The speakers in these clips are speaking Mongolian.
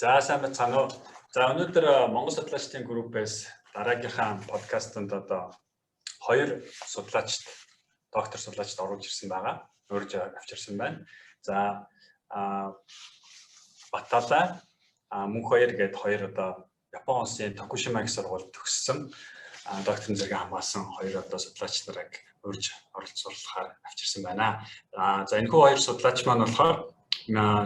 За сайн байна уу. За өнөөдөр Монгол судлаачдын группээс дараагийнхаа подкастт одоо хоёр судлаачд, доктор судлаачд оруулж ирсэн байгаа. Урьж авчирсан байна. За Баталаа мөн хоёр гээд хоёр одоо Япон улсын Токушима их сургуульд төгссөн докторийн зэрэг хамгаалсан хоёр одоо судлаач нарыг урьж оролцуулахаар авчирсан байна. За энэ хоёр судлаач маань болохоор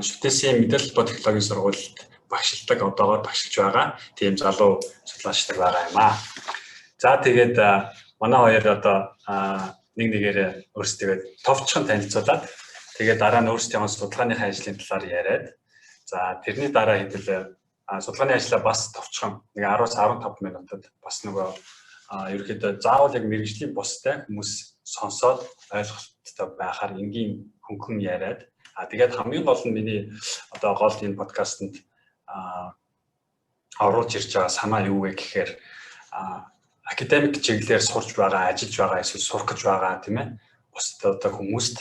шүтээсийн мэдээлэл бод технологийн сургуульд багшилдаг, одоогоор багшилж байгаа тийм залуу судлаачдаг байгаа юм аа. За тэгээд манай хоёр одоо нэг нэгээрээ өөрсдөө товчхон танилцуулаад тэгээд дараа нь өөрсдийн судалгааны ажлын талаар яриад за тэрний дараа хэдүүлээ судалгааны ажлаа бас товчхон нэг 10-15 минутад бас нөгөө ерөөхдөө заавал яг мэргэжлийн бустай хүмүүс сонсоод ойлголттой байхаар энгийн хөнгөн яриад тэгээд хамгийн гол нь миний одоо гол энэ подкастт оруулж ирж байгаа санаа юу вэ гэхээр академик чиглэлээр сурч байгаа, ажиллаж байгаа, эсвэл сурах гэж байгаа тийм ээ. Бусдад одоо хүмүүст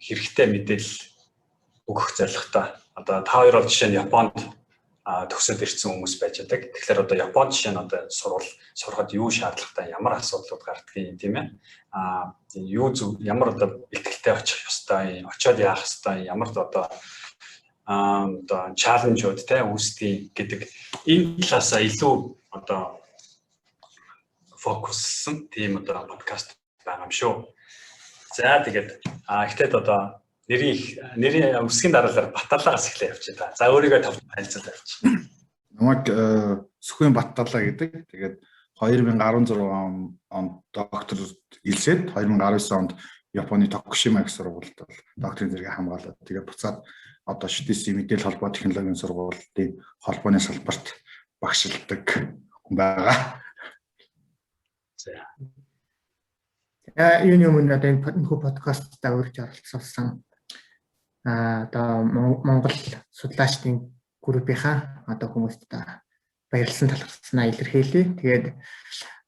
хэрэгтэй мэдээлэл өгөх зорилготой. Одоо та хоёр бол жишээ нь Японд төгсөөд ирсэн хүмүүс байж байгаа. Тэгэхээр одоо Японд жишээ нь одоо сурахад юу шаардлагатай, ямар асуудлууд гардгийг тийм ээ. Юу зөв, ямар одоо бэлтгэлтэй очих ёстой, очиод яах ёстой, ямар одоо чаленжууд те үүсдэг гэдэг энэ талаасаа илүү одоо фокуссан тийм одоо подкаст байгаа юм шүү. За тэгээд ихтэй одоо нэрийн үсгийн дараалал Баталаагаас эхлэе явчих та. За өөрийгөө танилцуулаад явчих. Намайг Сүхбэн Баталаа гэдэг. Тэгээд 2016 онд докторт илсээд 2019 онд Японы Токушима их сургуульд докторийн зэрэг хамгаалаад тэгээд буцаад одоо шүтээсийн мэдээлэл холбоо технологийн сургуулийн холбооны салбарт багшилдаг хүн байгаа. За. Юуны өмнө одоо энэ подкастта урьж оролцуулсан одоо Монгол судлаачдын группийнхаа одоо хүмүүст баярлсан талархснаа илэрхийлье. Тэгээд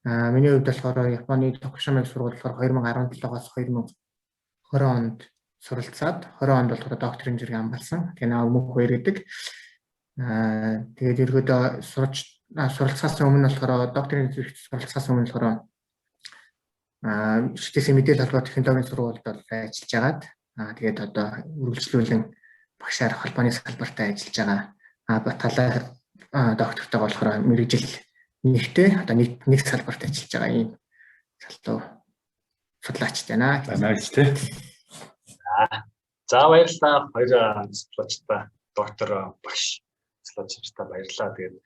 миний хувьд болохоор Японы Токушима сургууль болохоор 2017-аас 2020 онд суралцаад 20 онд болохоор докторийн зэрэг хамгаалсан. Тэгээ наа өмнөх хоёр гэдэг. Тэгээд ерөөдөө суралцахаас өмнө болохоор докторийн зэрэг суралцахаас өмнө болохоор шүтээсийн мэдээлэл холбоо технологийн сургуульд ажиллаж агаад тэгээд одоо үргэлжлүүлэн багшаар холбооны салбартаа ажиллаж байгаа. Баталаа доктортой болохоор мэргэжил нэгтэй одоо нэг салбарт ажиллаж байгаа юм залуу судлаач байна. Баярлалаа тий. За баярлалаа. Хоёр судлаачтай доктор багш судлаачтай баярлалаа. Тэгээд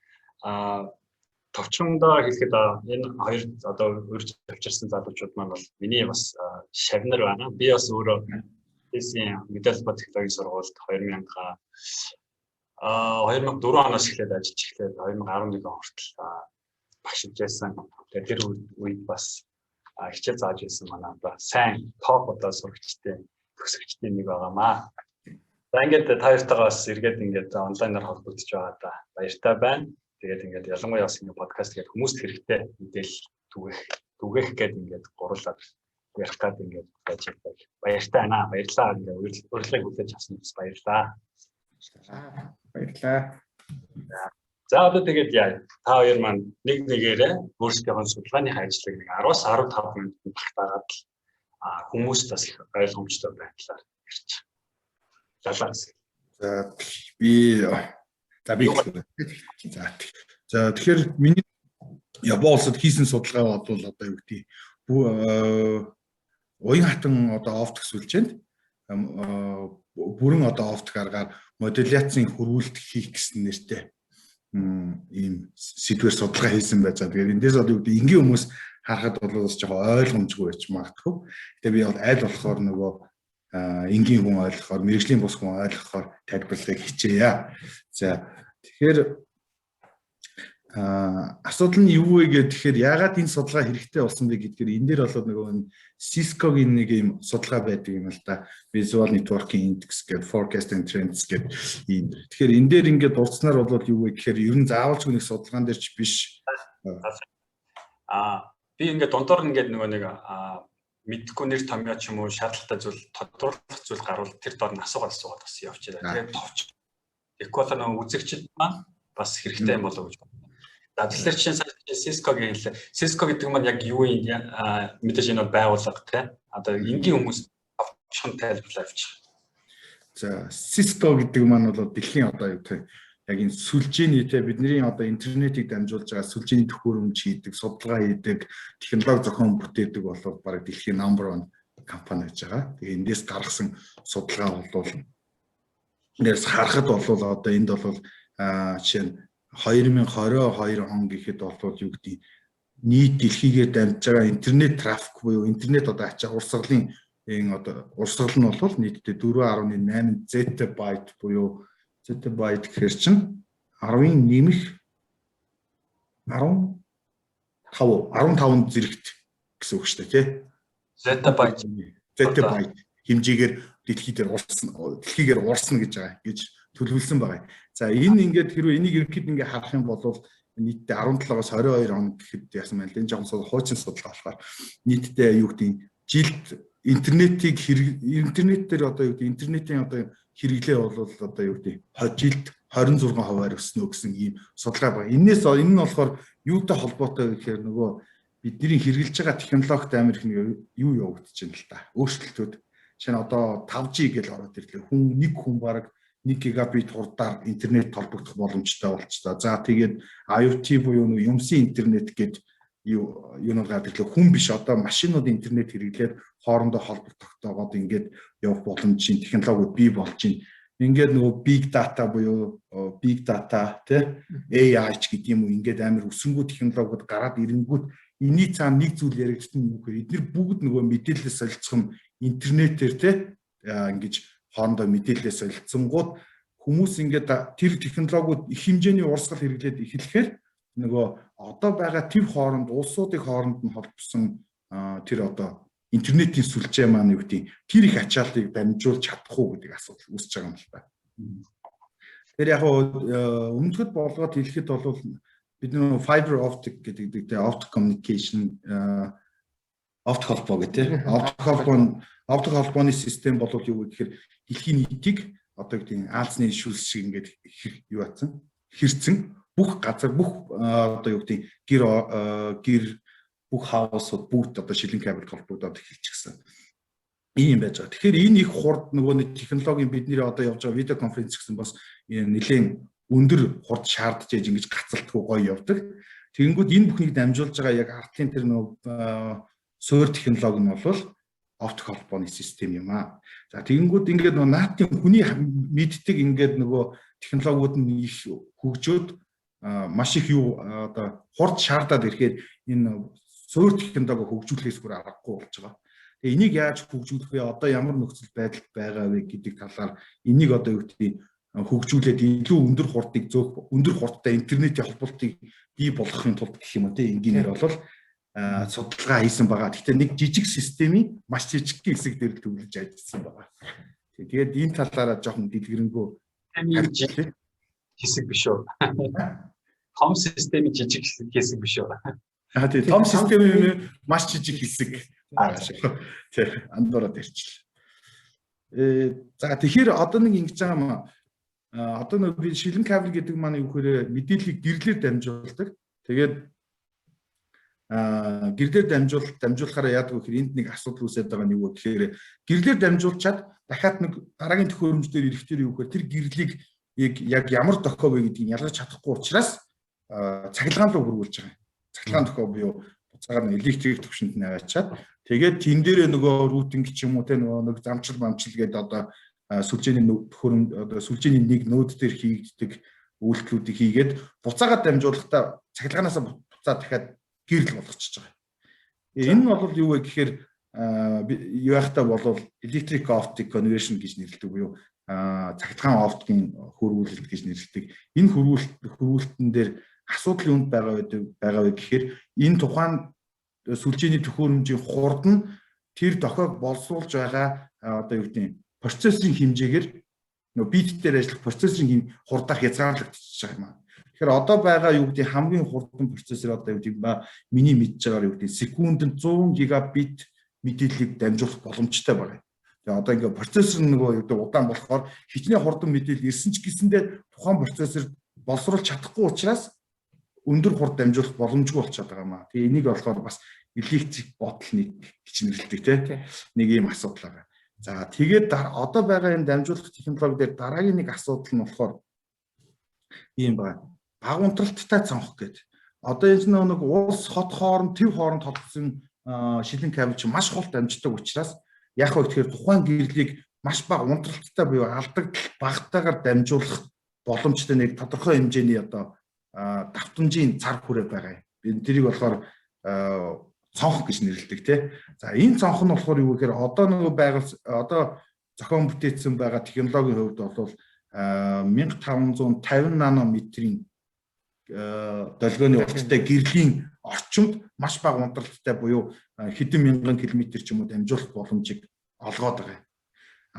товчондоо хэлэхэд энэ хоёр одоо урьж авчирсан залуучууд маань бол миний бас шавнар байна. Би бас өөрөө шүтээсийн мэдээлэл бод технологийн сургуульд 2004 оноос эхлээд ажиллаж эхлээд 2011 он хүртэл багшилж байсан. Тэгээд тэр үед бас хичээл зааж байсан манай одоо сайн топ одоо сурагчдын төгсөгчдийн нэг байгаамаа. За ингээд та хоёртойгоо бас эргээд ингээд онлайнаар холбогдож байгаа да. Баяртай байна. Тэгээд ингээд ялангуяа бас ингээд подкаст гэдэг хүмүүст хэрэгтэй мэдээлэл түгээх гэдэг ингээд гурлаад ярих гэдэг ингээд байж байгаа. Баяртай байна. Баярлалаа. Ингээд урилгыг хүлээж авсан бас баярлалаа. Баярлалаа. За одоо тэгээд яа. Та хоёр маань нэг нэгээрээ өөрсдийнхөө судалгааны ажлыг нэг 10-аас 15 минутанд багтаагаад хүмүүст бас их ойлгомжтой байдлаар ярьж байна. За тэгэхээр миний Япон улсад хийсэн судалгаа бол одоо юу гэдэг уян хатан одоо офт гэсүүлжэнд бүрэн одоо офт гаргаар моделяцийн хөрвүүлт хийх гэсэн нэртэй ийм сэдвээр судалгаа хийсэн байж байгаа. Тэгэхээр эндээс одоо юу гэдэг энгийн хүмүүс харахад бол бас жоохон ойлгомжгүй байж магадгүй. Тэгээ би бол аль болохоор нөгөө энгийн хүн ойлгохоор, мэргэжлийн бус хүн ойлгохоор тайлбарлахыг хичээе. За тэгэхээр асуудал нь юу вэ гэхээр яагаад энэ судалгаа хэрэгтэй болсон бэ гэдгээр энэ дээр болоод нөгөө Cisco-гийн нэг юм судалгаа байдаг юм л да. Visual Networking Index гэдэг Forecast and Trends гэдэг ийм. Тэгэхээр энэ дээр ингээд дурдсанаар бол юу вэ гэхээр ер нь заавалчгүй нэг судалгаан дээр ч биш. Би ингээд дундуур ингээд нөгөө нэг мэдхгүй нэр томьёо ч юм уу шаардлагатай зүйл тодруулах зүйл гарвал тэр доор нь асуугаад бас явж байгаа. Тэгээд equal нэг үзэгчд маань бас хэрэгтэй юм болов уу гэж байна. За тэгэхээр чинь Cisco-гийн хэлээ. Cisco гэдэг нь яг юу юм мэдээж энэ байгууллага тий. Одоо энгийн хүмүүс авчихсан тайлбарлаа авчих. За Cisco гэдэг маань бол дэлхийн одоо юу гэх яг энэ сүлжээний те бидний одоо интернетийг дамжуулж байгаа сүлжээний төхөөрөмж хийдэг, судалгаа хийдэг, технологи зохион бүтээдэг бол бараг дэлхийн number 1 компани гэж байгаа. Тэгээ эндээс гаргасан судалгаа бол эндээс харахад бол одоо энд бол жишээ нь 2022 он гэхэд бол юу гэдэг нийт дэлхийгээр дамжиж байгаа интернет трафик буюу интернет одоо ачаа урсгалын энэ одоо урсгал нь бол нийтдээ 4.8 zettabyte буюу zettabyte гэхэр чинь 10-ын нэмэх 15 зэрэгт гэсэн үг шүү дээ тий. Zettabyte хэмжээгээр дэлхийгээр урсна гэж байгаа гэж төлөвлөсөн байгаа. За энэ ингээд хэрвээ энийг ерөнхийд ингээ харах юм бол нийтдээ 17-оос 22 он гэхэд яасан байна лээ. Энэ жоохон хуучин судалгаа болохоор нийтдээ юу гэдэг жилд интернетээр одоо юу гэдэг интернетийн одоо хэрэглээ бол одоо юу гэдэг жилд 26% өснө гэсэн ийм судалгаа байна. Энэ нь болохоор юутай холбоотой гэхээр нөгөө бидний хэрэгжилж байгаа технологид амар их юу явагдаж байна л та. Өөрчлөлтүүд. Жишээ нь одоо 5G гэж ороод ирлээ. Нэг хүн бараг 1 гигабит хурдаар интернет толбогдох боломжтой болчихлоо. За тэгээд IoT буюу юмсын интернет гэдэг юунууд гадаг хүн биш одоо машинууд интернет хэрэглээд хоорондоо холбогдох тогтоогоод ингээд явах боломжийн технологиуд бий болж байна. Ингээд нөгөө big data буюу big data тэ AI ч гэдэг юм уу ингээд амар өсөнгөө технологиуд гараад ирэнгүүт энэний цаана нэг зүйл яригдсан юм гэхээр эдгээр бүгд нөгөө мэдээлэл солилцох интернетээр тэ ингэж хоорондоо мэдээлэл солилцсонгууд хүмүүс ингээд тэр технологиуд их хэмжээний урсгал хэрэглээд эхлэхээр нөгөө одоо байгаа тэр хооронд улсуудын хооронд нь холбосон тэр одоо интернетийн сүлжээ маань юу гэдэг тэр их ачаалтыг дамжуулж чадах уу гэдэг асуудал үүсэж байгаа юм л та. Тэр яг өмнөхөд болгоод хэлэхэд бол бид нөө fiber optic гэдэг тэ optic communication optic холбоо гэдэг optic холбооны систем бол юу гэхээр дэлхийн нийтийг одоо гэдэг аалзны шүлс шиг ингээд юу атсан хэрцэн бүх газар бүх одоо юу гэдэг гэр бүх хаусууд бүгд одоо шилэн кабель холбогдоод эхэлчихсэн. Ийм байж байгаа. Тэгэхээр энэ их хурд нөгөө нэг технологийн бидний одоо явж байгаа видео конференц гэсэн бас нэлээд өндөр хурд шаардж яаж ингэж гацалтгүй гоё явдаг. Тэгэнгүүт энэ бүхнийг дамжуулж байгаа яг артлын тэр нөгөө суур технологи нь бол оптик холбооны систем юм аа. За тэгэнгүүт ингээд нөгөө наатын хүний мэддэг ингээд нөгөө технологиуд нь их хөгжөөд маш их юу одоо хурд шаардаад ирэхээр энэ суур технологи хөгжүүлэхээс бүр аргагүй болж байгаа. Тэгээ энийг яаж хөгжүүлэх вэ? Одоо ямар нөхцөл байдалд байгаа вэ гэдэг талаар энийг одоо юу гэдэг хөгжүүлээд илүү өндөр хурдыг зөөх өндөр хурдтай интернетийн холбоотыг бий болгохын тулд гэх юм уу те энгийнээр бол судалгаа хийсэн байгаа. Гэхдээ нэг жижиг системийн маш жижиг хэсэг дээр төвлөж ажилласан байгаа. Тэгээд энэ талаараа жоохон дэлгэрэнгүй хэсэг биш үү? Том системийн жижиг хэсэг биш үү? Тийм том системийн маш жижиг хэсэг байгаа шүү. Тэг андуураад ирчихлээ. За тэгэхээр одоо нэг ингэж байгаа юм аа. Одоо нэг би шилэн кабель гэдэг маань юу гэхээр мэдээллийг гэрлээр дамжуулдаг. Тэгээд гэрлээр дамжуулахаараа яадаг вэ гэхээр энд нэг асуудал үүсээд байгаа нь юу вэ гэхээр гэрлээр дамжуулчаад дахиад нэг дараагийн төхөөрөмж дээр ирэхдээ юу гэхээр тэр гэрлийг яг ямар дохой вэ гэдгийг ялгаж чадахгүй учраас цахилгаан руу хөрвүүлж байгаа. Цахилгаан дохой буюу буцаагаар нь электрик төвшөнд нь аваачаад тэгээд тэн дээрээ нөгөө рутинг ч юм уу те нөгөө нэг замчил гэдэг одоо сүлжээний төхөөрөмж одоо сүлжээний нэг нode дээр хийгддэг үйлдэлүүдийг хийгээд буцаагаад дамжуулахдаа цахилгаанаас буцаад дахиад гэрэл болгочихж байгаа. Энэ нь бол юу вэ гэхээр юу яхтаа бол electric optic conversion гэж нэрлэдэг буюу цахилгаан оптикийн хөрвүүлэлт гэж нэрлэдэг. Энэ хөрвүүлэлтэн дээр асуудал юунд байгаа вэ гэхээр энэ тухайн сүлжээний төхөөрөмжийн хурд нь тэр дохойг боловсруулж байгаа одоо юу гэдэг процессорын хэмжээгээр нөгөө бит дээр ажиллах процессорын хурдаар хязгаарлагдчихж байгаа юм аа. Тэгэхээр одоо байгаа юу гэдэг хамгийн хурдан процессор одоо юу гэдэг миний мэдж байгаагаар юу гэдэг секундэд 100 гигабит мэдээллийг дамжуулах боломжтой байна. Тэгээ одоо ингээ процессор нөгөө юу гэдэг удаан болохоор хичнээн хурдан мэдээлэл ирсэн ч гэсэндээ тухайн процессор боловсруулж чадахгүй учраас өндөр хурд дамжуулах боломжгүй болчиход байгаа маа. Тэгээ энийг болохоор бас электрик ботлныг хичнэрлэдэг тийм нэг ийм асуудал байгаа. За тэгээд одоо байгаа энэ дамжуулах технологи дээр дараагийн нэг асуудал нь болохоор ийм байна. Бага унтралттай цонх гэдэг. Одоо энэ нэг улс хот хооронд төв хооронд холбосон шилэн кабель чинь маш хурд дамждаг учраас яг хөө тэгэхээр тухайн гэрлийг маш бага унтралттай буюу алдагдал багтаагаар дамжуулах боломжтой нэг тодорхой хэмжээний одоо давтамжийн цар хүрээ байгаа юм. Тэрийг болохоор цонх гэж нэрлэдэг тийм. За энэ цонх нь болохоор юу гэхээр одоо нөгөө одоо зохион бүтээсэн байгаа технологийн хувьд бол 1550 нанометрийн долгионы урттай гэрлийн орчимд маш бага унтралттай буюу хэдэн мянган километр ч юм уу дамжуулах боломжийг олгоод байгаа юм.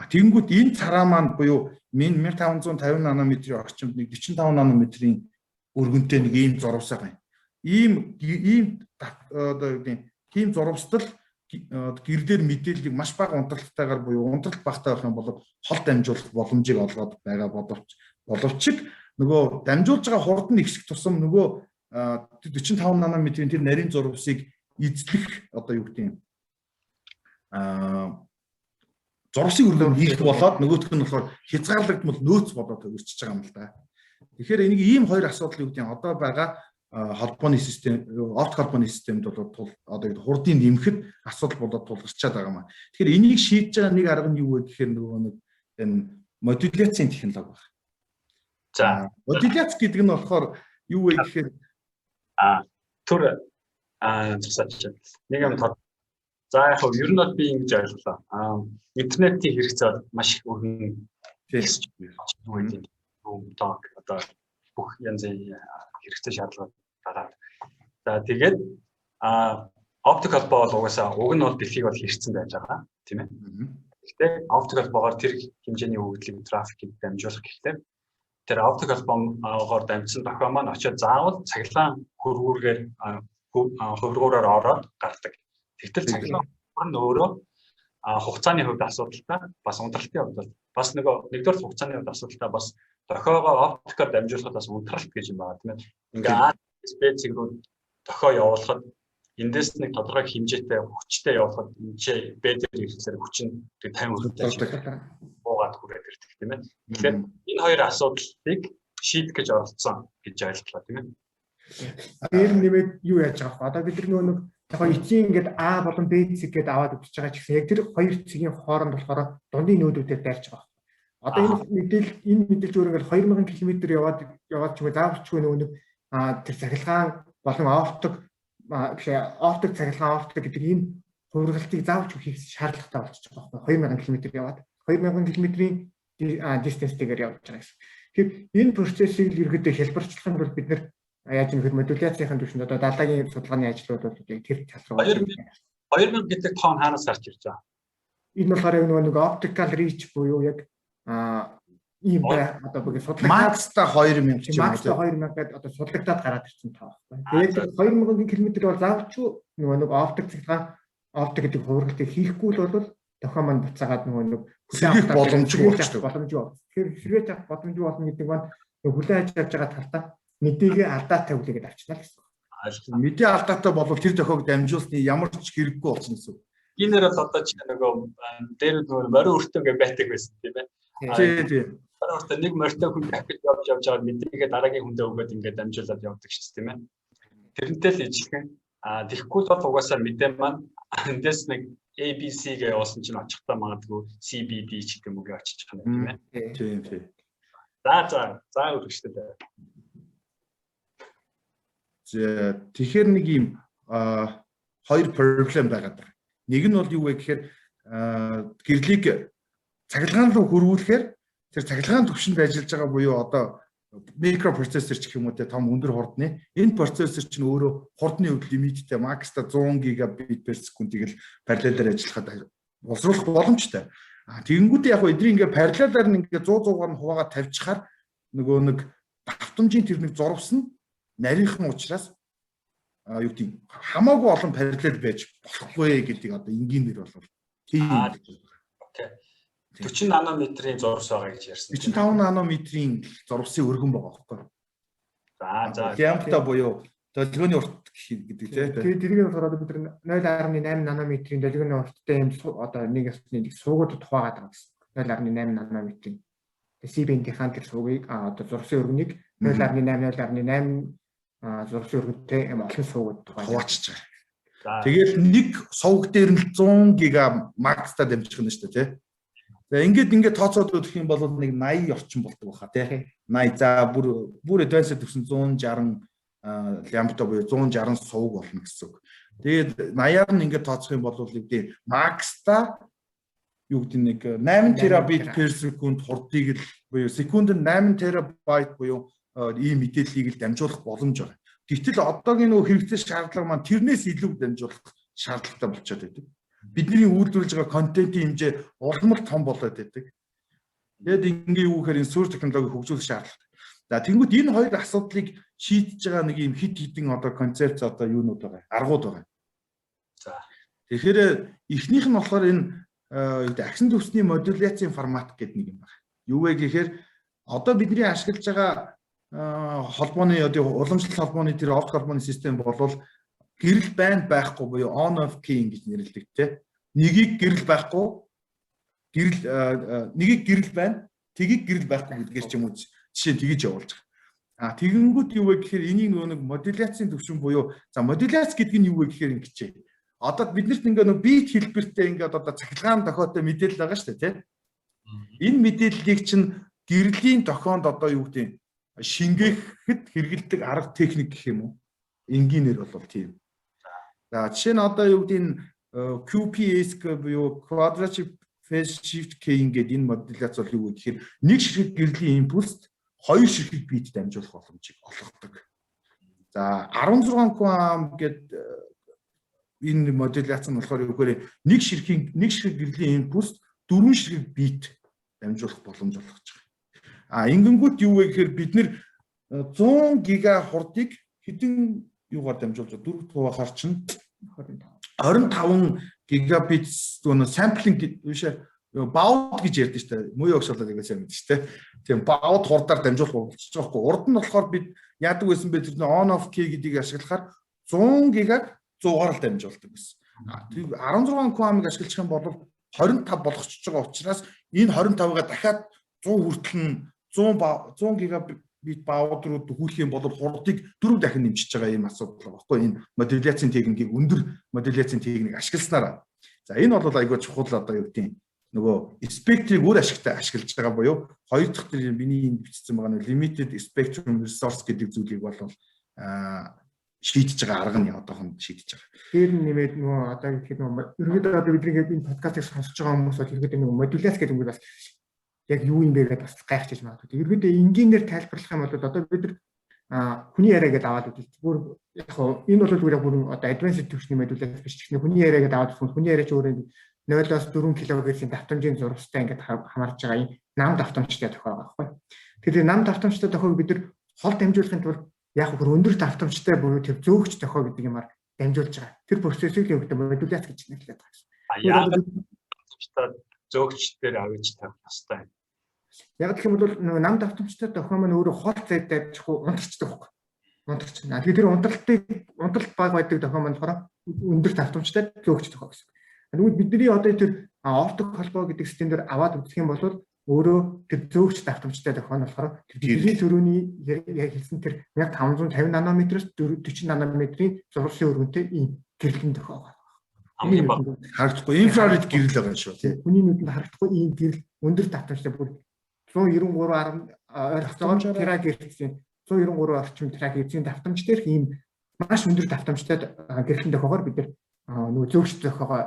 Тэгэнгүүт энэ цараа маань буюу 1550 нанометрийн орчимд нэг 45 нанометрийн өргөнтэй нэг ийм зурвас байгаа юм. Ийм одоо юу гэдэг тийм зурвастал гэрлээр мэдээллийг маш бага унтралттайгаар буюу унтралт багтаа байх юм бол хол дамжуулах боломжийг олгоод байгаа боловч нөгөө дамжуулж байгаа хурд нь ихсэх тусам нөгөө 45 нанометрийн тэр нарийн зурвасыг эзлэх одоо юу гэдэг юм зурвасын өргөн хийх болоод нөгөөх нь болохоор хязгаарлагдмал нөөц болоод өрчиж байгаа юм л да. Тэгэхээр энийг ийм хоёр асуудал юу гэдэг юм одоо байгаа холбооны систем, опт холбооны системд бол одоо хурдын нэмэхэд асуудал болоод тулгарчаад байгаа маа. Тэгэхээр энийг шийдэж байгаа нэг арга нь юу вэ гэхээр нөгөө нэг энэ модуляцийн технологи байна. За модуляц гэдэг нь болохоор юу вэ гэхээр түр тусаач нэг юм тод. За яг ер нь бол би ингэж ойлголоо. Интернетийн хэрэгцээ маш их өргөн тэгж юу одоо бүх янзын хэрэгцээ шаардлага дараа. За тэгээд оптик холбоо бол угаасаа уг нь бол дэлхийг бол хэрэгцсэн байж байгаа тийм ээ. Гэхдээ оптик холбоогоор тэр хэмжээний хөгжлийг трафикийг дамжуулах гэхлээр тэр оптик холбоогоор дамжсан тохиом маань очиод заавал цахилгаан хөвргөөрөөр ороод гардаг. Тэгтэл цахилгаан нь өөрөө хугацааны хувьд асуудалтай бас унтралтын хувьд бас нэгдүгээр хугацааны хувьд асуудалтай бас дохиогоо оптикаар дамжуулахад бас унтралт гэж юм байна тийм ээ. Ингээ специйг рүү дохио явуулахад эндээс нэг тодорхой хэмжээтэй хүчтэй явуулахад энэ бэдэр хэрэгцээр хүч нь 50% буугаад хүрээд ирдэг тийм ээ. Тэгэхээр энэ хоёр асуудлыг шийдэх гэж оролцсон гэж ойлголоо тийм ээ. Тэр нэмээд юу яаж байгаа вэ? Одоо бид нэг яг эцгийн ингээд А болон Б цэг гэдээ аваад үзэж байгаа ч гэсэн яг тэр хоёр цэгийн хооронд болохоор дундын нөөдүүдэд дайрч байгаа. Одоо энэ мэдээлэл зүгээр ингээд 2000 км яваад ч юм уу заавалчгүй нэг тэр цахилгаан болон оптик цахилгаан оптик гэдэг ийм хувиргалтыг заавалч хийх шаардлагатай болчихж байгаа байхгүй 2000 км яваад 2000 км-ийн дистанцтэйгээр явж байгаа гэсэн. Тэгэхээр энэ процессыг л ерөөдөө хэлбэрчлэх нь бол бид нэр яаж нөхөр модуляцийн түвшинд одоо далайгийн судалгааны ажлууд бол тэр тал руу 2000 гэдэг тоон хаанаас гарч ирж байгаа. Энэ болохоор яг нэг optical reach буюу яг ийм одоо бүгэ судалгаа Макста 2000 ч юм уу. Макста 2000 гэдэг одоо судлагдаад гараад ирсэн тоо байхгүй. Тэгээд 2000 км бол заавч нэг оптик цахилгаан оптик гэдэг хувиргалтыг хийхгүй л бол тохиом маань буцаагаад нэг хүлээх боломжгүй болчихдог. Тэгэхээр хэрвээ авах боломжгүй болно гэдэг маань хүлээн авч явж байгаа талтаа мэдээгээ алдаатай хүлээгээд авчнаа гэсэн. Мэдээ алдаатай болвол тэр тохиог дамжуулсны ямар ч хэрэггүй болсон гэсэн. Гинээр бол одоо чи дээр морин өртөө ингээ байдаг байсан тийм ээ. Тийм. Морин өртөө нэг морьтой хүн дахиж явж байгаа мэдээгээ дараагийн хүндээ өгөөд ингээ дамжуулаад явдаг ч тийм ээ. Тэрнтэй л ижилхэн тэгэхгүй бол угаасаа мэдээ маань эндээс нэг ABC гээ явуулсан чинь очихдаа магадгүй CBD ч гэдэг юм уу очих юм тийм ээ. Тийм. За үргэлжлүүлээ. Тэгэхээр нэг юм хоёр проблем байгаад байна. Нэг нь бол юу вэ гэхээр гэрлийг цахилгаан руу хөрвүүлэхээр тэр цахилгаан түвшинд ажиллаж байгаа буюу одоо микропроцессор ч гэх юм уу те том өндөр хурдны энэ процессор чинь өөрөө хурдны хувьд лимиттэй макста 100 Gbps-ийг л параллелаар ажиллахад боловсруулах боломжтой. Тэгэнгүүт яг эдний ингээ параллелаар нь ингээ 100-100-аар нь хуваагаад тавьчихаар нөгөө нэг давтамжийн тэр нэг зурвас нь нарийнхан учраас юу гэдэг хамаагүй олон параллел байж болохгүй гэдэг одоо энгийнээр бол тийм. Окей. 40 нанометрийн зурвас байгаа гэж ярьсан. 45 нанометрийн зурвасын өргөн байгаа байхгүй. За. Лямбда буюу долгионы урт гэдэг тийм. Тэгээд тэрийг болохоор бид 0.8 нанометрийн долгионы урттай юм одоо нэг ясны суугууд тухайгаад байгаа гэсэн. 0.8 нанометрийн. CB-ийн тэр суугийг одоо зурвасын өргөнийг 0.8 зурвасын өргөнтэй юм олон суугууд хуваачиж байгаа. Тэгээд нэг сувг дээр нь 100 ГБ макстай дамжих нь шүү дээ, тийм. За ингээд тооцоод өгөх юм бол нэг 80 орчим болдог баха, тийм. 80 за бүр advanced төвсөн 160 лямбда буюу 160 сувг болно гэсэн үг. Тэгээд 80-аар нь ингээд тооцох юм бол үгүй макста юу гэдэг нэг 8 терабит per секунд хурдыг л буюу секундэд 8 терабайт буюу ийм мэдээллийг л дамжуулах боломж байгаа. Гэвтэл одоогийн нөгөө хэрэгцээ шаардлага маань тэрнээс илүү дамжуулах шаардлагатай болчиход байдаг. Бидний үйлдвэрлэж байгаа контентын хэмжээ улам л том болоод байдаг. Тэгээд ингээ юу гэхээр энэ суурь технологиг хөгжүүлэх шаардлагатай. За тэнгууд энэ хоёр асуудлыг шийдэж байгаа нэг юм хит хитэн одоо концепц одоо юунууд байгаа, аргууд байгаа. За. Тэгэхээр эхнийх нь болохоор энэ агсан төвсний модуляцийн формат гэдэг нэг юм байна. Юу вэ гэхээр одоо бидний ашиглаж байгаа холбооны одоо уламжлалт холбооны тэр офт холбооны систем болвол гэрэл банд байхгүй буюу on off key гэж нэрлэдэг те. Нэгийг гэрэл байхгүй нэгийг гэрэл банд тгийг гэрэл байхгүй гэдгээр ч юм уу жишээ тэгж явуулж байгаа. Тэгэнгүүт юу вэ гэхээр энийг нэг модуляцийн төвшин буюу за модуляц гэдэг нь юу вэ гэхээр ингэчээ. Одоо биднэрт ингээ нэг бит хэлбэртэй ингээд одоо цахилгаан тохиолтой мэдээлэл байгаа шүү дээ тийм. Энэ мэдээллийг чинь гэрлийн тохионд одоо юу гэдэг шингээхэд хэрэгэлдэг арга техник гэх юм уу? Энгийнээр бол тийм. За жишээ нь одоо юу гэдэг QPS буюу quadratic phase shift keying гэдэг энэ модуляц бол юу вэ гэхээр нэг ширхэг гэрлийн импульст хоёр ширхэг бит дамжуулах боломжийг олгодог. За 16 QAM гэдэг энэ модуляц нь болохоор юу гэхээр нэг ширхэг гэрлийн импульс 4 ширхэг бит дамжуулах боломж олгож байгаа. Ингэнгүүт юу вэ гэхээр бид нэр 100 ГБ хурдыг хэдэн юугаар дамжуулж байгаа 4 хуваагаар чинь 25 гигабит зүүн самплинг бишээ баууд гэж ярьдэн шүү дээ. Муу өгсөлөд гэсэн юм шүү дээ. Тийм баууд хурдаар дамжуулах болж байгаа байхгүй. Урд нь болохоор бид яадаг байсан бэ тэр on off key гэдгийг ашиглахаар 100 ГБ 100-аар л дамжуулдаг гэсэн. 16 QAM-ыг ашиглах юм бол 25 болгочихж байгаа учраас энэ 25-гаа дахиад 100 хүртэл нь 100 гигабит баууд руу хүрэх юм бол хурдыг 4 дахин нэмчихэж байгаа юм асуудал багхгүй. Энэ модуляцийн техникийг өндөр модуляцийн техник ашигласнараа. За энэ бол айгүй чухал одоо юу гэдэг нөгөө спектрийг өөр ашигтай ашиглаж байгаа буюу хоёр дахь тэр миний энд бичсэн байгаа нь limited spectrum resource гэдэг зүйлийг бол шийдэж байгаа арга нь одоохон шийдэж байгаа. Тэр нэмээд нөгөө одоо гэхэд нөгөө ерөнхийдөө одоо бидний энэ подкастыг сонсож байгаа хүмүүс бол ерөнхийдөө нөгөө модуляц гэдэг үг бас яг юу юм бэ гэдээ бас гайхчихж магадгүй. Ерөнхийдөө энгийнээр тайлбарлах юм бол одоо бид нар хүний яриа гэдээ аваад үзвэл бүр яг хоо энэ бол бүр одоо advanced төвчний модуляц биш ч хүний яриа гэдээ аваад үзвэл хүний яриа ч өөрөө 0-4 кГц-ийн давтамжийн зурвастай ингээд хамаарж байгаа юм нам давтамжтай тохиог байхгүй. Тэгэхээр нам давтамжтай тохиог бид нар хол дамжуулахын тулд яг хөр өндөр давтамжтай буюу тэр зөөгч тохио гэдэг юмар дамжуулж байгаа. Тэр процессыг юу гэдэг модуляц гэж нэрлэдэг байгаа юм. Яг зөөгч дээр авиж тавих хэрэгтэй. Яг гэх юм бол нам давтамжтай тохио маань өөрөө хол зайд дамжихгүй унтарчдаг байхгүй. Унтарч. Тэгэхээр тэр унталт баг байдаг тохио маань болохоор өндөр давтамжтай зөөгч тохио гэсэн. Тэгвэл бидний одоо тэр оптик холбоо гэдэг систем дээр аваад үзэх юм бол өөрөө тэр зөөгч давтамжтай тохио нь болохоор бидний төрөний яг хэлсэн тэр 1550 нанометрээс 40 нанометрийн зурвасын өргөнтэй ийм гэрэлтэн тохио байгаа. Харагдахгүй инфраред гэрэл байгаа шүү. Хүний нүдэнд харагдахгүй ийм гэрэл өндөр давтамжтай бүр 193 терагерцийн 193 орчим терагерцийн давтамж дээрх ийм маш өндөр давтамжтай гэрэлтэн тохиогоор бид нөгөө зөөгч тохиогоо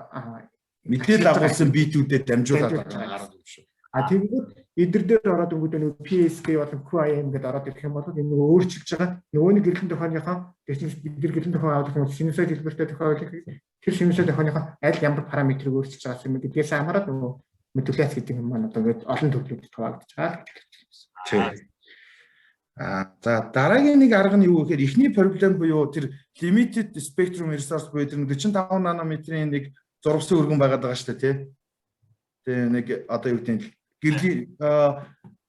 мэдээлэл агуулсан битүүдэд дамжуулаад байгаа юм шүү. Тэгэнгүүт эдгээр дээр ороод өнгөдөө нөгөө PSK болон QAM гэдээ ороод ирэх юм бол энэ нөгөө өөрчилж байгаа нөгөөний гэрэлтэн тохионыхоо бид гэрэлтэн тохио авах юм синусоид хэлбэртэй тохио тэр синусоид тохионыхоо аль ямар параметрыг өөрчилж байгаа юм гэдгээс хамаарат нөгөө модуляц гэдэг юм маань одоо ингээд олон төрлөд хуваагдаж байгаа гэж хэлсэн. За дараагийн нэг арга нь юу гэхээр эхний проблем буюу тэр limited spectrum resource буюу тэр 45 нанометрийн нэг зурвасын өргөн байгаад байгаа шүү дээ тий. Тэгээ нэг одоо юу гэдэг гэрлийн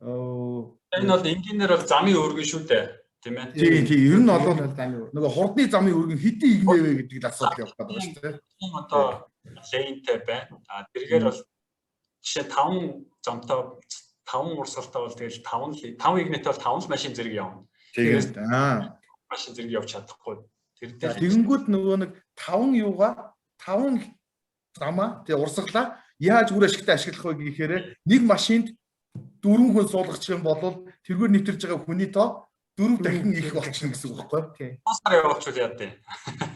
энэ бол энгийнээр бол замын өргөн шүү дээ. Тийм ээ. Тийм ер нь бол нөгөө хурдны замын өргөн хэдийн игнэ вэ гэдэг л асуудал явах гэдэг байна шүү дээ. Тийм одоо лейнтэй байна. Тэргээр бол жишээ 5 замтай 5 урсгалтай бол тэгэл 5 игнэтэй бол 5 л машин зэрэг явна. Тэгээд машин зэрэг явж чадахгүй. Тэгэнгүүт нөгөө нэг 5 юугаа 5 замаа тэгээ урсгалаа яаж үр ашигтай ашиглах вэ гэхээр нэг машинд 4 хүн суулгачих юм бол тэргээр нэвтэрж байгаа хүний тоо 4 дахин их болчихно гэсэн үг байхгүй. Автобусаар явуулчихвал яа дээ.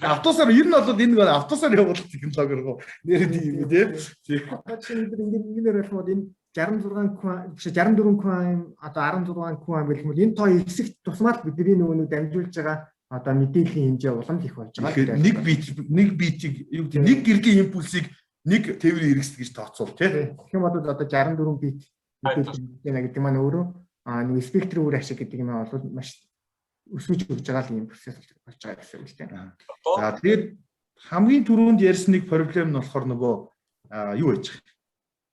Автосаар ер нь бол энэ нэг автосаар явуулах технологи руу нэрээд юм тий. Одоо чинь ингэнээр хэлбэл энэ 66 км биш 64 км одоо 16 км бэлгмэл энэ тоо ихсэх тусмаар бидний нөгөө дамжуулж байгаа одоо мэдээллийн хэмжээ улам их болж байгаа. Нэг битийг юу гэдэг нэг гэрлийн импульсийг нэг тээврийн хэрэгсэл гэж тооцвол тий. Тэгэх юм бол одоо 64 бит мэдээлэл гэдэг маань өөрөө нэг спектр үр ашиг гэдэг юм бол маш өсөж өгж байгаа юм процесс болж байгаа гэсэн үг тийм. За тэгээд хамгийн түрүүнд ярьсан нэг проблем нь болохоор нөгөө юу байж байгаа.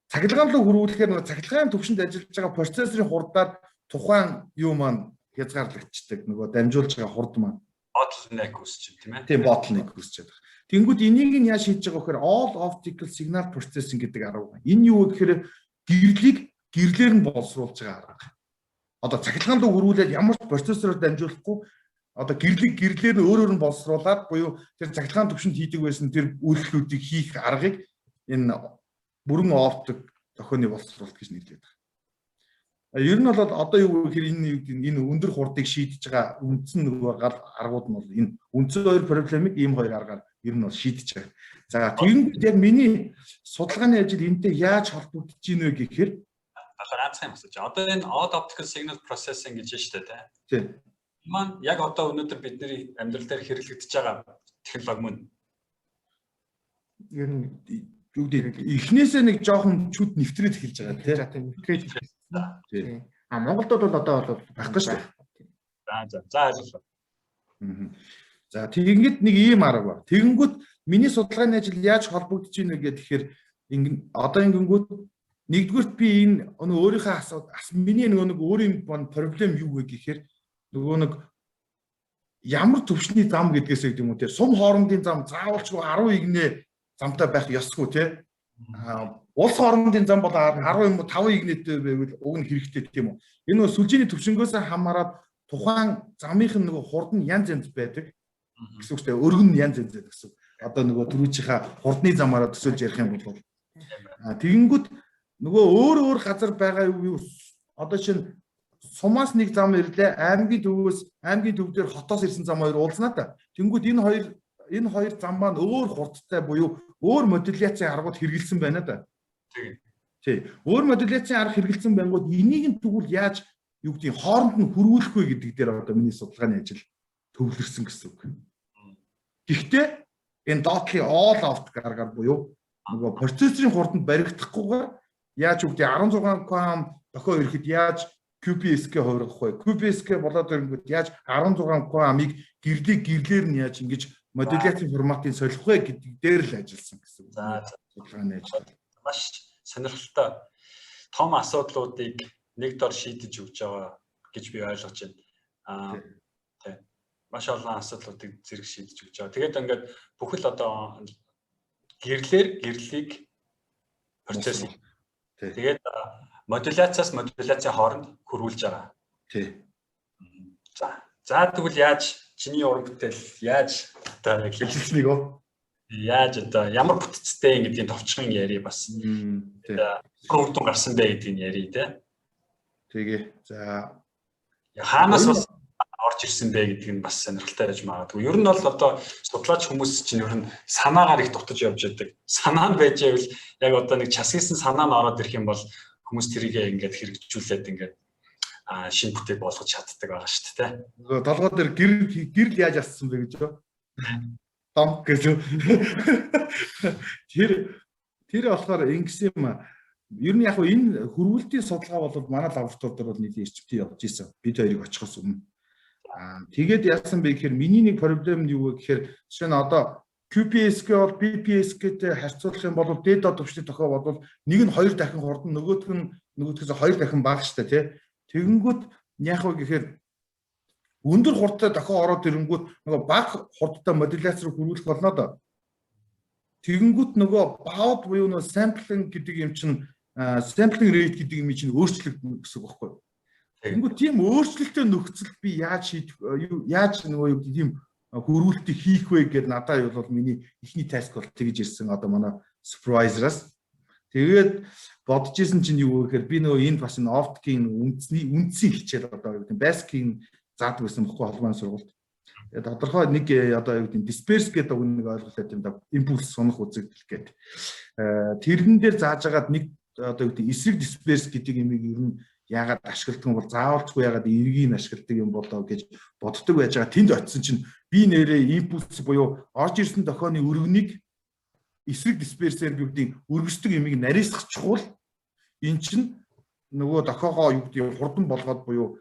Цахилгаан руу хөрвүүлэхээр нөгөө цахилгаан төвшөнд ажиллаж байгаа процессорын хурдаар тухайн юу маань хязгаарлагдчихдаг нөгөө дамжуулж байгаа хурд маань bottleneck үүсч тийм ээ. Тийм bottleneck үүсч байгаа. Тэнгүүд энийг нь яаж хийж байгаа вэхээр all optical signal processing гэдэг арга байна. Энэ юу гэхээр гэрлийг гэрлээр нь боловсруулж байгаа арга. Одоо цахилгаан руу хөрвүүлээд ямар ч процессороор дамжуулахгүй одоо гэрлийг гэрлээр нь өөрөөр нь боловсруулад буюу тэр цахилгаан төвшөнд хийдэг байсан тэр үйлдэлүүдийг хийх аргыг энэ бүрэн оптик тохионы боловсруулалт гэж нэрлэдэг. Ер нь бол одоо юу гэхээр энэ өндөр хурдыг шийдэж байгаа үндсэн нөгөө гал аргууд нь бол энэ үндсэн хоёр проблемыг ийм хоёр аргаар ер нь бол шийдэж байгаа. За тэгэнгүүт яг миний судалгааны ажил энэтэй яаж холбогдож ийн вэ гэхээр ганцхан юм асууж. Одоо энэ odd optical signal processing гэж байна шүү дээ. Тийм. Маань яг одоо өнөөдөр бидний амьдрал дээр хэрэглэгдэж байгаа технологи мөн. Ер нь юу гэдэг эхнээсээ нэг жоохон чүд нэвтрээд эхэлж байгаа тийм. Нэвтрээд тийм. Монголд бол одоо бол байхгүй шүү За дээ. ойлголоо. За тэгэнгүүт нэг ийм арга ба. Тэгэнгүүт миний судалгааны ажил яаж холбогдож ийн вэ гэхээр одоо ингэнгүүт нэгдүгürt би энэ өөрийнхөө миний нэг өөрийн проблем юу вэ гэхээр нөгөө нэг ямар төвшний зам гэдгээс гэдэг юм уу те сум хоорондын зам заавалчгүй 10 игнэ замтай байх ёсгүй те улс хоорондын зам бол 10 юм уу 5 игнэтэй байвал уг нь хэрэгтэй тийм үү энэ нь сүлжээний төвшнгөөс хамаарат тухайн замынх нь нөгөө хурд нь янз янз байдаг гэсэн үгтэй өргөн нь янз янз байдаг гэсэн одоо нөгөө түрүүчийнхаа хурдны замаараа төсөөлж ярих юм бол тэгэнгүүт нөгөө өөр газар байгаа юу одоо чинь сумаас нэг зам ирлээ аймгийн төв дээр хотоос ирсэн зам хоёр уулзнаа та. Тэнгүүд энэ хоёр зам маань өөр хурдтай буюу өөр модуляцийн аргууд хэрэгэлсэн байна да. Тий. Өөр модуляцийн арга хэрэгэлсэн байнгут энийг нь тэгвэл яаж юу гэдэг хооронд нь хөрвүүлэх вэ гэдэг дээр одоо миний судалгааны ажил төвлөрсөн гэсэн үг. Гэхдээ энэ dotly all optic аргаар буюу нөгөө процессорын хурданд баригдахгүйгээр яаж үгдээ 16 км дохио ирэхэд яаж QPSK хувиргах вэ? QPSK болоод ирэнгүүт яаж 16 км-ыг гэрлээр нь яаж ингэж модуляцийн форматын солих вэ гэдэг дээр л ажилласан гэсэн. За судалгааны ажил. Маш сонирхолтой том асуудлуудыг нэг дор шийдэж өгч байгаа гэж би ойлгож байна. Тийм. Маш олон асуудлуудыг зэрэг шийдэж өгч байгаа. Тэгээд ингээд бүхэл одоо гэрлийг процессыг тэгээд модуляцаас модуляцийн хооронд хөрвүүлж байгаа. Тий. За тэгвэл яаж чиний уран бүтээл яаж одоо хэлэлцнийг үү? Яаж одоо ямар бүтцтэй гэдгийг товчхон яри бас. Үр дүн гарсан бэ гэдгийг яри те. Тэгээ. За хаанаас бас орж ирсэн бэ гэдгийг нь бас сонирхолтой байж магадгүй. Ер нь бол одоо судлаач хүмүүс чинь ер нь санаагаар их дутаж явж байдаг. Санаа нь байж байвал яг одоо нэг часгийсэн санаа нь ороод ирэх юм бол хүмүүс тэрийг ингээд хэрэгжүүлээд ингээд шинэ бүтээл болгож чаддаг байгаа шүү дээ. Нөгөө толгой дээр гэрэл яаж ассан бэ гэж юу? Дом гэж. Тэр болохоор ингэсэн юм аа. Ер нь яг хөө энэ хөрвүүлтийн судалгаа бол манай лабораторид бол нийт эрчимтэй явж исэн. Бид хоёрыг очихоос өмнө. Тэгээд яасан бэ гэхээр миний нэг проблем нь юу вэ гэхээр жишээ нь одоо QPSK бол BPSK-тэй харьцуулах юм бол дээд доод төвчний тохиол бол нэг нь 2 дахин хурдан, нөгөөдгөөс 2 дахин бага штэ тий. Тэгэнгүүт яах вэ гэхээр өндөр хурдтай дохио ороод ирэнгүүт нөгөө бага хурдтай модуляц руу хүрүүлэх болно доо. Тэгэнгүүт нөгөө баууд буюу нөгөө sampling гэдэг юм чинь sampling rate гэдэг юм чинь өөрчлөгдөн гэсэн үг байхгүй юу? Тэгэнгүүт тийм өөрчлөлттэй нөхцөл би яаж нөгөө юу тийм хөрвүүлтийг хийх вэ гэдээ надад бол миний ихний таск бол тэгж ирсэн одоо манай супервайзераас. Тэгээд бодож исэн чинь юу гэхээр би нөгөө энд бас энэ оптикийн үндсийн хичээл одоо юу гэдэг basic-ийн заадаг байсан бохгүй холбооны сургалт. Тэгээд тодорхой нэг одоо юу гэдэг disperse гэдэг нэг ойлголт юм да импульс сунах үзэгдэл гэдэг. Тэрэн дээр зааж агаад нэг одоо юу гэдэг эсрэг disperse гэдэг юмыг ер нь яагаад ашигладаг юм бол заавалчгүй яагаад эргийг ашигладаг юм болоо гэж боддог байж байгаа. Тэнд очисон чинь би нэрээ импульс буюу орж ирсэн дохионы өргөнийг эсрэг дисперсээр юу гэдэг өргөсдөг юмыг нарийсгах чухал. Эн чинь нөгөө дохиогоо юу гэдэг хурдан болгоод буюу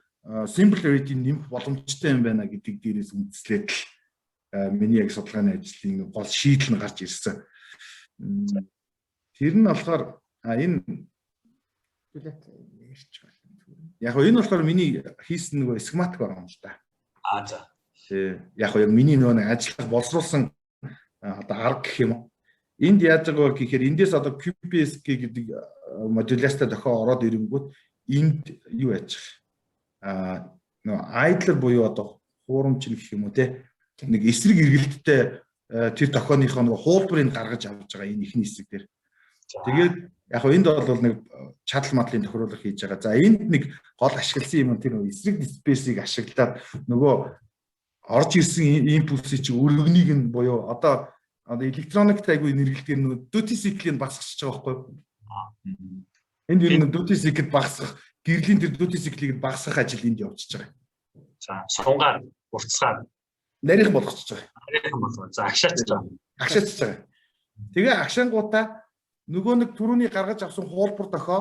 simple rate-ийг нэмэх боломжтой юм байна гэдгийг дээрээс үндэслээд миний яг судалгааны ажлын гол шийдэл нь гарч ирсэн. Тэр нь болохоор энэ яг энэ болохоор миний хийсэн нөгөө схематик байгаа юм л да. За. Тий. Яг миний нөгөө ажиллах боловсруулсан одоо арга гэх юм уу. Энд яаж байгаа вэ гэхээр эндээс одоо QPSK гэдэг модуляцтай дохио ороод ирэнгүүт энд юу яаж нөгөө idler буюу одоо хуурамч гэх юм уу те нэг эсрэг эргэлттэй тэр дохионыхоо нөгөө хуулбарыг гаргаж авч байгаа энэ ихний хэсэг дээр. Тэгээд яг энд бол нэг чадал мадлын тохируулга хийж байгаа. За энд нэг гол ашигласан юм тэр нөгөө эсрэг дисперсийг ашиглаад нөгөө орж ирсэн импульсийг чи өргөнийг нь буюу одоо электроник тайгүй нэргэлтээр нөгөө duty cycle-ийг багасгах байгаа байхгүй юу? Энд ер нь duty cycle багасгах, гэрлийн тэр duty cycle-ийг багасгах ажил энд явуулчихж байгаа. За, сунгаар, уртсгаар нарийнхан болгочихж байгаа. нарийнхан болгоо. За, агшаачж байгаа. Агшаачж байгаа. Тэгээ агшаангуудаа нөгөө нэг түрүүний гаргаж авсан хуулбар дохио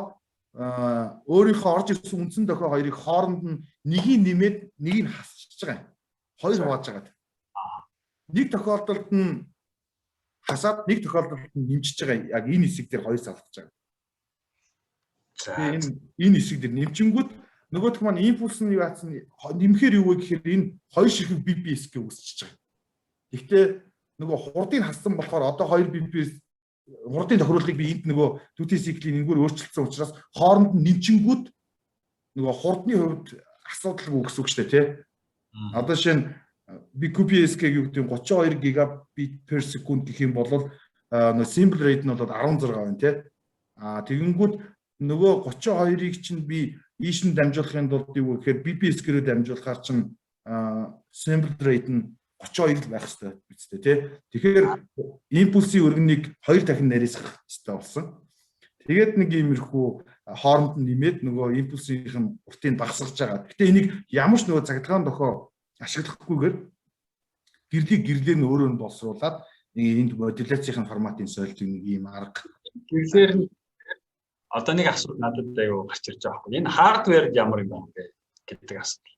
өөрийнхөө орж ирсэн үндсэн дохио хоёрыг хооронд нь нэгийг нэмээд нэгийг хасчихж байгаа юм. Хоёр хувааж байгаа. Нэг тохиолдолд нь хасаад нэг тохиолдолд нь нэмчихэж байгаа. Яг энэ хэсэг дээр хоёр салгаж байгаа. За, энэ хэсэг дээр нэмчингүүд нөгөөх маань импульс нь юу яатсан нэмэхээр юу вэ гэхээр энэ хоёр ширхэг BPSK үүсчихэж байгаа. Гэхдээ нөгөө хурдыг хассан болохоор одоо 2 BPS хурдын тохируулгыг би энд нөгөө duty cycle-ийн нэггээр өөрчилсөн учраас хооронд нь нэмчингүүд нөгөө хурдны хувьд асуудалгүй гэсэн үг шүү дээ тий. Одоо шинэ би QPSK юу гэдэг 32 gigabit per second гэх юм бол нөгөө simple rate нь бол 16 байна тий. Тэгэнгүүт нөгөө 32-ыг чинь би ийш нь дамжуулахын тулд юу гэхээр BPSK-рээр дамжуулахаар чинь simple rate нь 32 байх хэрэгтэй биз дээ тий. Тэгэхээр импульсийн өргөнийг 2 дахин нарийсгах хэрэгтэй болсон. Тэгээд нэг иймэрхүү хооронд нь нэмээд нөгөө импульсийн уртыг багасгаж байгаа. Гэтэ энийг ямар ч нөгөө цагдгаан дохио ашиглахгүйгээр гэрлээ нь өөрөө нь боловсруулад энд модуляцийн форматын соёлт нэг ийм арга. тэгэхээр одоо нэг асуулт надад аяа гарч ирж байгаа байхгүй. Энэ хардвер ямар юм бэ гэдэг асуулт.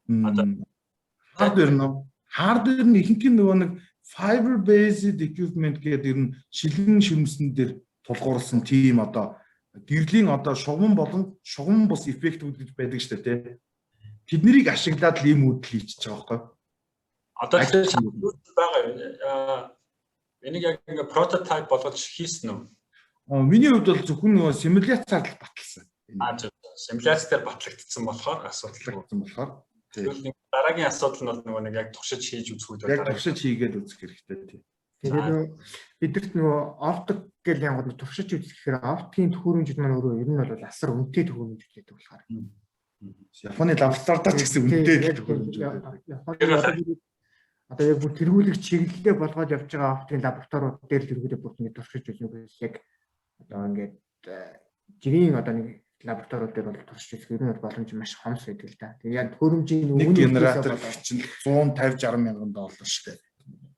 Одоо хардвер нь ихэнх нь нөгөө нэг fiber based equipment гэдэг ер нь шилэн ширмсэн дээр тулгуурласан тийм одоо гэрлийн одоо шугам болон шугам бус эффектүүд гэж байдаг шүү дээ тий. Тэднийг ашиглаад л ийм үйлдэл хийчихэж байгаа байхгүй. Одоо байгаа энийг яг ингээ прототип болгож хийсэн үү? Миний хувьд бол зөвхөн нөгөө симуляцаар л баталсан. Симуляцээр батлагдсан болохоор асуудалгүй болохоор. Тэгвэл дараагийн асуудал нь бол нөгөө нэг яг туршиж хийж үзэх үү? Яг туршиж хийгээд үзэх хэрэгтэй тийм. Тэгээд бидэрт нөгөө оптик гэл янгууд туршиж үзэх гэхээр оптикийн төхөөрөмжүүд маань өөрөө ер нь бол асар үнэтэй төхөөрөмжүүд гэдэг болохоор. Японы лабораторид ч гэсэн үнэтэй төхөөрөмжүүд. Одоо яг бүр тэргүүлэг чиглэлээ болгоод явж байгаа оптикийн лабораториуд дээр тэргүүлээ бүр ингэ туршиж үзэх яг одоо ингээд жирийн одоо нэг лабораториуд дээр бол туршиж үзэх ер нь боломж маш хомс байдаг л да. Тэгээ яг төхөөрөмжийн нэг генератор чинь 150-60 мянган доллар шүү дээ.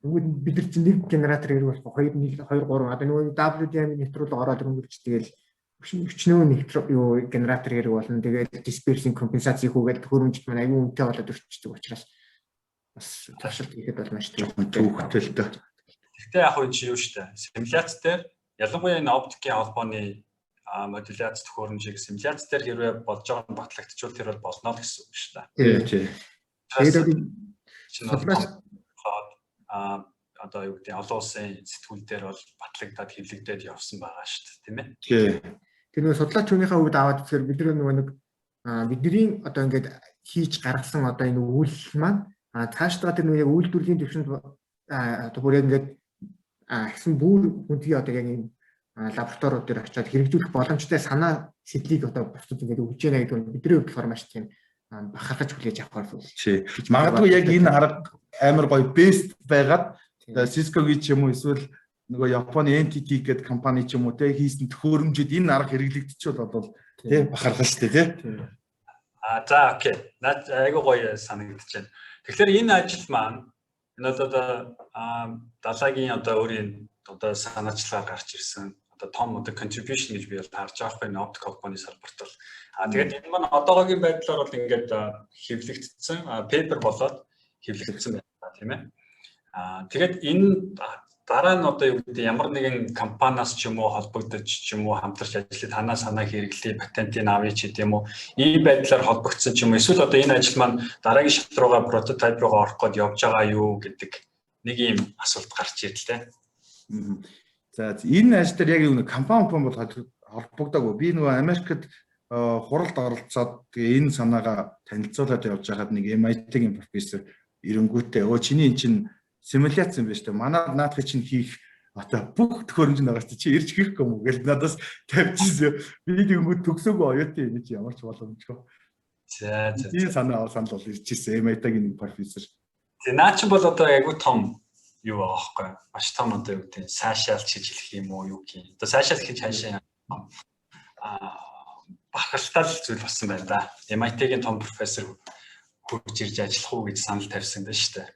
Тэгвэл бид нар чинь нэг генератор хэрэг болох 2 3 одоо нөгөө WDM нэвтрүүлэг ороод өнгөрч тэгэл өчнөө нэвтрүү юу генератор хэрэг болно. Тэгээд dispersing компенсац хийхүүгээд төхөөрөмжт маань аюул үнэтэй болоод өрчдөг учраас бас туршилт хийхэд бол маш төвхтэй л дээ. Гэхдээ яг үгүй чи юу штэ. Симуляц дээр ялангуяа энэ оптикийн холбооны модуляц төхөөрөмжийг симуляц дээр хэрвээ болж байгаа нь батлагдчихвал тэр бол болно гэсэн үг шүү дээ. Тий. Тэгээд одоо юу гэдэг олон улсын сэтгүүл дээр бол батлагдаад хэвлэгдээд явсан байгаа шүү дээ, тийм ээ. Тий. Тэр нөгөө судлаач хүнийхээ үед аваад тэгэхээр бид нөгөө нэг бидний одоо ингээд хийж гаргасан одоо энэ үйлдэл маань цаашдаа тэр нөгөө үйлдвэрлэлийн төвшөнд одоо бүр ингээд гэсэн бүр хүндий одоо яг энэ лабораториуд дээр очиод хэрэгжүүлэх боломжтой санаа сэтлийг одоо бусдад ингээд өгж яана гэдэг нь бидний хувьд болохоор маш тийм бахархаж хүлээж авах хэрэгтэй. Магадгүй яг энэ арга амар гоё бест байгаад Cisco-гийн ч юм уу эсвэл нөгөө Японы NTT гэдэг компани ч юм уу те хийсэн төхөөрөмжөд энэ арга хэрэглэгдчихвэл бол тий бахархал шүү дээ тий. За окей. Наад айгуу гоё санагдаж байна. Тэгэхээр энэ ажил маань энэ одоо далайгийн одоо өөрийн одоо санаачлагаар гарч ирсэн одоо том одоо contribution гэж би бол харж байгаа хгүй оптик холбооны салбарт бол. Тэгээд энэ маань одоогогийн байдлаар бол ингээд хэвлэгдсэн paper болоод хэвлэгдсэн байна тийм ээ. Тэгээд энэ дараа нь одоо юу гэдэг ямар нэгэн компаниас ч юм уу холбогдож ч юм уу хамтарч ажиллаж танаа санаа хэрэглэе патентын авъя ч гэдэм үү ийм байдлаар холбогдсон ч юм уу эсвэл одоо энэ ажил маань дараагийн шат руугаа прототип руугаа орох гээд явж байгаа юу гэдэг нэг ийм асуулт гарч ирлээ. За энэ ажил дээр яг юу нэг компани бол холбогдоогүй. Би нөгөө Америкт хуралд оролцоод тэгээ энэ санаагаа танилцуулаад явж байхад нэг MIT-ийн профессор ирэнгүүтээ чиний эн чинь симуляц юм байна шүү дээ. Манай наадах чинь хийх одоо бүх төхөөрөмж байгаа чи ирж хийхгүй юм уу гэж надаас тавьчихсан. Би тэгмүүд төгсөөгүй оюутан энэ чи ямар ч боломжгүй. За. Энэ санаа бол ирчихсэн MIT-ийн нэг профессор. Тэгээ наа чи бол одоо айгүй том юу байгаа байхгүй. Маш том одоо юу гэдэг сайшаалч гэж хэлэх юм уу юу гэх юм. Одоо сайшаал гэж хаашаа бахархалтай зүйл болсон байна да. MIT-ийн том профессор хурж ирж ажиллах уу гэж санал тавьсан дээ шүү дээ.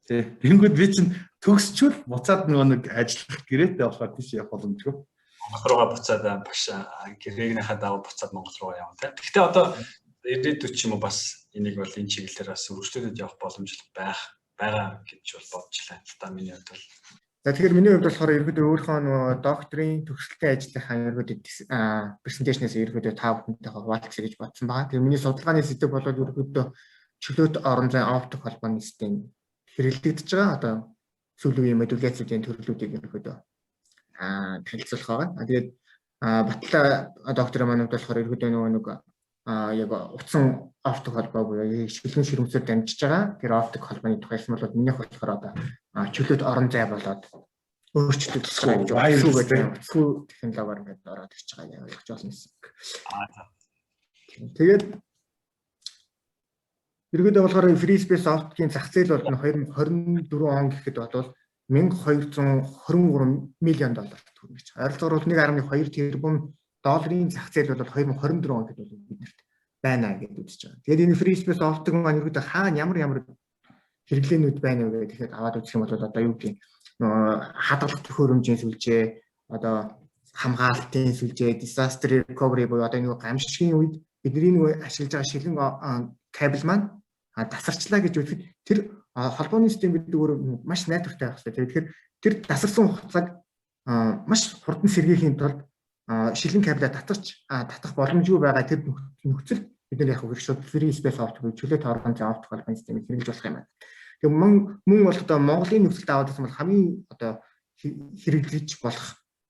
Тий. Тэгэнгүүт би чинь төгсчүүл буцаад нөгөө нэг ажиллах гэрээтэй болохоор тийш явах боломжгүй. Монгол руугаа буцаад багш гэрээгнийхаа даваа буцаад Монгол руугаа явна тий. Гэхдээ одоо ирээдүйд ч юм уу бас энийг бол энэ чиглэлээр бас өргөжлүүлээд явах боломж байгаа гэж бол бодож байна. Та миний хувьд бол. За тэгэхээр миний хувьд болохоор ерөөдөө өөрийнхөө нөгөө докторийн төгсөлтийн ажлынхаа ерөөдөө презентацнаас ерөөдөө та бүхэнтэйгээ хуваалцъя гэж бодсон байгаа. Тэгэхээр миний судалгааны сэдэв бол ерөөдөө чөлөөт орон зай оптик холбооны систем хэрэглэгдэж байгаа одоо сүүлийн модуляцийн төрлүүдийг ерөөдөө танилцуулах байгаа. Тэгээд батлаа доктор маань болохоор ерөөдөө нөгөө нэг яг утсан оптик холбоо буюу шилхэн ширмсээр дамжиж байгаа. Тэр оптик холбооны тухайлсан бол минийх болохоор одоо чөлөөт орон зай болоод өөрчлөлт хийж байгаа. Сүү технологиор ингээд ороод ирж байгаа юм ойлгож байна гэсэн. Тэгээд ерөөдөө болохоор free space opt-ийн зах зээл бол 2024 он гэхэд бол $1223 миллион төгрөж байгаа. Ойролцоогоор 1.2 тэрбум долларын зах зээл бол 2024 он гэхэд бол биднэрт байна гэж үзэж байгаа. Тэгээд энэ free space opt-ыг маань ерөөдөө хаана ямар хэрэглээнүүд байна вэ гэхэд аваад үзэх юм бол одоо юу гэх хадгалах төхөөрөмжийн сүлжээ, одоо хамгаалтын сүлжээ, disaster recovery буюу одоо нэг гамшигын үед бидний нэг ашиглаж байгаа шилэн кабель маань тасарчлаа гэж үзэхэд тэр холбооны систем гэдэг өөр маш найдвартай байх хэрэгтэй. Тэгэхээр тэр тасарсан хугацааг маш хурдан сэргийхийн тулд шилэн кабель татах боломжгүй байгаа тэр нөхцөл бид нар яг хэрэгшүүд free space opt буюу чөлөөт орон зай оптик холбооны системийг хэрэгжүүлж болох юм байна. Тэгээ мөн бол одоо Монголын нөхцөлд аваад байсан бол хамгийн одоо хэрэглэж болох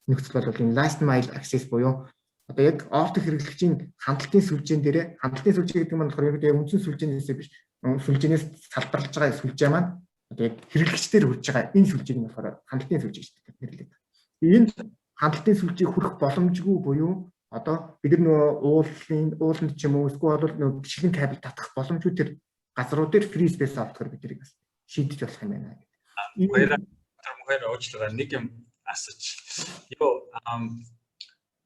нөхцөл бол энэ last mile access буюу одоо яг оптик хэрэглэгчийн хандлтын сүлжээн дээрээ хандлтын сүлжээ гэдэг нь болохоор яг үндсэн сүлжээнээс биш сүлжээнээс салбарлаж байгаа сүлжээ маань одоо яг хэрэглэгчдэр хүрж байгаа энэ сүлжээг нь болохоор хандлтын сүлжээ гэж нэрлэдэг. Энэ хандлтын сүлжээг хүрэх боломжгүй буюу одоо бид нөгөө ууланд ч юм уу эсвэл нөгөө шилэн кабель татах боломжгүй тэр газрууд дээр free space оптикоор бид тэрийг бас шийдэж болох юм байна гэдэг. Хоёр уучлаарай нэг юм асууж.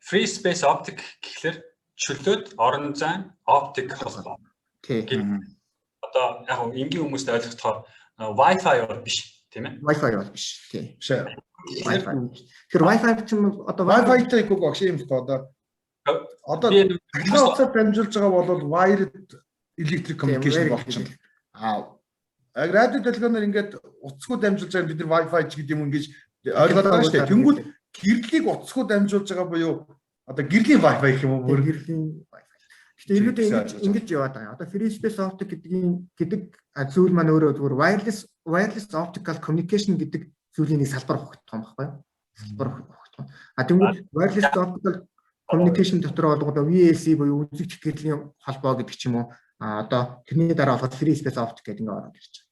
Free space optic гэхлээр чөлөөт орон зай оптик холбоо. Тийм. Одоо яг энгийн хүмүүст ойлгохоор Wi-Fi бол биш, тийм ээ? Wi-Fi бол биш. Тийм. Тэр Wi-Fi ч юм одоо Wi-Fi-тэй гоо агш юм одоо технологиор дамжуулж байгаа бол wired electric communication болчихно. Яг радио дэлгөөнөр ингээд утасгүй дамжуулж байгаа бид нар Wi-Fi ч гэдэг юм ингэж ойлгоод байгаа шүү дээ. Тэнгүүд гэрлийг утасгүй дамжуулж байгаа буюу одоо гэрлийн Wi-Fi гэх юм уу? Гэрлийн Wi-Fi. Гэхдээ ерөөдөө ингэж яваад байгаа. Одоо free space optic гэдэг зүйл маань өөрөө зүгээр wireless optical communication гэдэг зүйлийн нэг салбар хогдох юм байхгүй юу? Салбар хогдох. Тэнгүүд wireless optical communication дотор болгоод VLC буюу үзэгдэх гэрлийн холбоо гэдэг ч юм уу. Одоо тэрний дараа болохоор free space optic гэдэг ингэ ороод ирж байгаа.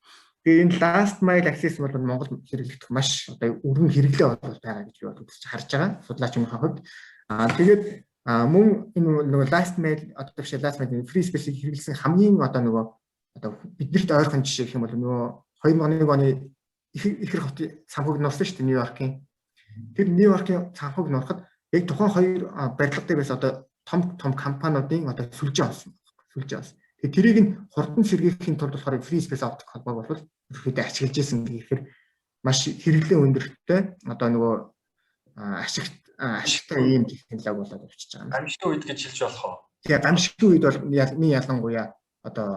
Тэгээ энэ last mile access бол Монгол хэрэглэгдэх маш одоо өргөн хэрэглээ болж байгаа гэж би бодож харж байгаа. Судлаачийн хувьд. Тэгээд мөн энэ нөгөө last mile одоо биш last mile free space-ийг хэрэглэсэн хамгийн одоо нөгөө одоо биднэрт ойрхон жишээ гэх юм бол нөгөө 2001 оны ихэр хотын санхуг нурсан шүү дээ Нью-Йоркийн. Тэр Нью-Йоркийн санхуг нурахад яг тухайн хоёр барилга дээр байсан одоо том компаниудын одоо сүлжээ олсон. Тэгээ тэрийг нь хурдан сэргээхийн тулд болохоор free space optic холбоог бол ерөөдөө ашиглаж исэн гэхээр маш хэрэглээ өндөртэй одоо нөгөө ашигтай ийм технологи болоод явчихж байгаа. Гамшигын үед гэж хэлж болох уу? Тэгээ гамшигын үед бол ялангуяа одоо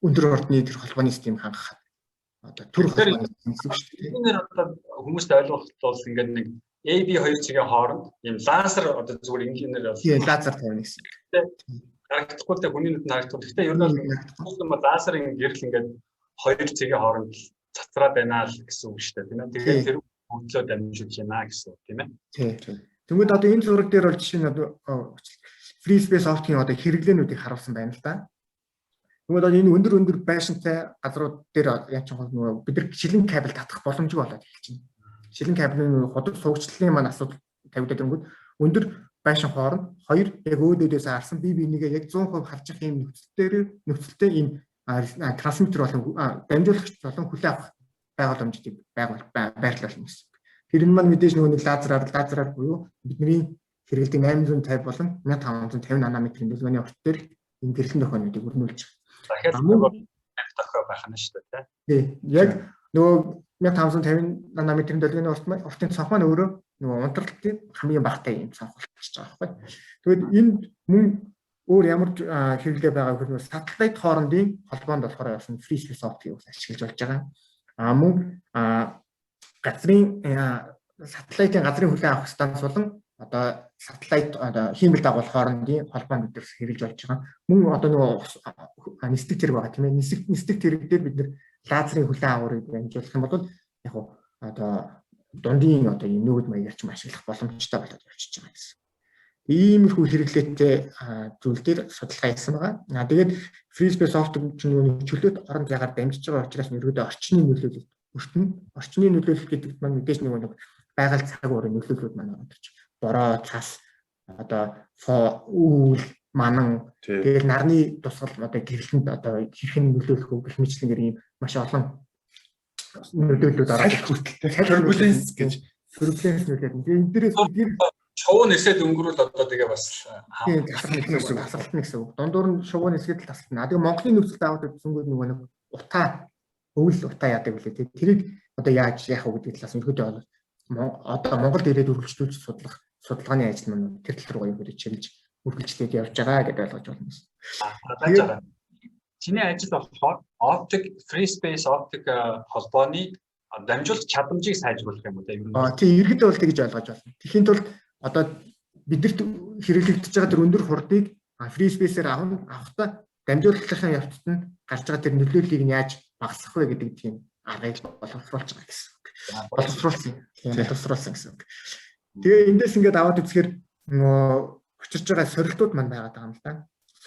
өндөр ордны тэр холбооны систем хангах одоо төр холбооны систем шүү дээ. Энийг одоо хүмүүст ойлгоход бол ингээд нэг AB2 цэгийн хооронд ийм лазер одоо зүгээр инженеэр лазер тавина гэсэн. Харагдахгүй тэ хүний нүдэнд харагдахгүй. Гэхдээ ер нь бол лазерын гэрэл ингээд хоёр цэгийн хооронд цацраад байна л гэсэн үг шүү дээ. Тийм ээ. Тэгээд тэр хөгжлөө дамжуулж байна гэсэн үг тийм ээ. Тийм. Тэгмээд одоо энэ зураг дээр бол жишээ нь одоо free space optic-ийн одоо хэрэглээнүүдийг харуулсан байна л да. Тэгмээд одоо энэ өндөр байшинтай газрууд дээр яаж ч нөгөө бид нар шилэн кабель татах боломжгүй болоод эхэлж байна. Шилэн кабелийн худаг суугчлалын маань асуудал тавигдаад өнгөд өндөр байшин хооронд хоёр яг өөдөөдөөс харсан бие бинийгээ яг 100% харж их юм нөхцөлтэй ийм трансмиттер болон дамжуулагч болон хүлээ авах байгууламжуудыг байрлуулна гэсэн. Тэр нь маань мэдээж нөгөө нэг лазераар буюу бидний хэрэглэдэг 850 болон 1550 нанометрийн дэлгөөний урт дээр энэ гэрэлтэн тохиолнуудыг өрнүүлж байгаа. Дахиад нөгөө тохиол байх нь шүү дээ тийм. Яг нөгөө 1550 нанометрийн дэлгөөний уртын цонх маань өөрөө нөгөө унтралтын хамгийн багатай юм цонх болчихж байгаа байхгүй. Тэгвэл энэ мөн өөр ямар хэрэглээ байгаа гэхээр сателлайт хоорондын холбоонд болохоор яасан free space optic-ийг ашиглаж болж байгаа. Мөн газрын сателлайтын газрын хүлээн авах станц болон одоо сателлайт одоо хиймэл дагуул хоорондын холбоонд бид хэрэгж болж байгаа. Мөн одоо нөгөө нисдэг зэрэг байгаа тийм ээ. Нисдэг зэрэг дээр бид нэр лазерын хүлээн аваарыг дамжуулах юм бол яг одоо дундын одоо юм нүүд маягаар ч ашиглах боломжтой болоод явчихж байгаа гэсэн. Иймэрхүү хэрэглээтэй зүйл дээр судалгаа хийсэн байгаа. Тэгээд free space optic чинь чөлөөт оронд ягаар дамжиж байгаа учраас ерөөдөө орчны нөлөөлөлт орчны нөлөөлөл гэдэг маань мэдээж нэг байгаль цаг уурын нөлөөллүүд маань ороод ирж бороо цас одоо үүл манан тэгээд нарны тусгал одоо гэрэлтэнд одоо хэрхэн нөлөөлөх үү гэх мэтлэнгээр ийм маш олон нөлөөллүүд ороод ирж turbulence гэж нөлөөлөл. Энэ дээрээс шувуу нисээд өнгөрүүл одоо тэгээ бас тасралтна гэсэн үг. Дундуур нь шувуу нисгээд тасралтна. Тэгээ Монголын нөхцөлд аваад үзсэнгүүд нөгөө нэг утаа өвөл утаа яадаг үлээ. Тэрийг одоо яаж яах вэ гэдэг талаас нь ерөөдөө одоо Монголд ирээд үргэлжлүүлж судалгааны ажил маань тэр тал руу ерөөдөө чиглэж үргэлжлээд явж байгаа гэдээ ойлгож байна. Чиний ажил болохоор optic free space optic холбооны дамжуулах чадамжийг сайжруулах юм уу те? Тийм иргэд бол тэгж ойлгож байна. Тэхийн тулд одоо бидэрт хэрэглэгдэж байгаа тэр өндөр хурдыг free space-ээр авахдаа дамжуулалтын явцад нь гарч байгаа тэр нөлөөллийг нь яаж багасгах вэ гэдэг тийм аргыг боловсруулж байгаа гэсэн үг. Боловсруулсан гэсэн үг. Тэгээ эндээс ингээд аваад үзэхээр нөгөө учирч байгаа сорилтууд маань байгаад байгаа юм л да.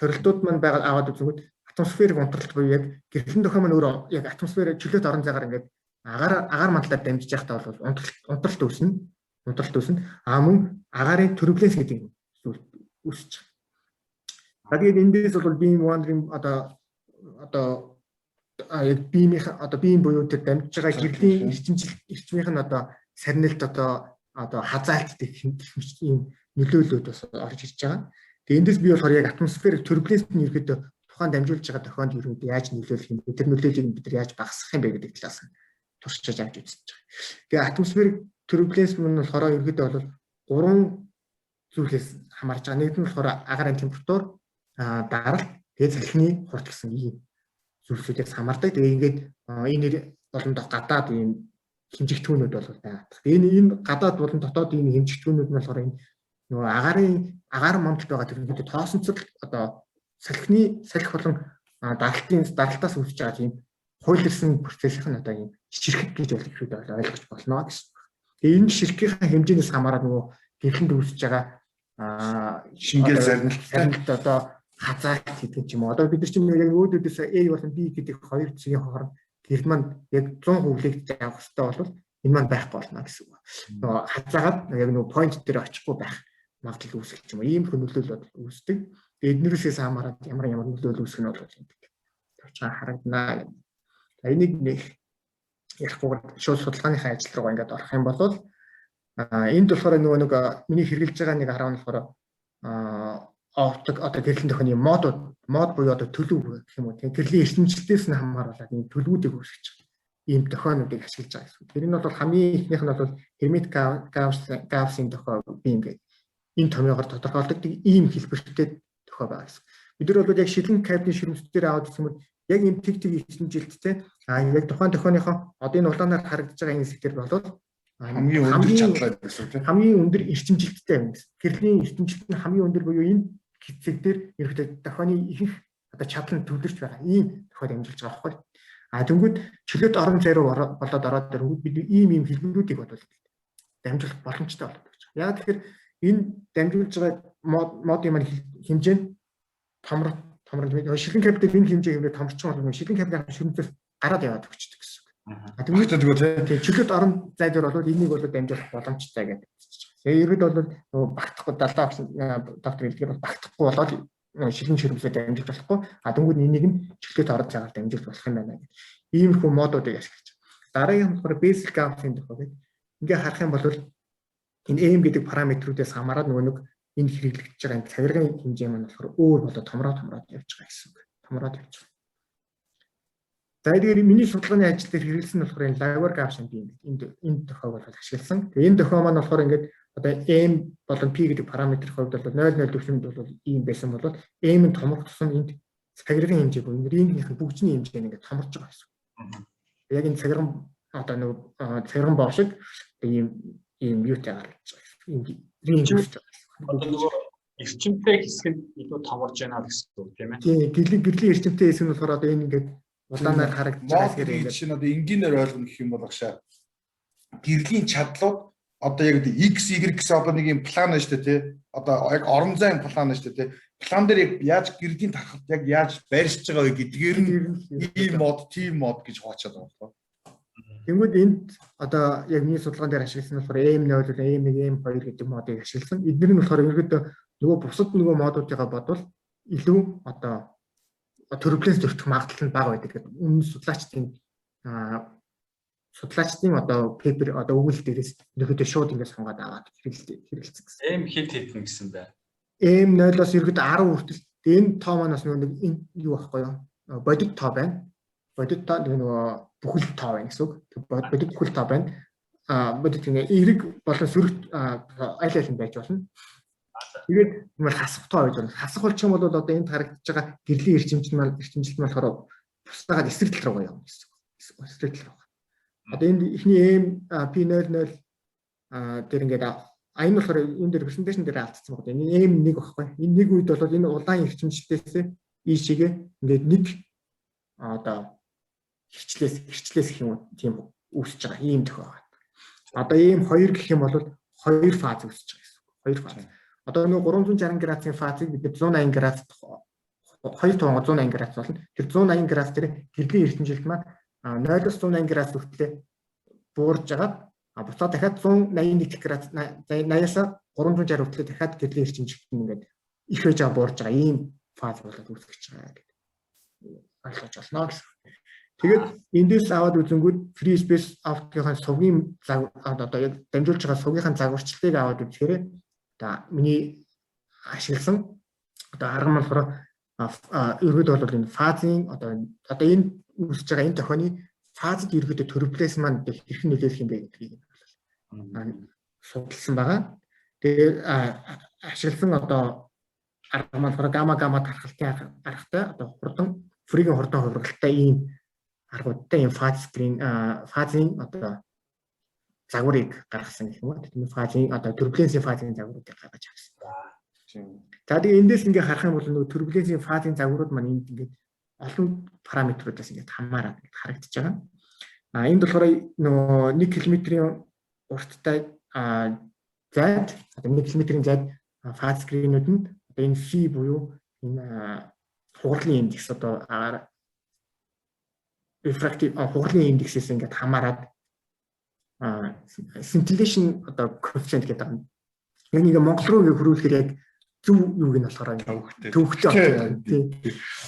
Сорилтууд маань байгаад аваад үзэнгүүт атмосферик унтралт буюу яг гэрэлтэн тохиом маань өөрөө яг атмосферыг чөлөөт орон зайгаар ингээд агаар мандалаар дамжиж байхдаа бол унтралт үүснэ. Мөн агаарын турбуленс гэдэг зүйл үүсэж байгаа. Тэгээд эндээс бол beam wandering одоо яг beam буюу тэр дамжиж байгаа гэрлийн эрчмийнх нь одоо сарнилт одоо хазаалт гэх юм нөлөөллүүд бас орж ирж байгаа. Тэгээд эндээс би болохоор яг атмосферик турбуленс нь ерөөдөө тухайн дамжуулж байгаа тохиолдолд ерөөдөө яаж нөлөөлөх юм бэ? Тэр нөлөөллийг бид нар яаж багасгах юм бэ гэдэг талаас нь туршиж авч үзэж байгаа. Тэгээ атмосферик турбуленс нь болохоор ерөөдөө бол 3 зүйлээс хамаарж байгаа. Нэг нь болохоор агаарын температур, даралт, тэгээд салхины хурд гэсэн ийм зүйлсүүдээс хамаардаг. Тэгээ ингээд энэ болон гадаад ийм хэмжигдэхүүнүүд бол байгаа. Энэ гадаад болон дотоод ийм хэмжигдэхүүнүүд нь болохоор энэ нөгөө агаар мамлт байгаа төрөлхөд тоосонцол одоо салхины салхи болон даралтаас үүсэж байгаа тийм хуйлэрсэн процессийн одоо ийм ширхэг гэж ихэд ойлгож болно гэсэн. Тэгээ энэ ширхгийн хэмжээнээс хамаарат нөгөө гэрлэнд үүсэж байгаа шингэл зарналт одоо хазаалт гэдэг юм. Одоо бид нар чинь яг өөдөөдөөс A болон B гэдэг хоёр цэгийн хооронд гэрэл маань яг 100% хүлээгдэж явах хэрэгтэй бол энэ маань байхгүй болно гэсэн үг. Нөгөө хазаагаад яг нөгөө point дээр очихгүй байх магадлал үүсэх юм. Ийм хөндлөл үүсдэг. Эднэрээс хамаарат ямар нөлөөлөл үүсэх нь бол гэдэг. Тавчаа харагдана. Энийг нэг ярихгүй шууд судалгааныхаа ажил руу ингээд орох юм бол энд болохоор нөгөө нэг миний хэрэгжилж байгаа нэг хараа нь болохоор одоо гэрлийн төхөний мод буюу одоо төлөв гэх юм уу. Гэрлийн эрчимчлэлээс нь хамааруулаад энэ төлөвүүдийг үүсгэж байгаа. Ийм тохиолнуудыг ашиглаж байгаа гэсэн. Тэр нь бол хамгийн ихнийх нь бол Hermit Gauss-ийн тохиол би ингээд энэ томьёогоор тодорхойлдог ийм хэлбэртэй тохиол байгаа гэсэн. Бид нар бол яг шилэн кабины ширмсдээр аваад гэх юм бол яг энэ тэг эрчимжилттэй яг тухайн тохионыхоо одоо энэ улаанаар харагдаж байгаа энэ сэдвэр бол хамгийн өндөр чадлаа гэсэн тийм. Хамгийн өндөр эрчимжилттэй юм гэсэн. Гэрлийн эрчимжилт нь хамгийн өндөр буюу энэ хэсэг дээр ерөөхдөө тохионы ихэнх одоо чадал нь төвлөрч байгаа. Ийм тохиол амжилж байгаа байхгүй. Тэнгүүд чөлөөт орон зай руу болоод ороод ирэнгүүт бид ийм хэлбэрүүдийг бодвол дамжуулах боломжтой болоод гэж байна. Яг тэгэхээр энэ дамжуулж байгаа модын маань хэмжээ нь томрол шилэн капитал энэ хэмжээ хэмжээ томрчин бол шилэн капитал ширмцээс гараад яваад өгчдөг гэсэн үг. Тэгээд чөлөөт орон зай дээр бол энийг бол дамжуулах боломжтой гэдэг. Тэгээ ерөөд бол нөгөө багтахгүй далаа доктор хэлдгээр бол багтахгүй болоод шилэн ширмцээ дамжуулж болохгүй. Дөнгөд энийг нь чөлөөт орон зайгаар дамжуулж болох юм байна гэдэг. Иймэрхүү модуудыг ашиглаж. Дараагийн нь болохоор basic Gauss-ийн тохиол гэдэг. Ингээ харах юм бол энэ m гэдэг параметруудаас хамаарат нөгөө нэг энэ хэрэглэгдэж байгаа энэ цагиргын хэмжээ маань болохоор өөр болоод томроод явж байгаа гэсэн үг. Томроод явж байгаа. За тэгээд миний судалгааны ажил дээр хэрэглэсэн нь болохоор энэ Laguerre Gaussian би энэ тохиог бол ашигласан. Тэгээд энэ тохио маань болохоор ингээд одоо m болон p гэдэг параметрын хувьд бол 0.0 төвшөнд бол ийм байсан бол m нь томрох тусам энд цагиргын хэмжээ буюу рингийнхэн бүгжний хэмжээ нь ингээд томорж байгаа гэсэн. Яг энэ цагирган одоо нэг цагирган боо шиг ийм юутай гарч байгаа. Ийм ринг үүсэж байгаа. Одоо нөгөө эрчимтэй хэсэг нь илүү томорж байна гэсэн үг тийм ээ. Тийм гэрлийн эрчимтэй хэсэг нь болохоор одоо энэ ингээд улаанаар харагдаж байгаа хэсгээр ингээд шинэ одоо энгийнээр ойлгоно гэх юм бол агшаа гэрлийн чадлууд одоо яг x y гэсэн одоо нэг юм план байна шүү дээ тий. Одоо яг орон зайн план байна шүү дээ тий. План дээр яг яаж гэрлийн тархалт яг яаж байршиж байгаа вэ гэдгээр нь ийм мод, team мод гэж хуучаад байгаа. Тэнгүүд энд одоо яг миний судалгаан дээр ашигласан болохоор M0, M1, M2 гэдэг модыг ашигласан. Эдгээр нь болохоор ерөөдөө нөгөө бусад нөгөө модуудыгаа бодвол илүү одоо турбуленц төрөх магадлал нь бага байдаг гэдэг. Өмнө судлаачдын одоо пейпер одоо өгүүлэл дээрээс ерөөдөө шууд ингэж сонгаад аваад хэрэгэлцсэн гэсэн. M хэд хэдэн гэсэн бай. M0-оос ерөөдөө 10 хүртэл энэ тоо манаас нөгөө энэ юу байхгүй юу? Бодит тоо байна. Бодит тоо нөгөө бүхэл тоо байна гэсэн үг. Бодит бүхэл тоо байна. Бодит ингэ эрэг болон сөрөг аль аль нь байж болно. Тэгээд юм хасах тоо байж болно. Хасах болчих юм бол одоо энд харагдаж байгаа гэрлийн эрчимжилт маань болохоор бусдаагаад эсрэг тал руу явна гэсэн үг. Эсрэг тал руу. Одоо энд ихний P00 дээр ингээд энэ болохоор энэ дээр презентацийн дээр алдсан байна. Энэ M1 багхгүй. Энэ нэг үед бол энэ улаан эрчимчлэлээс ийшээгээ ингээд нэг одоо хэрчлээс гэх юм тийм үүсэж байгаа ийм тохиол байна. Одоо M2 гэх юм бол хоёр фаз үүсэж байгаа гэсэн үг. Хоёр фаз. Одоо нэг 360 градусын фазыг бид 180 градус 2 туган 180 градус болно. Тэр 180 градус дээр гэрлийн эрчимжилт маань 0-180 градус хүртэл буурж агаад буцаад дахиад 181 градус 80-аас 360 хүртэл дахиад гэрлийн эрчимжилт нь ингээд их байж буурж байгаа ийм фаз болоод үүсгэж байгаа гэдэг ойлгож байна гэсэн. Тэгээд эндээс аваад үзэнгүүт free space out-ийн сувгийн одоо яг дамжуулж байгаа сувгийн загварчлалыг аваад үзэхээр одоо миний ашигласан одоо арга маань болохоор ерөөдөө бол энэ фазын одоо энэ үүсэж байгаа энэ тохионы фазад ерөөдөө турбуленц маань хэрхэн нөлөөлөх юм бэ гэдгийг судалсан байгаа. Тэгээд ашигласан одоо арга маань гамма тархалтын аргатай одоо фригийн хурдан хувиргалтай ийм аргуудтай юм фазын одоо загварыг гаргасан гэх юм уу. Тийм фазын одоо турбуленцийн фазын загваруудыг гаргаж авсан. За тэгээ эндээс ингээ харах юм бол нөгөө турбуленцийн фазын загварууд маань энд ингээд олон параметруудаас ингээд хамаарат харагдаж байгаа. Энд болохоор нөгөө 1 км-ийн урттай зайд одоо 1 км-ийн зайд фаз скринүүд нь одоо энэ фи буюу энэ хугарлын индекс одоо refractive хугарлын индексээс ингээд хамаарат scintillation одоо коэффициент гэдэг юм. Яг нэг Монгол руу хөрвүүлэхээр яг зөв юуг нь болохоор төвхтэй.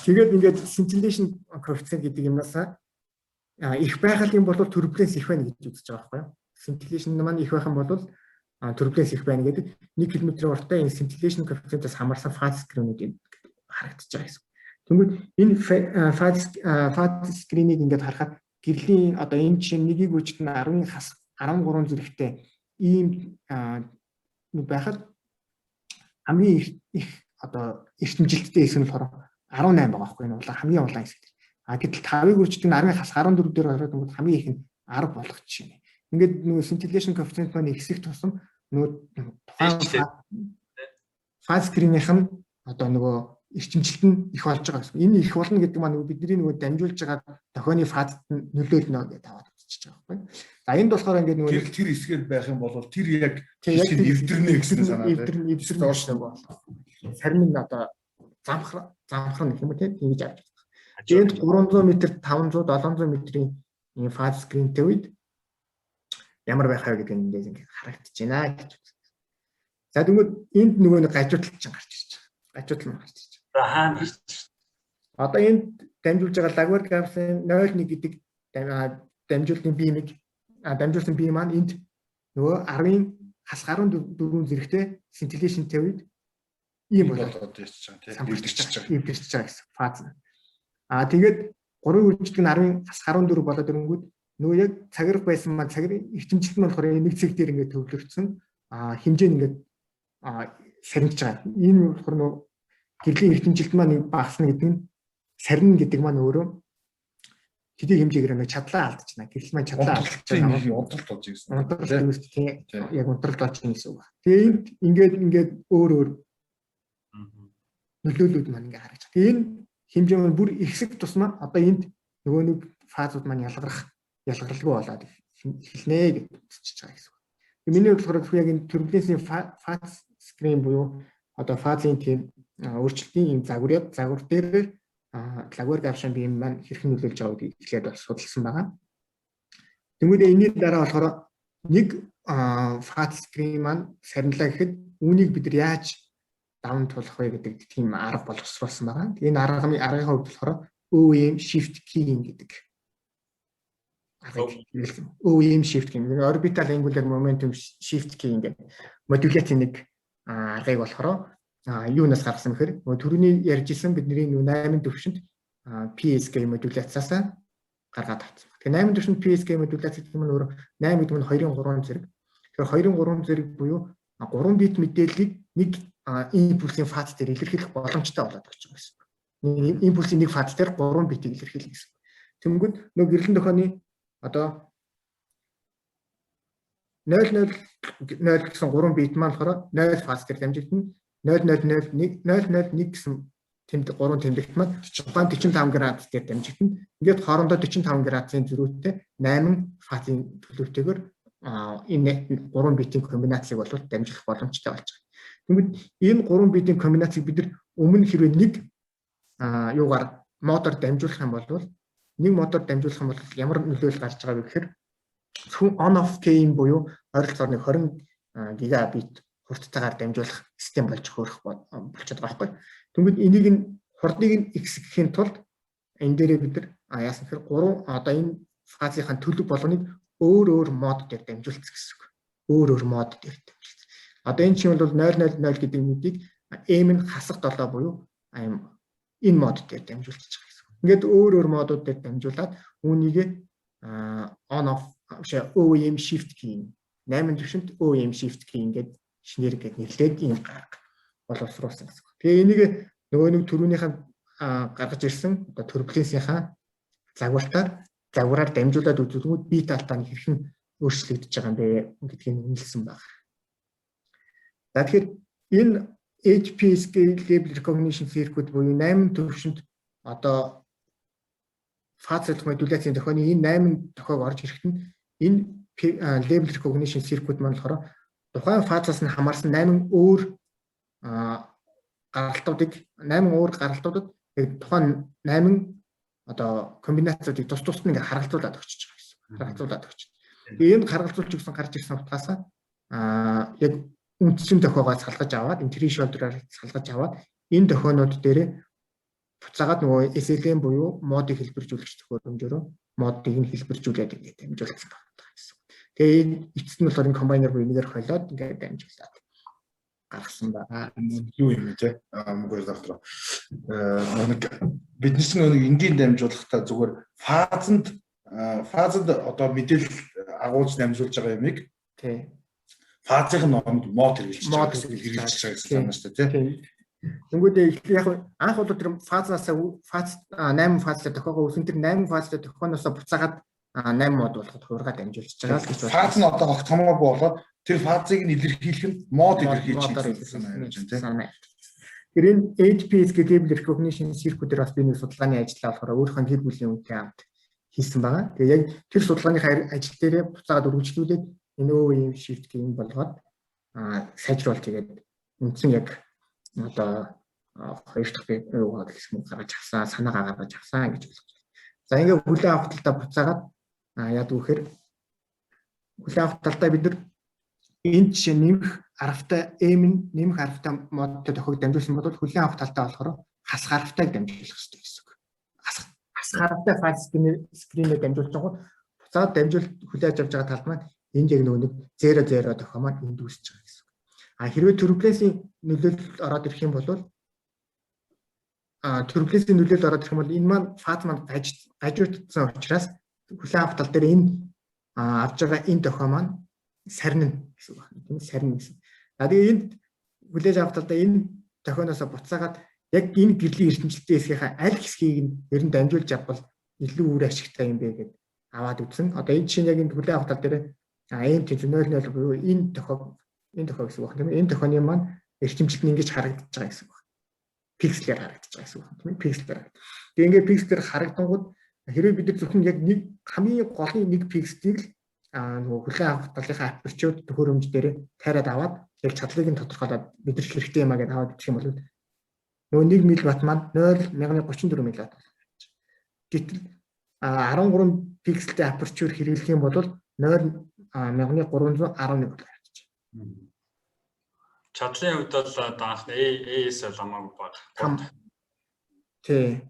Тэгээд ингээд scintillation коэффициент гэдэг юмнаас их байхад юм бол турбуленц их байна гэж үзэж байгаа байхгүй юу? Scintillation маань их байх юм бол турбуленц их байна гэдэг 1 км урттай энэ scintillation коэффициентээс хамаарсан фаз скринүүд харагдаж байгаа гэсэн. Тэгвэл энэ фаз скринийг ингээд харахад гэрлийн одоо энэ чинь нэгийг үжид нь 13 зэрэгтэй ийм байхад хамгийн их одоо эрчимжилттэй хэсэг нь болохоор 18 байгаа байхгүй юу? Хамгийн улаан хэсэг. Гэтэл 5-ыг үрждэг нь 10-14 дээр ороод бол хамгийн их нь 10 болох жишээ. Ингээд нөгөө scintillation coefficient маань ихсэх тусам нөгөө тухайн фаз скринийх нь одоо нөгөө эрчимжилт нь их болж байгаа гэсэн. Энэ их болно гэдэг маань бидний нөгөө дамжуулж байгаа дохионы фазд нөлөөлнө гэдэг аваад үзчихэж байгаа байхгүй. За энд болохоор ингээд нөгөө тэр хэсгээр байх юм бол тэр яг эвдэрнэ гэсэн санаа. Эвдэрнэ болно. Сарин нь одоо замхрах гэх юм уу тийм ингэж авч байгаа. Энд 300 м, 500, 700 м-ийн энэ фаз скринтэй үед ямар байх вэ гэдэг нь ингээд харагдаж байна гэж. За тэгвэл энд нөгөө нэг гажуудал чинь гарч ирж байгаа. Гажуудал нь гарч ирж байгаа. За хаана гарч ирж байна? Одоо энд дамжуулж байгаа лагвар гавсын 0.1 гэдэг дамжуулалтын биемийг дамжуулсан бие маань энд нөгөө 10-ын хас 14 зэрэгтэй scintillation-тэй үед ийм болоод ирж байгаа тийм эвдэрч байгаа гэсэн фаз. Тэгээд 3 үрждэг нь 10-ын хас 14 болоод ирэнгүүт нөгөө яг цагирах байсан маань цагирын эрчимжилт нь болохоор нэг цэг дээр ингээд төвлөрсөн хэмжээ нь ингээд сарниж байгаа. Энэ болохоор нөгөө гэрлийн эрчимжилт маань багасна гэдэг нь сарнин гэдэг маань өөрөө хэдий хэмжээгээр нэг чадлаа алдаж байна. Гэрэл маань чадлаа алдаж байна. Унтралт болж ирсэн. Яг унтралт болж байгаа гэсэн үг. Тэгээ энд ингээд өөр нөлөөллүүд маань ингээд харагдаж байна. Тэгээ энэ хэмжээ маань бүр ихсэх тусмаа одоо энд нөгөө нэг фазууд маань ялгаралгүй болоод эхэлнэ гэж үзчихэж байгаа гэсэн үг. Миний бодлохоор яг энэ турбуленцийн фаз скрин буюу одоо фазын тийм өөрчлөлтийн юм загвар дээр лагвар гавшин бием маань хэрхэн нөлөөлж байгааг эхлээд бас судалсан байгаа. Тэгвэл энэний дараа болохоор нэг фаз скрин маань сарнилаа гэхэд үүнийг бид нар яаж даван туулах вэ гэдэг тийм арга боловсруулсан байгаа. Энэ аргын хувьд болохоор OEM shift keying гэдэг. OEM shift keying, orbital angular momentum shift keying гэдэг модуляцийн нэг аргыг болохоор юунаас гаргасан гэхээр түрүүний ярьжсэн бидний 8 төвшөнд PSK модуляцаас гаргаад авсан. Тэгэхээр 8 төвшөнд PSK модуляц гэдэг нь өөр 8 гэдэг нь 2-3 зэрэг. Тэгэхээр 2-3 зэрэг буюу 3 бит мэдээллийг нэг импульсийн фаз дээр илэрхийлэх боломжтой болоод өгч байгаа гэсэн. Нэг импульсийн нэг фаз дээр 3 битийг илэрхийлэх гэсэн. Тэнгүүд нөгөө гэрлэн дохионы одоо 00 гэсэн 3 бит маань болохоор 0 фаз дээр дамжигдана. 0001 гэсэн тэмдэг 3 тэмдэгт маань 45 градус дээр дамжигдана. Ингээд хоорондоо 45 градусын зөрүүтэй 8 фазын төлөвтэйгээр энэ 3 битийн комбинацийг бол дамжуулах боломжтой болж байгаа. Тэгвэл энэ 3 битийн комбинацийг бид нар өмнө хэрвээ нэг юугаар модоор дамжуулах юм бол ямар нөлөөлөл гарч байгаа вэ гэхээр on off keying буюу ойролцоогоор нэг 20 гигабит хурдтайгаар дамжуулах систем болж хөөрөх болчиход байгаа байхгүй. Тэгвэл энийг нь хурдыг нь ихсгэхийн тулд энэ дээрээ бид нар яасан гэхээр 3 одоо энэ фазынхаа төлөв болгоныг өөр мод дээр дамжуулах гэсэн үг. Өөр мод дээр дамжуулах. Одоо энэ чинь бол 000 гэдэг мэдийг M нь хасах 7 буюу энэ мод дээр дамжуулж байгаа гэсэн. Ингээд өөр модууд дээр дамжуулаад үүнийг on off OEM shift keying 8 төвшөнд OEM shift keying гэдэг шинээр гээд нэрлээд ийм гарга боловсруулсан гэсэн. Тэгээ энийг нөгөө нэг төрөөнийхээ гаргаж ирсэн одоо турбуленцийнхаа загвартаар загвараар дамжуулаад үзүүлгүүд бие даалтаа хэрхэн өөрчлөгдөж байгаа юм бэ гэдгийг үнэлсэн байна. За тэгэхээр энэ HPS Label Recognition Circuit буюу 8 төвшөнд одоо фаз модуляцийн тохионы энэ 8 тохиог орж ирэхэд нь энэ Label Recognition Circuit маань болохоор тухайн фазаас нь хамаарсан 8 өөр гаргалтуудад тухайн 8 одоо комбинацуудыг тус тусад нь ингээд харгалзуулаад өгч байгаа гэсэн. Харгалзуулаад өгч. Тэгээ энд харгалзуулж өгсөн гарч ирсэн утгаас яг үндсэн тохиогоос салгаж аваад энэ threshold-оор салгаж аваад энэ тохионууд дээрээ буцаагаад нөгөө SLM буюу модыг хэлбэржүүлэгч төхөөрөмжөөрөө модыг нь хэлбэржүүлээд ингээд дамжуулсан байна гэсэн. Тэгээ энэ эцэст нь болохоор энэ комбайнер буюу нэгээр хойлоод ингээд дамжуулаад гаргасан байна. Юу юм те? Мөнгөөр доктор. Нэг биднес нэг энгийн дамжуулахдаа зүгээр фазанд одоо мэдээлэл агуулж дамжуулж байгаа юмыг тий. Фазын номд мод хэрэгжилж байгаа гэсэн юм шүү дээ тий. Тэнгүүдээ яг анх бол тэр фазаас фаз 8 фазтай тохиогоо үүсэн тэр 8 фазтай тохионоос буцаагаад 8 мод болгоход хуурга дамжуулж байгаа л гэж байна. Фаз нь одоо огт хамаагүй болоод тэр фазыг нь илэрхийлэх нь мод илэрхийлж байгаа. Тэр энэ HPS Label Recognition Circuit-ээр бас би нэг судалгааны ажиллаа болохоор өөрийнхөө гэр бүлийн үнэтэй хамт хийсэн байгаа. Тэгээ яг тэр судалгааны ажил дээрээ буцаагаад үргэлжлүүлээд энэ өвийн shift гейм болгоод сайжруулж игээд үндсэн яг одоо хоёр дахь юу гэсэн гаргаж авсан, санаагаа гаргаж авсан гэж болгож байна. За ингээд хүлээн авах талдаа буцаагаад яад үхээр хүлээн авах талдаа бид нар энэ жишээ нэмэх аргатай модтой тохиог дамжуулсан бол хүлээн авах талдаа болохоор хас гаргалтайг дамжуулах хэрэгтэй гэсэн үг. Хас гаргалтай файл скринээр дамжуулж байгаа буцаад дамжуулт хүлээж авч байгаа талд маань энд яг нөгөө 0 тохио маань энд үүсэж байгаа гэсэн үг. Хэрвээ turbulency нөлөөлөл ороод ирэх юм бол энэ маань фаз маань гажигдсан учраас хүлээн авах тал дээр энэ авж байгаа энэ тохио маань сарнина гэсэн үг байна. Тийм сарнина гэсэн. Тэгээ энд хүлээж авах талдаа энэ тохионоос буцаагаад яг энэ гэрлийн эрдэмтдийн хэсгийнхаа аль хэсгийг нь ер нь дамжуулж авбал илүү үр ашигтай юм бэ гэдээ аваад үзсэн. Одоо энэ чинь яг энэ хүлээн авах тал дээр AMT000 буюу энэ тохиог гэсэн үг байна. Энэ тохионы маань эрчимчлэлд нь ингэж харагдаж байгаа гэсэн үг. Пикселээр харагдаж байгаа гэсэн үг тийм ээ. Пикселээр. Тэгээ ингээд пикселээр харагдангууд хэрвээ бид нар зөвхөн яг нэг хамгийн голын нэг пикселийг л нөгөө хүлээн авах талынхаа апертур төхөөрөмж дээр тайраад аваад яг чадлыг нь тодорхойлоод мэдрэх хэрэгтэй юм а гэдээ аваад үзэх юм бол нөгөө 1 мW маань 0.34 мW болох гэж. Гэтэл 13 пикселтэй апертур хэрэглэх юм бол 0.311 болж байна. Чадлын хувьд бол одоо анхны AS бол хамаагүй бага. Тий.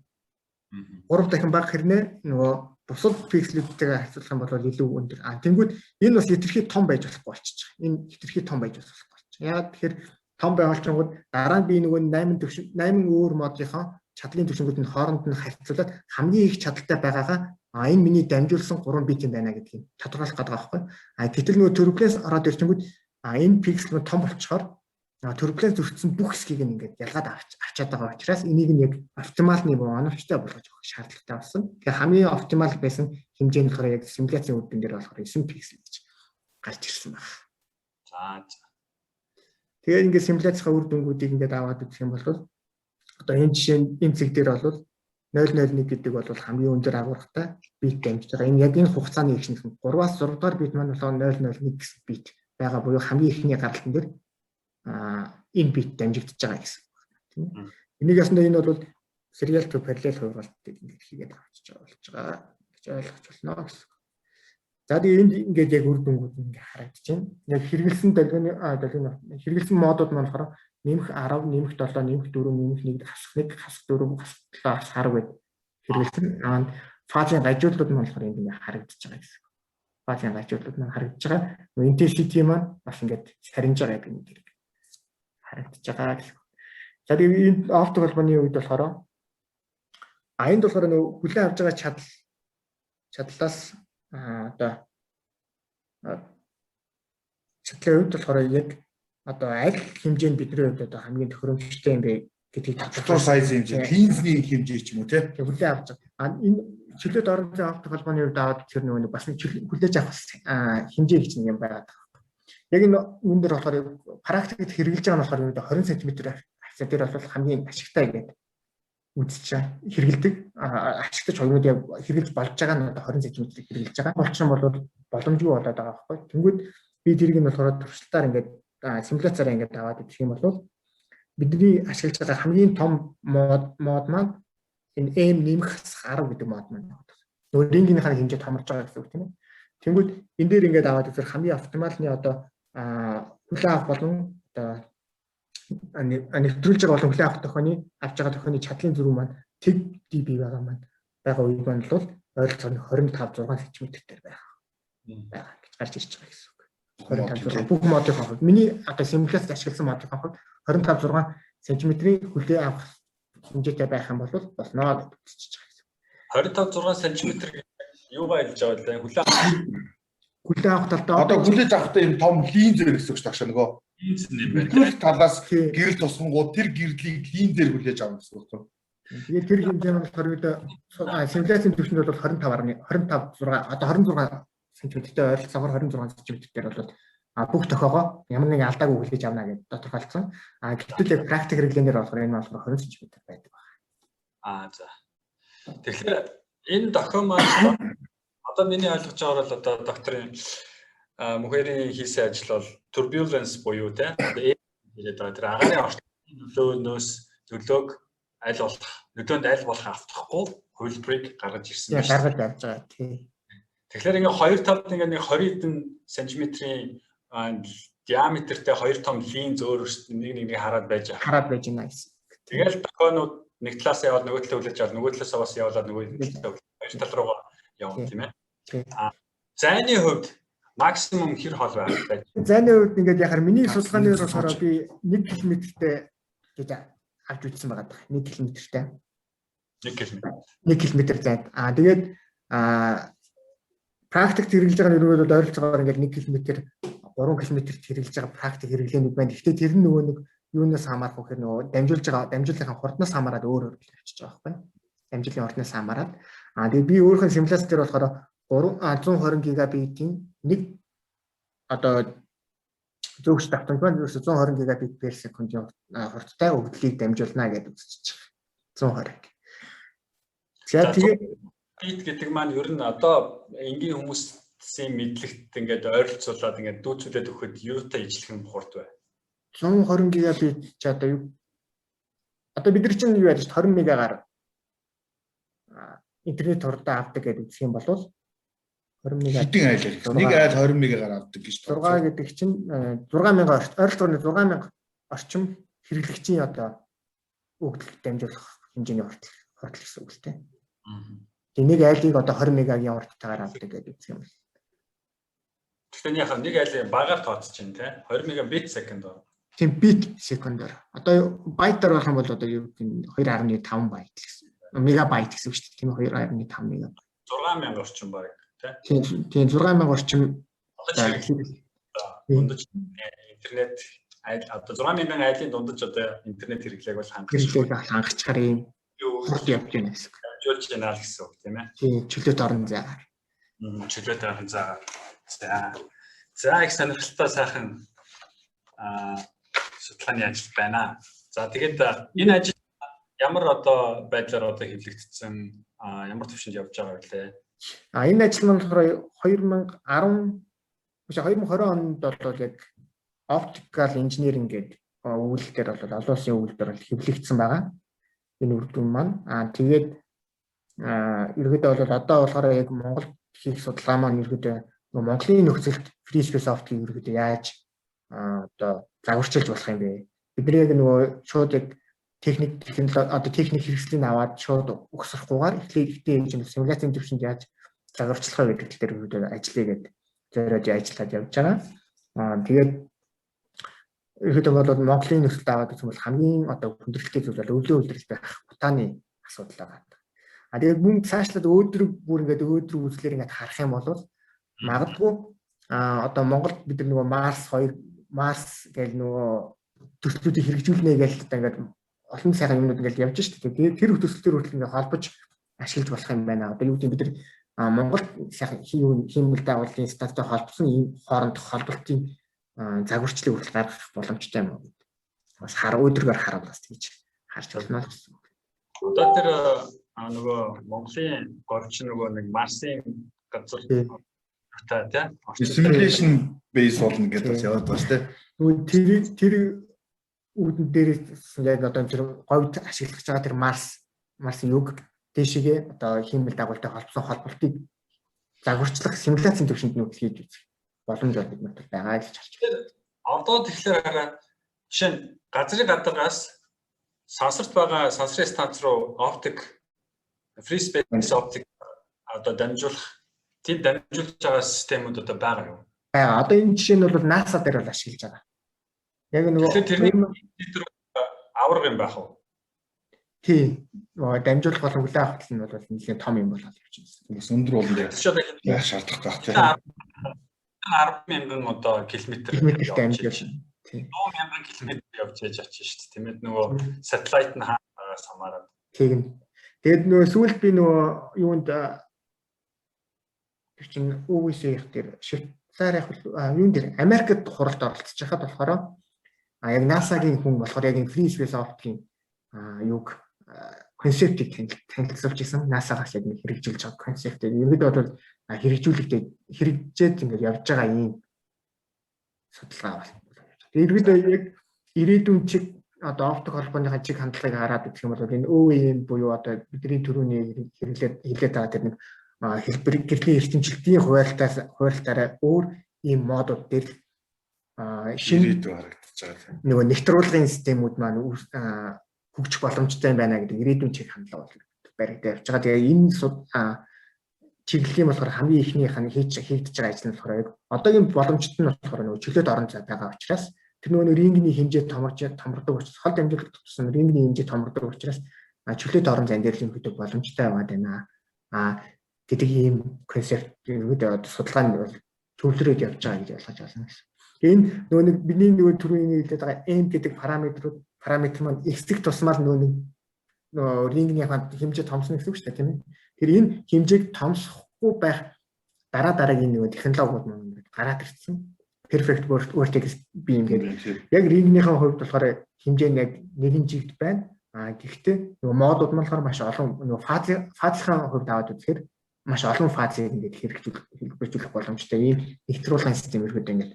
3 дахин бага хэрнээ нөгөө бусад пикселүүдтэйгээ харьцуулах юм бол илүү өндөр. Тэнгүүд энэ бас хэтэрхий том байж болохгүй болчихж байгаа. Энэ хэтэрхий том байж болохгүй болчих. Яагаад тэгэхээр том байвалчингууд дараа нь би нөгөө 8 өөр модынхоо чадлын түвшингүүдийн хооронд нь харьцуулаад хамгийн их чадaltaй байгаагаа энэ миний дамжуулсан 3 бит юм байна гэдгийг тодорхойлох гэдэг байхгүй. Гэтэл нөгөө turbulence ороод ирчингүүд энэ пиксел том болчоор turbulence зөрчсөн бүх хэсгийг ингээд ялгаад авчаад байгаа учраас энийг нь яг оптимал нэг оновчтой болгож өгөх шаардлагатай болсон. Тэгэхээр хамгийн оптимал байсан хэмжээ нь болохоор яг симуляцийн үүдэн дээр болохоор 9 пиксел гэж гарч ирсэн байна. За. Тэгээд ингээд симуляцийн үр дүнгуудыг ингээд аваад үзэх юм бол одоо энэ жишээ энэ цэг дээр бол 001 гэдэг бол хамгийн өндөр агуургатай бит дамжиж байгаа. Энэ яг энэ хугацааны ихнэх 3-аас 6 дахь бит маань болохоор 001 гэсэн бит байгаа буюу хамгийн ихний гаргалтан дээр энэ бит дамжигдж байгаа гэсэн байна тийм ээ. Энийг ясна энэ бол serial to parallel хуваалтыг ингээд хийгээд авчиж байгаа гэж ойлгож байна гэсэн. За тэгээ энд ингээд яг үр дүнгууд ингээд харагдаж байна. Яг хэрэгэлсэн долгионы хэрэгэлсэн модууд маань болохоор нэмэх 10, нэмэх 7, нэмэх 4, нэмэх 1, хасах 1, хасах 4, хасах 7, хасах 10 гэдэг хэрэгэлсэн. Фазын гажуулууд маань болохоор энд ингээд харагдаж байгаа гэсэн. Фазын гажуулууд маань харагдаж байгаа. Intensity маань бас ингээд сарниж байгаа гэдэг нь харагдаж байгаа гэсэн. За тэгээ энэ оптик холбооны үед болохоор энд болохоор нөгөө хүлээн авч байгаа чадлаас одоо чадлын үед болохоор яг одоо аль хэмжээнд бидний хувьд одоо хамгийн тохиромжтой юм бэ гэдгийг тодорхойлох сайз хэмжээ, линзний хэмжээ ч юм уу тийм хүлээн авч байгаа. Энэ чөлөөт орон зай авах холбооны хувьд аваад тэр нөгөө бас хүлээж авах хэмжээ гэж нэг юм байгаа. Яг энэ юун дээр болохоор практикт хэрэгжилж байгаа нь болохоор 20 см акцент дээр бол хамгийн ашигтай гэдэг үзэж байгаа. Хэрэгэлдэг ашигтай хоёрууд хэрэгжилж болж байгаа нь одоо 20 см хэрэгжилж байгаа. Болчихсон бол боломжгүй болоод байгаа байхгүй. Тэнгүүд би тэрийг нь болохоор туршилтаар ингээд симуляцаараа ингээд аваад идэх юм бол бидний ашиглаж байгаа хамгийн том мод маань энэ M нэмэх 10 гэдэг мод маань байна. Нөгөө рингийнхаа хэмжээ томорж байгаа гэсэн үг тийм ээ. Тэнгүүд энэ дээр ингээд аваад үзэр хамгийн оптималны одоо хүлээ авах болон одоо нэвтрүүлж байгаа болон хүлээ авах тохионы авч байгаа тохионы чадлын зүрх маань тэг dB байгаа үед маань бол ойролцоогоор 25 6 см дээр байгаа гэж гарч ирж байгаа гэсэн үг. 25 бүх модыг авах. Миний одоо симуляцид ашигласан модыг авах 25 6 см-ийн хүлээ авах хэмжээтэй байх юм бол болноо гэж үзэж байгаа гэсэн. 25 6 см юу байлж байгаа вэ? Хүлээ авах талдаа одоо хүлээж авахдаа юм том линз байх гэсэн үг шүү дээ нөгөө. Линз юм байна. Тэр талаас гэрэл тусгангууд тэр гэрлийг линзээр хүлээж авах гэсэн үг. Тэгээд тэр хэмжээ нь болохоор симуляцийн түвшинд бол 25 6 одоо 26 см-тэй ойролцоогоор 26 см-ээр бол бүх тохиогоо ямар нэгэн алдаагүй хүлээж авна гэж тодорхойлсон. Гэтэл яг практик хэрэглэнээр болохоор энэ болохоор 20 см байдаг байна. За. Тэгэхээр энэ тохио маань одоо миний ойлгож байгаагаар бол одоо докторийн Мухэрийн хийсэн ажил бол turbulence буюу те тэгээд тэр агаарын орчны нөлөөг аль болох нөлөөнд аль болох автахгүй хувилбарыг гаргаж ирсэн байна. Гаргаж авч байгаа тий. Тэгэхээр ингээ хоёр талд ингээ нэг 20 хэдэн сантиметрийн диаметртэй хоёр том линз өөр нэг хараад байж байна гэсэн. Тэгэл тохионууд нэг талаас яваад нөгөө талаа хүлээж аваад нөгөө талаас бас явуулаад нөгөө талаа хоёр тал руугаа явна тийм ээ. Зайны хувьд максимум хэр хол байх вэ? Зайны хувьд ингээд яхаар миний судалгааны болохоор би 1 км-тэй гэж авч үзсэн байгаа даа. 1 км-тэй. 1 км зайд. Тэгээд практик хэрэглэж байгаа нь бол ойролцоогоор ингээд 1 км 3 км хэрэглэж байгаа практик хэрэглэнүүд байна. Гэхдээ тэр нь нөгөө нэг юунаас хамаарах вэ гэхээр нөгөө дамжууллынхаа хурднаас хамаарат өөр авчиж байгаа байхгүй. Дамжууллын хурднаас хамаарат. Тэгээд би өөрийнхөө симуляц дээр болохоор 120 гигабитийн нэг одоо зөвхөн давтамж маань 120 гигабит per секундын хурдтай өгдлийг дамжуулна гэж үзэж байгаа. 120. За тэгээд бит гэдэг маань ер нь одоо энгийн хүмүүсийн мэдлэгт ингээд ойролцуулаад ингээд дүүцүүлээд өгөхөд юутай ижлэх нь хурд бай. 120 гигабит ч одоо юу? Одоо бид нар чинь юу яаж 20 мегагаар интернет хурдаа авдаг гэж үзэх юм бол 20 мега хэдин айл л нэг айл 20 мегагаар авдаг гэж 6 гэдэг чинь 6000 ойролцоогоор 6000 орчим хэрэглэгчийн одоо өгдөл дамжуулах хэмжээний хурд гэсэн үг л тийм. Тэгээ нэг айлыг одоо 20 мегагийн хурдтайгаар авдаг гэж үзэх юм. Тэгэхээр яхаа нэг айлын багаар тооцож чинь тийм 20 мегабит секундаар. Тийм бит секундаар. Одоо байтаар болох юм бол одоо юу гэдэг 2.5 байт гэсэн. Мегабайт гэсэн үг шүү дээ. Тийм 2.5 мегабайт. 6000 орчим баг тийм 6000 орчим дундаж интернет айл одоо 6000 айлын дундаж одоо интернет хэрэглээг бол хангахчаар юм хурд явж байна гэсэн. Дамжуулж байна л гэсэн үг тийм ээ. Тийм чөлөөт орон зайгаар. Чөлөөт орон зайгаар. За их сонирхолтой сайхан судалгааны ажил байна. За тэгээд энэ ажил ямар одоо байдлаар одоо хэвлэгдсэн ямар төвшөнд явж байгаа вэ? Энэ ажил маань болохоор 2020 онд бол яг optical engineering гэдэг үйлдэлээр бол олон улсын үйлдэлээр бол хэвлэгдсэн байгаа. Энэ үр дүн маань тэгээд ерөөдөө бол одоо болохоор яг Монгол хийх судалгаа маань ерөөдөө Монголын нөхцөлд free space optic ерөөдөө яаж одоо загварчилж болох юм бэ? Бид яг нөгөө шууд яг техник хэрэгслийг аваад шууд угсрахгүйгээр эхлээд симуляцийн төвшөнд яаж загварчлах вэ гэдэг дээр ерөөдөө ажиллая гэдэг зориод ажиллаад явж байгаа. Тэгээд ерөөдөө бол Монголын нөхцөлд аваад үзэх бол хамгийн одоо хүндрэлтэй зүйл бол өвлөө үйлдвэрлэл байх утааны асуудал байгаа. Тэгээд мөн цаашлаад бүр ингээд үзлэр ингээд харах юм бол магадгүй одоо Монголд бид нөгөө Марс гэл нөгөө төслүүдийг хэрэгжүүлнэ гэж одоо ингээд олон сайхан юмнууд ингээд явж штэ. Тэгээд тэр төслүүдээр хүртэл ингээд холбож ашиглаж болох юм байна. Одоо юу гэдэг бид нар Монгол хиймэл дагуулын статустай холбосон ийм хоорондох холболтын загварчлалыг хүртэл гаргах боломжтой юм уу? Бас өдрөөр харуул бас тэгж харж болно л гэсэн. Одоо тэр нөгөө Монголын говьч нөгөө нэг Марсын газар та тийм simulation base болно гэдэг бас яваад байна шүү дээ. Тэр үүдэн дээрээс яг одоо тэр говьд ашиглаж байгаа тэр Марсын юг дэшигээ одоо хиймэл дагуултай холбосон холболтыг загварчлах симуляцийн төвшөнд нөхөж хийж үзэх боломж олгох байгаа гэж харж байна. Одоо тэгэхээр хараа жишээ нь газрын гадагаас сансарт байгаа сансрын станц руу оптик free space оптик одоо дамжуулах тийм дамжуулж байгаа системүүд одоо байгаа юу? Аа одоо энэ жишээ нь бол NASA дээр бол ашиглаж байгаа. Яг нөгөө тэрний авраг юм байх уу? Тийм. Дамжуулах болон хүлээн авах нь бол нэлээд том юм болоод явж байна. Бас өндөр болно яг шаардлагатай байх тийм. 10,000 одоо километр дамжуулж. Тийм. 100,000 км явж яаж очиж шүү дээ. Тиймээд нөгөө сателлайт нь хаагаас хамаарат. Тийм. Тэгээд нөгөө сүүлд би нөгөө юунд чинь өвсөх дээр Швейцарих юун дээр Америкт хуралд оролцож байхад болохоор яг NASA-гийн хүн болохоор яг free space optic-ийн юг концептыг танилцуулж исэн. NASA-гаас яг хэрэгжүүлж байгаа концептыг ерөөд бол хэрэгжүүлэгдээд хэрэгжээд ингээд явж байгаа юм судалгаа байна. Ерөөд яг ирээдүйн чиг одоо оптик холбооны чиг хандлагыг хараад үзэх юм бол энэ OEM буюу одоо бидний түрүүний хэлээд байгаа тэр нэг хэлбэр гэрлийн эрчимчлэлтийн хуваалтаараа өөр ийм модууд дээр шинэ харагдаж байгаа. Нөгөө нэвтрүүлгын системүүд маань хөгжих боломжтой байна гэдэг ирээдүйн чиг хандлага баригдаж явж байгаа. Тэгээ энэ чиглэлийн болохоор хамгийн ихнийх нь хийгдэж байгаа ажил нь болохоор яг одоогийн боломжтой нь болохоор нөгөө чөлөөт орон зай байгаа учраас тэр нөгөө рингний хэмжээ томордог учраас хол дамжуулалт тусам рингний хэмжээ томордог учраас чөлөөт орон зайн дээр л хөдөө боломжтой байна. Гэдэг ийм концепт ерөөдөө судалгаа нь бол төвлөрөөд явж байгаа гэж ойлгож байна гэсэн. Энэ нөгөө нэг бидний нөгөө түрүүний хэлээд байгаа m гэдэг параметр маань x-ийг тусмаар нөгөө рингний хэмжээ томсно гэсэн үг шүү дээ тийм ээ. Тэр энэ хэмжээг томсохгүй байх дараагийн нөгөө технологиуд маань гараад ирсэн. Perfect vertex beam гэдэг. Яг рингнийхэн хувьд болохоор хэмжээ нь яг нэгэн жигт байна. Гэхдээ нөгөө модууд маань болохоор маш олон нөгөө фазлын хувьд аваад үзэхээр маш олон фазыг ингээд хэрэгжүүлэх боломжтой ийм нэвтрүүлгын систем ерөөдөө ингээд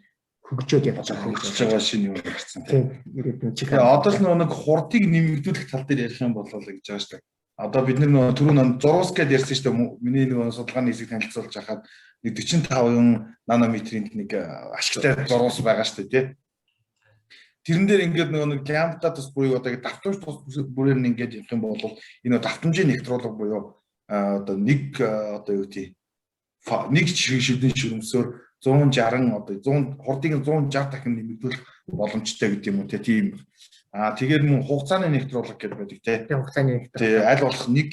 хөгжөөд явж байгаа шинэ юм гарсан. Тийм. Ирээдүйн чиг. Тэгээ одоо л нэг хурдыг нэмэгдүүлэх тал дээр ярих юм болоо л гэж байгаа шүү дээ. Одоо бид нар түрүүн зурус гэдээ ярьсан шүү дээ. Миний судалгааны хэсэг танилцуулж хахад 45 нанометрийн нэг ашигтай зурус байгаа шүү дээ, тий. Тэрэн дээр ингээд нэг лямбда тус буюу одоо давтамж тус бүрээр нь ингээд явах юм бол энэ давтамжийн нэвтрүүлэг буюу одоо нэг одоо юу тий нэг шивдэн ширмсөөр 160 одоо 100 хурдыг 160 дахин нэмэгдүүлэх боломжтой гэдэг юм уу тийм. Тэгээд мөн хугацааны нэвтрүүлэг гэдэг байдаг тий. Хугацааны нэвтрүүлэг. Тий аль болох нэг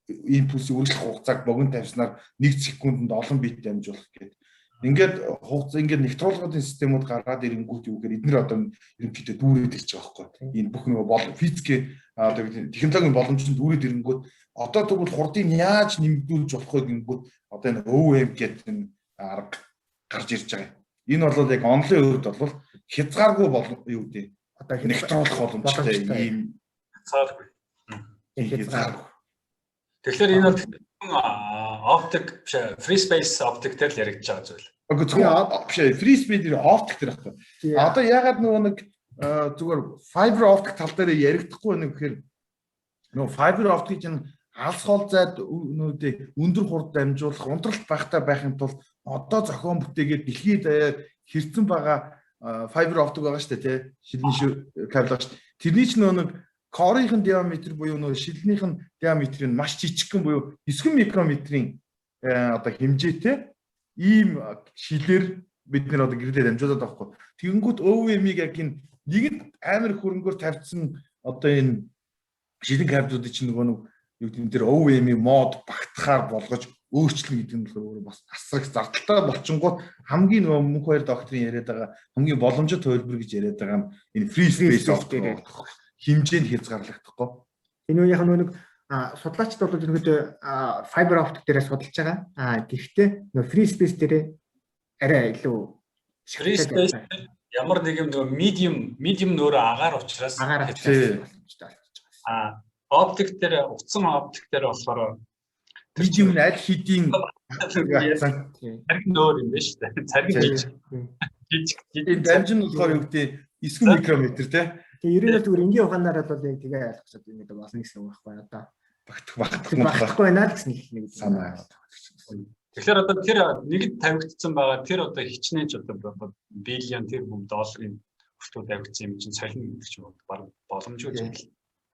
импульсийг үргэлжлэх хугацааг богино тавьснаар 1 секундэд олон бит дамжуулах гэдэг. Ингээд хугацаа ингээд нэвтрүүлгын системүүд гаргаад ирэнгүүт юу гэхээр эдгээр одоо ерөнхийдөө дүүрээд ирж байгаа байхгүй. Энэ бүх нөгөө физикийн одоо технологийн боломжтой дүүрээд ирэнгүүт одоо тэгвэл хурдыг яаж нэмэгдүүлж болох вэ гингүүд одоо энэ OEM гэдэг энэ арга гарч ирж байгаа. Энэ бол яг онлайн хувьд бол хязгааргүй юу гэдэг одоо нэвтрүүлэх боломжтой ийм хязгааргүй. Хязгааргүй. Тэгэхээр энэ бол оптик free space оптик дээр л яригдж байгаа зүйл. Үгүй зөвхөн free space оптик дээр байхгүй. Одоо ягаад нөгөө нэг зүгээр fiber optic тал дээр яригдахгүй байна гэхээр нөгөө fiber optic чинь алс хол зайд нүүдээ өндөр хурд дамжуулах унтралт багтай байхын тулд одоо зохион бүтээгээд дэлхийд даяар хэрцэн байгаа fiber optic байгаа шүү дээ тий. Шилний кабель байгаа шүү. Тэрний ч нөгөө нэг корийн диаметр буюу нөгөө шилнийхэн диаметр нь маш жижигхэн буюу 9 микрометрийн одоо хэмжээтэй ийм шилээр бид нэр одоо гэрлээ дамжуулаад байгаа хгүй. Тэгэнгүүт OEM-ийг яг энэ нэгэн амар хөрөнгөөр тавьсан одоо энэ шилэн кабелуудыг чинь нөгөө юу гэдэг нь тэр OEM-ийн мод багтахаар болгож өөрчлөн гэдэг нь болохоор бас асар их зардалтай болчингууд хамгийн нөгөө мөнх хоёр докторийн яриад байгаа хамгийн боломжит хувилбар гэж яриад байгаа нь энэ free space optic хэмжээнд хязгаарлагдахгүй. Энэ үеийнх нь нэг судлаачд бол ерөнхийдөө fiber optic дээр судалж байгаа. Гэхдээ нөө free space дээр арай илүү free space ямар нэг юм medium нөөрэ агаар учраас боломжтой болж байгаа. Оптик дээр утсан оптик дээр болохоор medium аль хэдийн цариг нөөр юм байна шүү дээ. Цариг жижиг. Дамжин болохоор юу гэдэг 9 микрометр тий. Тэгээ ерөнхийдөө зүгээр энгийн ухаанаар бол яг тэгээ ойлгосод юм гэдэг болно гэсэн үг байхгүй одоо. Багтахгүй байна л гэсэн нэг санаа. Тэгэхээр одоо тэр нэгэд тавигдсан байгаа тэр одоо хичнээн ч одоо биллион тэрбум долларын хүртэл тавигдсан юм чинь солино гэдэг ч юм баг боломжгүй юм.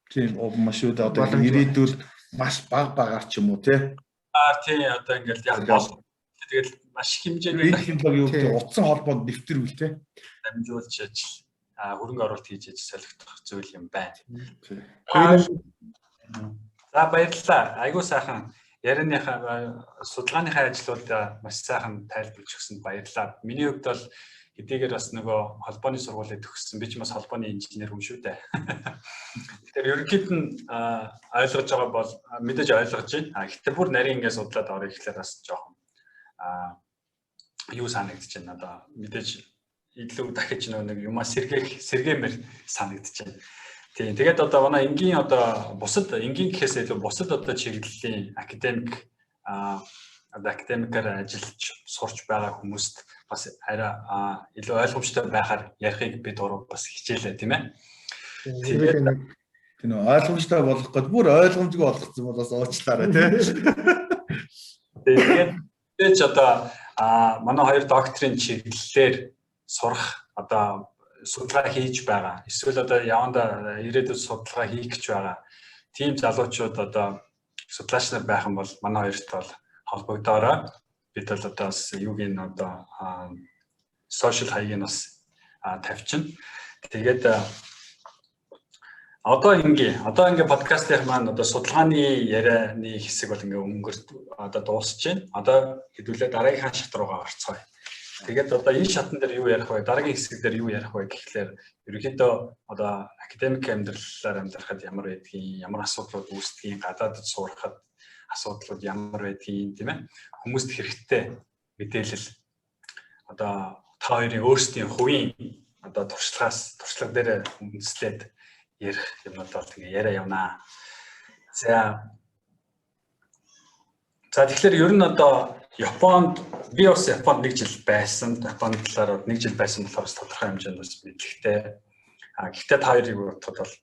Тийм маш үүд одоо ирээдүйд маш багаар ч юм уу тий. Тийм одоо ингээл яг бол тэгэл маш хэмжээний технологи юу гэдэг утсан холбоонд нэвтрүүл тий. Дамжуулж ажил хөрөнгө оруулалт хийж солигдох зүйл юм байна. За баярлалаа. Айгуу сайхан ярианыхаа судалгааныхаа ажлууд маш сайхан тайлбарлаж өгсөнд баярлалаа. Миний хувьд бол хэдийгээр бас нөгөө холбооны сургуулийг төгссөн би ч бас холбооны инженер хүн шүү дээ. Тэгэхээр ерөнхийд нь ойлгож байгаа бол мэдээж ойлгож байна. Гэхдээ бүр нарийн ингээд судлаад орё гэхлээр бас жоохон юу санагдаж байна. Одоо мэдээж илүү дахиж нэг юмаа сэргээмээр санагдаж байна. Тийм. Тэгээд одоо манай энгийн одоо бусад энгийн гэхээс илүү бусад одоо чиглэлийн академик одоо академикаар ажиллаж сурч байгаа хүмүүст бас арай илүү ойлгомжтой байхаар ярихыг бид гурав бас хичээлээ тийм ээ. Тийм ойлгомжтой болгох гээд бүр ойлгомжгүй болгоцсон бол бас уучлаарай тийм. Тэгээд одоо манай хоёр докторийн чиглэлээр сурах одоо судалгаа хийж байгаа. Эсвэл одоо яванда ирээдүйд судалгаа хийх гэж байгаа. Тим залуучууд одоо судлаач нар байх юм бол манай хоёрт бол холбогдоорой. Бид бол одоо бас юуг нь одоо social хаягийг бас тавьчихна. Тэгээд одоо ингээ подкастын маань одоо судалгааны ярианы хэсэг бол ингээ өнгөрт одоо дуусж байна. Одоо хэдүүлээ дараагийн шат руугаа орцгоё. Тэгээд одоо энэ шатн дээр юу ярих вэ? Дараагийн хэсэг дээр юу ярих вэ гэхлээр ерөнхийдөө одоо академик амьдралаар амьдрахад ямар байдгийг, ямар асуудлууд үүсдгийг, гадаадд суурахад асуудлууд ямар байдгийг тийм ээ. Хүмүүст хэрэгтэй мэдээлэл одоо та хоёрын өөрсдийн хувийн одоо туршлага дээр үндэслээд ярих юмнууд бол тэгээ яриа явнаа. За тэгэхээр ер нь одоо Японд би бас Японд 1 жил байсан. Японд талаар 1 жил байсан болохоор тодорхой хэмжээнд бас мэдлэгтэй. Гэхдээ та хоёрыг бодоход бол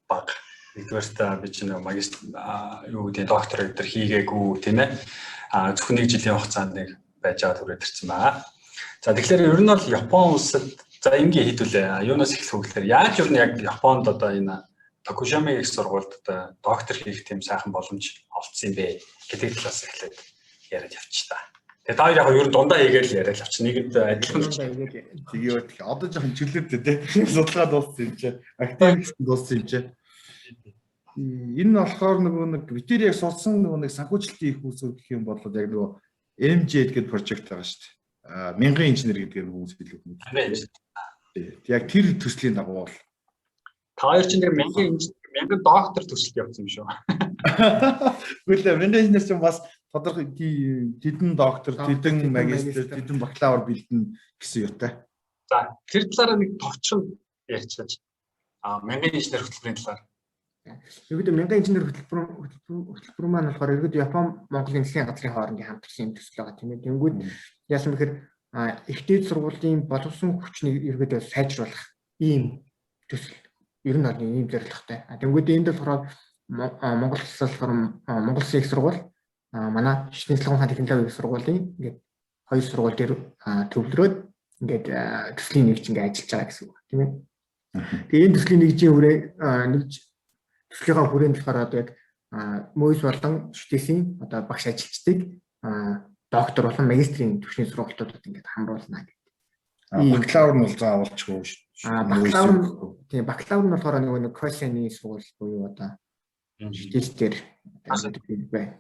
бага. Нэгдүгээр би чинь магистр юу гэдэг доктор өдр хийгээгүй тийм ээ. Зөвхөн 1 жилийн хугацаанд нэг байж байгаа түрээд ирсэн байгаа. За тэгэхээр ер нь бол Япон улсад за ингээ хийдүүлээ. Юунаас эхлэх вэ гэхээр яаж ер нь яг Японд одоо энэ Токушими их сургуульд одоо доктор хийх тийм сайхан боломж олцсон юм бэ гэдэг талаас эхлээд яриад явчих та. Тэгээд та хоёр яг ер нь дундаа хийгээл яриад авчих. Нэгэд адилхан тэгээд одоо жоохон чөлөөтэй тийм судалгаа дууссан юм чи. Активист дууссан юм чи. Энэ нь болохоор нэг Витерийг сурсан нэг санхүүжилтийн их усүр гэх юм бол яг нөгөө MJ гэдэг прожект байгаа шүү дээ. Мянган инженер гэдэг хүмүүс илүү хүмүүс. Яг тэр төслийн дагуу бол та хоёр чинь мянган доктор төсөлд явсан юм шүү. Гэхдээ мянган инженер чинь бас тодорхой тэдэн доктор, тэдэн магистр, тэдэн бакалавр бэлдэн гэсэн юутай. За тэр талаараа нэг товчхон ярьчихлаа. Мянган инженер хөтөлбөрийн талаар. Ерөнхийдөө мянган инженер хөтөлбөр маань болохоор ерөнхийдөө Япон Монголын засгийн газрын хоорондын хамтарсан юм төсөл байгаа тийм ээ. Тэнгүүд яасан бэхээр их дээд сургуулийн боловсон хүчнийг ерөнхийдөө сайжруулах ийм төсөл ер нь ийм зорилготой. Тэнгүүд энд болохоор Монгол улсаас болохоор Монгол Улсын их сургууль манай Шишний цэцлэгэн технологийн их сургуулийн ингээд хоёр сургууль дээр төвлөрөөд ингээд төслийн нэгж ингээд ажиллаж байгаа гэсэн үг тийм ээ. Тэгээ энэ төслийн нэгжийн төслийнхаа хүрээнд болохоор одоо яг мөс болон шүтээсийн одоо багш ажилчдыг доктор болон магистрийн түвшний сургалтуудад ингээд хамруулна гэдэг. Бакалавр нь бол заавалчгүй шүү. Бакалавр нь болохоор нэг Косяны сургууль буюу одоо шүтээсдэр бай.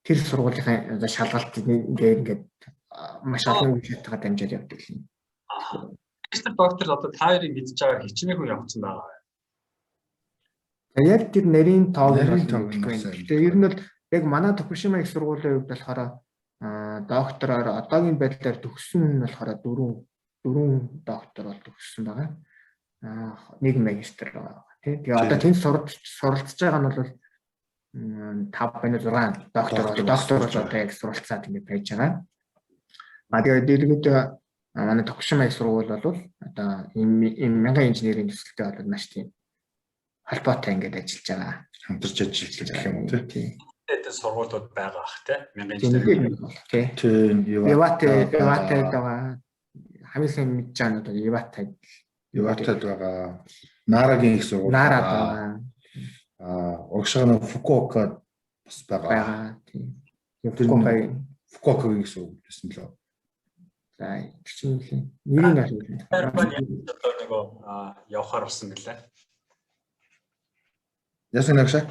Тэр сургуулийн шалгалт ингээд маш олон үеийнхтэйгээ дамжаад явдаг юм. Магистр доктор одоо та хоёрын мэдж байгаа хичнээн хүн явагдсан байгаа. Яг тэр нарийн тоог Нарийн нь тоог нь мэдгүй сайн байна. Тэгээ ер нь бол яг манай Токушима их сургуулийн хувьд болохоор доктороор одоогийн байдлаар төгссөн нь болохоор дөрвөн доктор бол төгссөн байгаа. Нэг магистр байгаа. Тэгээ одоо тэнд суралцж байгаа нь бол 5 байна 6 доктор бол одоо яг суралцаад ингэ байж байгаа. Тэгээд дэргэд манай Токушима их сургууль бол одоо энэ мянган инженерийн төсөлтэй болоод маш тийм холбоотой ингэж ажиллаж байгаа. Хамтарч ажиллаж гэх юм уу тий. Тэгээд сургуулиуд байгаа бах тий. Мянган инженер тий. Иватад байгаа. Хамгийн сайн мэдж байгаа нь одоо Иватад байгаа. Нарагийн их сургууль байгаа. Урагшаа Фукуока бас байгаа. Тийм. Фукуокагийн их сургууль гэсэн лөө. За чинь нэрийг ашиглана. одоо нөгөө явахаар болсон гэлээ. Яасан агшаа?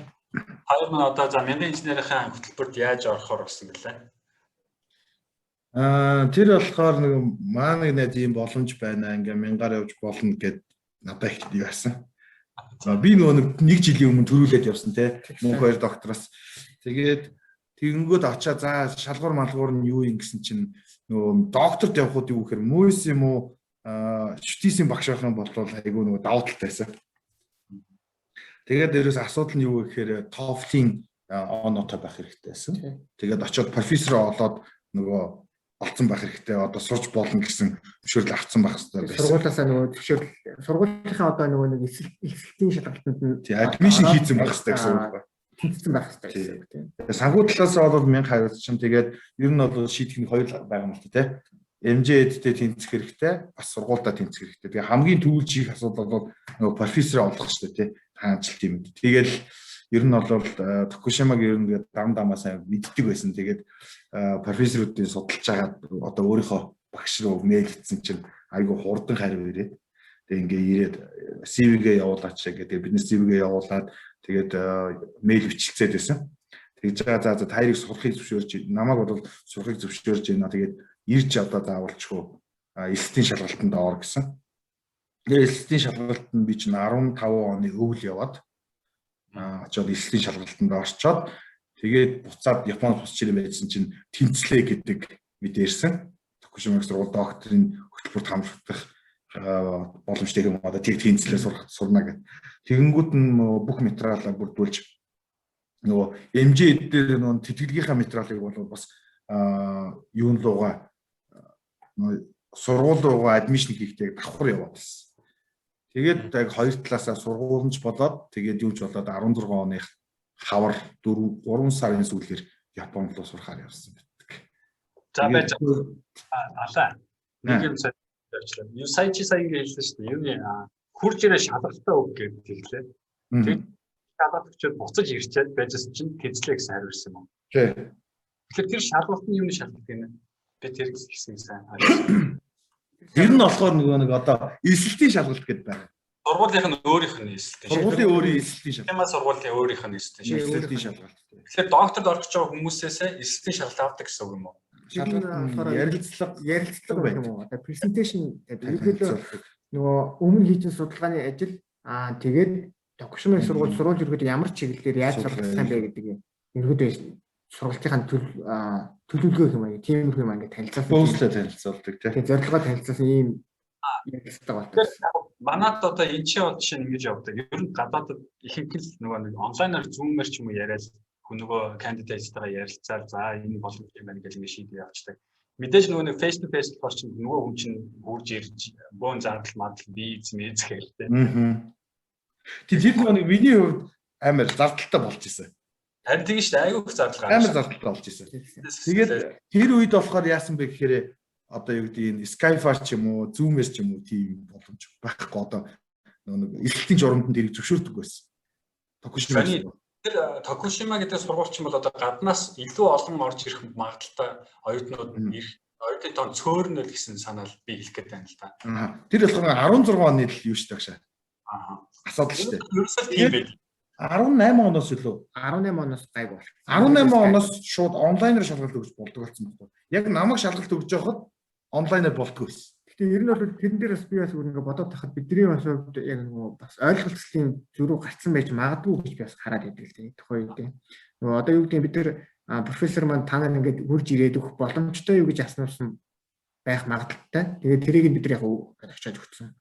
Хоёр маань одоо за мянган инженерийн хөтөлбөрт яаж орохоор болсон гэлээ. Тэр болохоор нэг маань нэг ийм боломж байна. Ингээ мянгаар явж болно гэд надад их яасан. Би нөгөө нэг жилийн өмнө төрүүлээд явсан те. Мөнх хоёр доктороос. Тэгээд тэгэнгүүт очаа за шалгуур малгуур нь юу юм гэсэн чинь нөгөө докторт явхууд юу гэхээр мөс юм уу шүтээсийн багш байх юм бол айгүй нөгөө давуу талтай байсан. Тэгээд дээрээс асуудал нь юу гэхээр TOEFL-ийн оноотой байх хэрэгтэй байсан. Тэгээд очиод профессор олоод нөгөө олцсон байх хэрэгтэй. Одоо сурч болно гэсэн зөвшөөрөл авсан байх хэрэгтэй байсан. Сургуулиасаа нөгөө зөвшөөрөл сургуулийнхаа одоо нөгөө нэг эсэлтийн шалгалтанд нь адмишн хийсэн байх хэрэгтэй гэсэн үг байна. Тэнцсэн байх хэрэгтэй тийм. Санхүү талаас бол 1000 хариуцсан. Тэгээд ер нь бол шийдэх нь хоёр байгаа юм л та тийм. MJ-тэй тэнцэх хэрэгтэй, бас сургуультай тэнцэх хэрэгтэй. Тэгээ хамгийн түрүүлж их асуудал бол нөгөө профессор олох шүү дээ тийм. Хаанчлт юм. Тэгэл ер нь бол Токушимаг ер нь дамаасаа мэддэг байсан. Тэгээд профессоруудын судалж байгаа одоо өөрийнхөө багш руу мэйл хийсэн чинь айгүй хурдан хариу ирээд тэгээ ингээ ирээд CV-гээ явуулаач гэдэг. Бидний CV-гээ явуулаад тэгээд мэйл бичлцээд байсан. Тэгж байгаа за таарыг сурахыг зөвшөөрч намайг бол сурахыг зөвшөөрж байна. Тэгээд ирж одоо заавалчгүй эсэлтийн шалгалтанд ор гэсэн. Тэгээд эсэлтийн шалгалтанд би чинь 15 оны өвөл яваад очоод эсэлтийн шалгалтанд орчоод тэгээд буцаад Японд босч ирэн байсан чинь тэнцлээ гэдэг мэдэрсэн. Токушимаг сургууль докторийн хөтөлбөрт хамрагдах боломжтой юм одоо тэг тэнцлээ сурна гэдэг. Тэгэнгүүт нь бүх материалаа бүрдүүлж нөгөө MJ дээр нөгөө тэтгэлгийнхаа материалыг бол бас юун руугаа сургууль руугаа адмишн хийхдээ давхар яваад байсан. Тэгээд яг хоёр талаасаа сургууленч болоод тэгээд юуч болоод 16 оны хавар 3 сарын сүүлээр Японд руу сурахаар явсан байдаг. За байж алаа. Нэг юм сайжлаа. Юу сая ингэ хэлсэн шүү дээ. Юуны хурж ирээ шалгалтаа өг гэдэг хэллээ. Тэгээд шалгалтчид буцаж ирчээд байжсэн чинь тэнцлээ гэсэн хариу ирсэн юм. Тий. Тэгэхээр тэр шалгалт нь юуны шалгалт гэнэ? Би тэр гэсэн сайн. Тэр нь болохоор нэг одоо эсэлтийн шалгалт гэдэг байна. Сургуулийн нь өөрийнх нь эсэлтийн. Сургуулийн өөрийн эсэлтийн шалгалт. Ямар сургуулийн өөрийнх нь эсэлтийн шалгалт. Тэгэхээр докторд орж байгаа хүмүүсээс эсэлтийн шалгалт авдаг гэсэн үг юм уу? Ярилцлага байх юм уу? Одоо презентацийн ерөнхийдөө нөгөө өмнө хийсэн судалгааны ажил тэгээд Токушимаг сургууль ерөнхийдөө ямар чиглэлээр яаж сургах юм бэ гэдэг юм. Ерөнхийдөө сургалтынхаа төлөвлөгөө юм аа тийм юм ингээд танилцуулдаг. Бөөслөө танилцуулдаг тийм. Зорилгоо танилцуулсан ийм ярилцлага байна. Манайд одоо энэ чинь бол жишээ нь ингэж явдаг. Ер нь гадаадд ихэнх л нөгөө нэг онлайнаар зүүмээр ч юм уу яриад нөгөө кандидаттайгаа ярилцаад за энэ боломж юм байна гэж ингэ шийдээ явуулдаг. Мэдээж нөгөө нэг face to face болохоор чинь нөгөө хүн чинь хурж ирж бөөн зардал мадал виз мэз гэлтэй. Тэр нөгөө нэг миний хувьд амар зардалтай болж исэн. Харин тийм шүү дээ айгүйх зардал гарсан. Амар зардалтай болж исэн. Тэгээд тэр үед болохоор яасан бэ гэхээр одоо юу гэдэг энэ Skype ч юм уу, Zoom-ээс ч юм уу тийм боломж байхгүй одоо нэг эсэлтийн журамд тэрийг зөвшөөрдөг байсан. Токушима гэдэг сургуульч юм бол одоо гаднаас илүү олон орж ирэх магадaltaй оюутнууд ирэх оюутны тоон цөөрнөл гэсэн санаал би хэлэх гээд байна л да. Тэр болохоор 16 оны л юу шүү дээ. Асуудал шүү дээ. Ерөөсөө тийм байл. 18 оноос илүү 18 оноос гайг бол 18 оноос шууд онлайнаар шалгалт өгч болдог болсон байна. Яг намайг шалгалт өгж явахад онлайнаар болтгоо байсан. Тэгээ ер нь бол тэрэн дээр бас би бас ингээ бодоод тахад бидний бас яг нөгөө бас ойлголцлын зөрүү гарцсан байж магадгүй гэж би бас хараад байдаг л тийм тухай үед. Нөгөө одоо юу гэдэг бид нар профессор маань танаа ингээд хурж ирээд өгөх боломжтой юу гэж асуусан байх магадaltaй. Тэгээ тэрийг бид нар яг очиод өгсөн.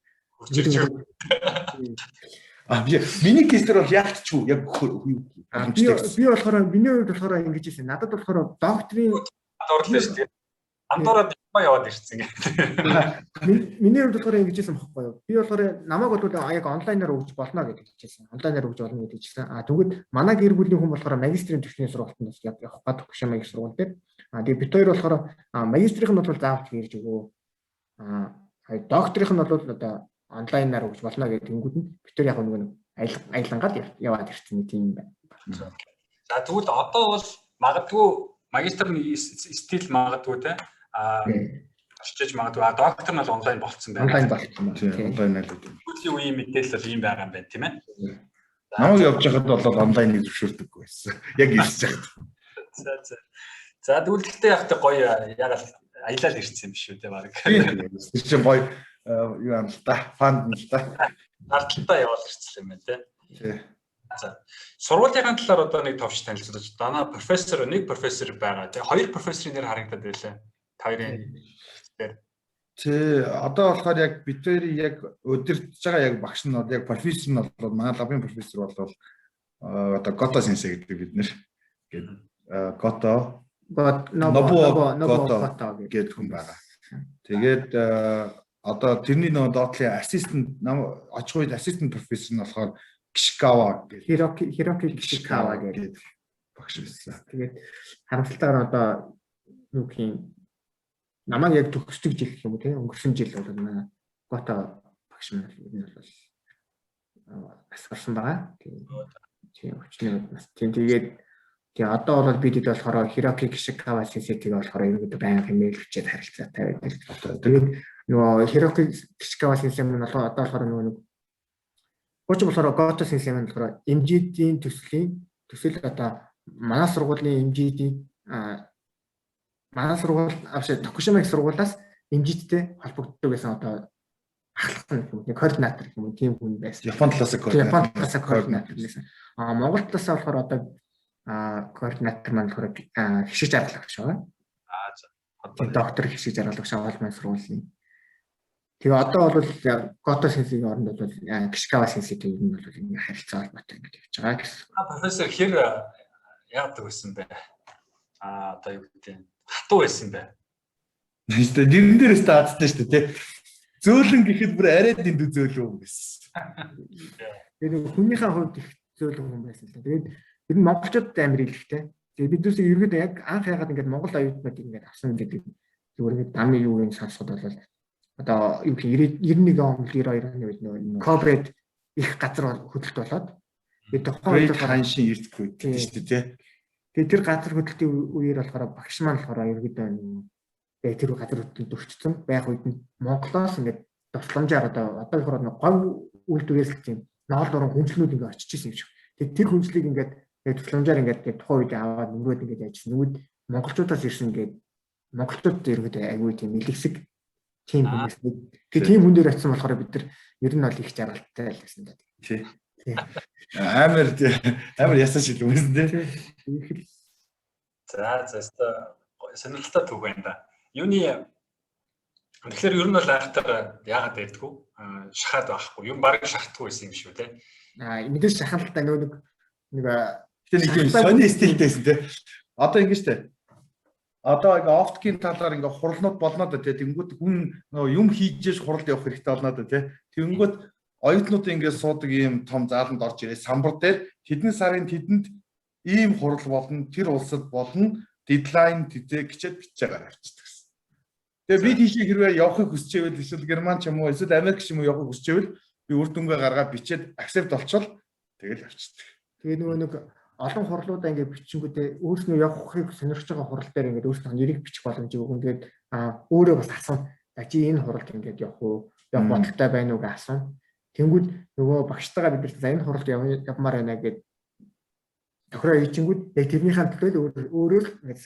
Миний кейсээр бол яалт ч юу яг би болохоор миний хувьд болохоор ингэж хэлсэн. Надад болохоор докторийн орлоо шүү дээ. Андуураад яваад ирсэн гэдэг. Миний хувьд болохоор ингэж хэлсэн бохгүй юу. Би болохоор намайг бол яг онлайнаар өгч болно гэж хэлсэн. Онлайнаар өгч болно гэж хэлсэн. Тэгвэл манай гэр бүлийн хүн болохоор магистрийн төвчний сургалтанд явах гэдэг хөшөө магистр сургалт дээр. Тэгээ бид хоёр болохоор магистрийнх нь бол заавал ирж өгөө. Докторийнх нь бол одоо онлайнаар өгч болно гэдэг тэнгууд нь бид хоёр яг нэг аялангаад яваад ирсэн тийм байна. За тэгвэл одоо бол магадгүй магистрийн стил магадгүй те очиж магадгүй доктор нь бол онлайн болцсон байна. Онлайн болцсон байна. Онлайн л үү. Сүүлийн үеийн мэдээлэл бол ийм байгаа юм байна тийм ээ. Намайг явж байхад бол онлайныг зөвшөөрдөггүй байсан. Яг ирж байхад. За тэгвэл гэхдээ яг та гоё ягаад аялал ирсэн юм биш үү те баг. Тэр чинь гоё юу юм л та фанд л та. Ардталтаа явал ирсэн юм байна те. За сургуулийн талаар одоо нэг товч танилцуулж дана профессор нэг профессор байгаа те хоёр профессорын нэр харагдаад байлаа. Хоёрын дээр. Тэ одоо болохоор яг бид хоёрын яг удирдах байгаа яг багш нь бол яг профессор нь бол манай лабын профессор бол одоо Гото сенсей гэдэг бид нэр. Гото Нобуо гэдэг хүн байгаа. Тэгээд одоо тэрний нөгөө доотлын ассистент очих үед ассистент профессор нь болохоор Кишикава гэдэг Хироки Кишикава гэдэг багш байсан. Тэгээд харамсалтайгаар одоо юу гэх юм намайг яг төгсдөг жил гэх юм уу тийм өнгөрсөн жил бол Гото багш маань энэ бол асгарсан байгаа. Тийм өчнөө бас тэгээд одоо бол бид хэд болохоор Хироки Кишикава сенсейтиг болохоор ерөнхийдөө байнга имэйл бичээд харилцаатай байдаг. Тэгээд нөгөө Хироки Кишикава сенсей маань одоо болохоор нөгөө Гоч болохоор Гото сенсей маань болохоор MGD-ийн төсөл одоо манай сургуулийн MGD манай сургууль Токушима их сургуулиас MGD-тэй холбогддог байсан одоо ахлах юм нэг координатор юм тийм хүн байсан. Япон талаас координатор байсан. Монгол талаас болохоор одоо координатор маань болохоор хишиг жаргалагч байгаа. Одоо доктор хишиг жаргалагч аваад маань сургуулийн. Тэгээ одоо бол Гото сенсейгийн оронд бол Кишикава сенсейтэй ер нь бол ингэ харилцаа холбоотой ингэ явж байгаа гэсэн. Профессор хэр яадаг байсан бэ? Одоо юу гэдэг хатуу байсан бэ? Гэхдээ нэрэн дээрээс таацтай шүү дээ. Зөөлөн гэхэд бүр арайд энд зөөлөн байсан. Тэгээд хүнийхээ хувьд их зөөлөн хүн байсан л да. Тэгээд ер нь монголчууд амар илэгтэй. Тэгээд бид нүсээ ерөөдөө яг анх яагаад ингэж монгол оюутнууд ингэж авсан гэдэг зүгээр ингэ дамны юу юм сонсоход бол одоо юу гэх 91 он 92 оны үед нөгөө ковред их газар хөдөлт болоод тэгээд тухайн үед ханшин эртгүй гэдэг шүү дээ. Тэгээд тэр газар хөдлөлтийн үеэр болохоор багш маань болохоор ерөөдөө тэр газар хөдлөлтөнд өрчсөн байх үед нь Монголоос ингээд тусламжаар одоо болохоор говь үйлдвэрээс тийм ноол дуран хүнчлэнүүд ингээд очиж исэн юм шиг. Тэгээд тэр хүнчлийг ингээд тусламжаар ингээд тухайн үед аваад нөгөөд ингээд яжсэн. Нөгөөд монголчуудаас ирсэн ингээд монголчууд ерөөдөө аягүй тийм илэгсэг тийм хүн байсан. Тэгээд тийм хүн дээр очисон болохоор бид нар ер нь бол их жаргалтай л байсан да. Тий. Амар ясаа шил үсэн тий. За сонирхолтой төв байна да. Юуны тэгэхээр ер нь бол айхтар яагаад байдгүй шахаад байхгүй. Юм баг шахахгүй байсан юм шүү те. Мэдээж шахалтай нэг тийм сони стилтэйсэн те. Одоо ингэ штэ. Одоо ингээ офткийн талаар ингээ хурлнууд болно да те. Тэнгүүд хүн юм хийжээж хуралд явах хэрэгтэй болно да те. Тэнгүүд оюутнууд ингээ суудаг ийм том зааланд орж ирээ самбар дээр хэдэн сарын тэдэнд ийм хурал болно, тэр улсад болно, дедлайн гिचээд бичээгээр авчдаг. Тэгээ би тийшээ хэрвээ явахыг хүсчээвэл эсвэл Герман ч юм уу эсвэл Америк ч юм уу явахыг хүсчээвэл би үр дүнгээ гаргаад бичээд accept болчихвол тэгэл авчдаг. Тэгээ нөгөө нэг олон хурлуудаа ингээ бичингүүдээ өөрснөө явахыг сонирхож байгаа хурал дээр ингээ өөрснөө нэрийг бичих боломжийг өгөн. Тэгээд өөрөө бас асуун. Чи энэ хуралд ингээ явах уу? Явах бодолтой байна уу гэж асуун. Тэнгүүд нөгөө багштайгаа бид нар за энэ хуралд явмаар байна гэд тохироо ичингүүд яг тэрнийхэн төлөө өөрөө ингээд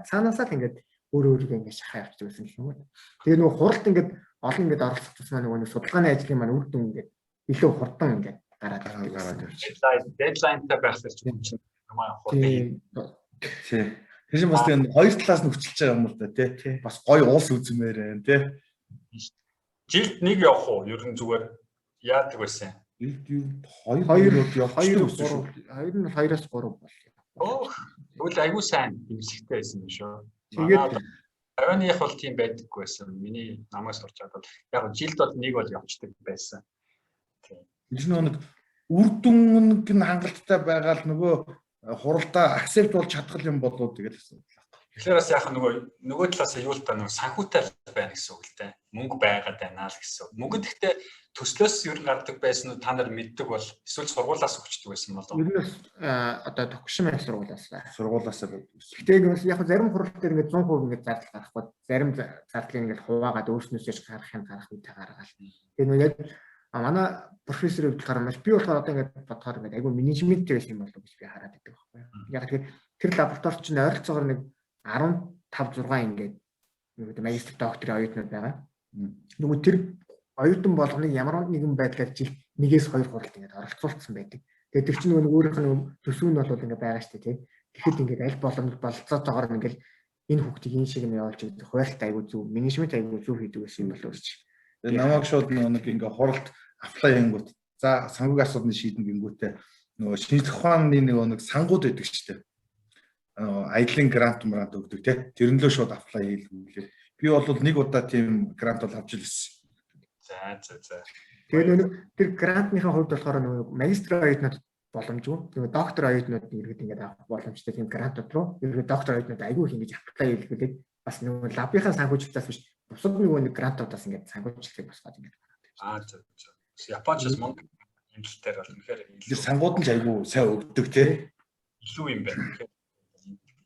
цаанаасаа ингээд өөрөөрөө ингээд шахаа явчихсан байсан юм уу. Тэгээ нөгөө хуралд ингээд олон ингээд оролцох тусмаа нөгөө судалгааны ажлын маань үр дүн ингээд илүү хурдан ингээд гараад явчихсан. Дедлайнтай байхсаар ч юм чинь намаа хурдан. Тий. Тэр чинь бас тэгээ хоёр талаас нь хүчилж байгаа юм л да тий. Бас гоё уус үзмээр байна тий. Жилд нэг явах уу? Ер нь зүгээр яадаг байсан. Хоёр нь 2-3 бол. Оо, үгүй айгуу сайн имлэгтэй байсан юм шүү. Тэгээд Авианых бол тийм байдаггүй байсан. Миний намаас сурч чадвал яг жилд бол нэг бол явцдаг байсан. Тэр нэг үр дүн нь хангалттай байгаа л нөгөө хуралдаа акцепт болж чадхал юм болоо тэгэл асуудал. Тэгэхээр бас яг нөгөө талаас юу л та нөгөө санхүүтэй байна гэсэн үг л дээ. Мөнгө байгаад байна л гэсэн. Мөнгө гэхдээ төслөөс ер нь гардаг байсан уу та нар мэддэг бол эсвэл сургуулаас өгчдөг байсан болов уу? Ер нь одоо төгшин байх сургуулаасаа байдаг. Гэхдээ яг зарим хурал дээр ингээд 100% ингээд зардал гарахгүй, зарим зардлыг ингээд хуваагаад өөрснөөсөө гарах үедээ гаргаал. Тэгээ нөгөө яг манай профессор хувьд гарах би болохоор одоо ингээд бодохоор ингээд айгүй менежменттэй байсан юм болов уу гэж би хараад байдаг байхгүй юу. Яг тэгэхээр тэр лаборатори чинь ойролцоогоор нэг 15-6 ингээд нөгөө магистр докторийн оюутнууд байгаа. Нөгөө тэр оюутан болгоныг ямар нэгэн байдлаар жил 1-2 хуралд ингээд оролцуулсан байдаг. Тэгээд тэр чинь нөгөө өөрийнх нь төсөв нь бол ингээд байгаа шүү дээ тий. Тэгэхэд ингээд аль боломж бололцоотойгоор ингээд энэ хүүхдийг энэ шиг нь явуулж байгаа хуйлт айгүй зөв менежмент айгүй зөв хийдэг байсан юм болов уу гэж. Тэгээд намайг шууд нэг ингээд хуралд аплай хийнгүүт за санхүүгийн асуудлыг шийдэн гингүүтээ нөгөө шинжлэх ухааны нэг сангууд байдаг шүү дээ. Аялын грант өгдөг тий. Тэрнлөө шууд аплай хийлгүүлээ. Би бол нэг удаа тийм грант бол авч ирсэн. За. Тэгээд тэр грантныхаа хувьд болохоор нөгөө магистр оюутнууд боломжгүй. Тэгээ доктор оюутнууд иргэд ингээд авах боломжтой тийм грантууд руу иргэд доктор оюутнууд айгүй их ингэж аплай хийлгүүлээд бас нөгөө лабынхаа санхүүжилтаас биш бусад нөгөө грантуудаас ингээд санхүүжилтийг бас гад ингээд. За. Япончс мөнгө хэмжэлтээр бол үнэхээр илүү сангууд нь айгүй сайн өгдөг тий. Илүү юм байна.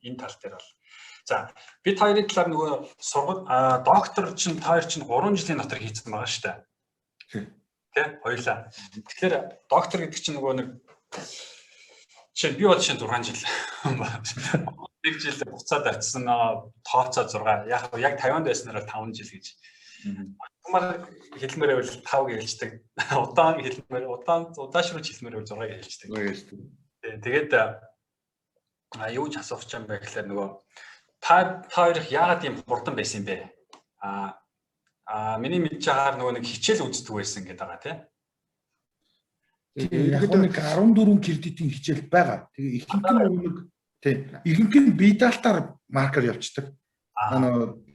Энэ тал дээр бол. За, бид хоёрын талаар нөгөө доктор чинь та хоёр чинь 3 жилийн дотор хийцэн байгаа шүү дээ. Тэ? Хоёулаа. Тэгэхээр доктор гэдэг чинь нөгөө нэг би бол чинь 6 жил. 1 жил буцаад авчихсан тооцоо 6. Яг 50-нд байснараа 5 жил гэж. Ямар хэлмээр байвал 5 гэж хэлждэг. Удаашруу хэлмээр байвал 6 гэж хэлждэг. Тэгээд юу ч асуух юм бэ гэхээр нөгөө та хоёр яагаад ийм хурдан байсан юм бэ? Миний мэдж байгаагаар нөгөө нэг хичээл үздэг байсан гэдэг байгаа тийм. Яг нэг 14 кредитийн хичээл байгаа. Тэгээ ихэнх нь бие даалтаар маркер явцдаг.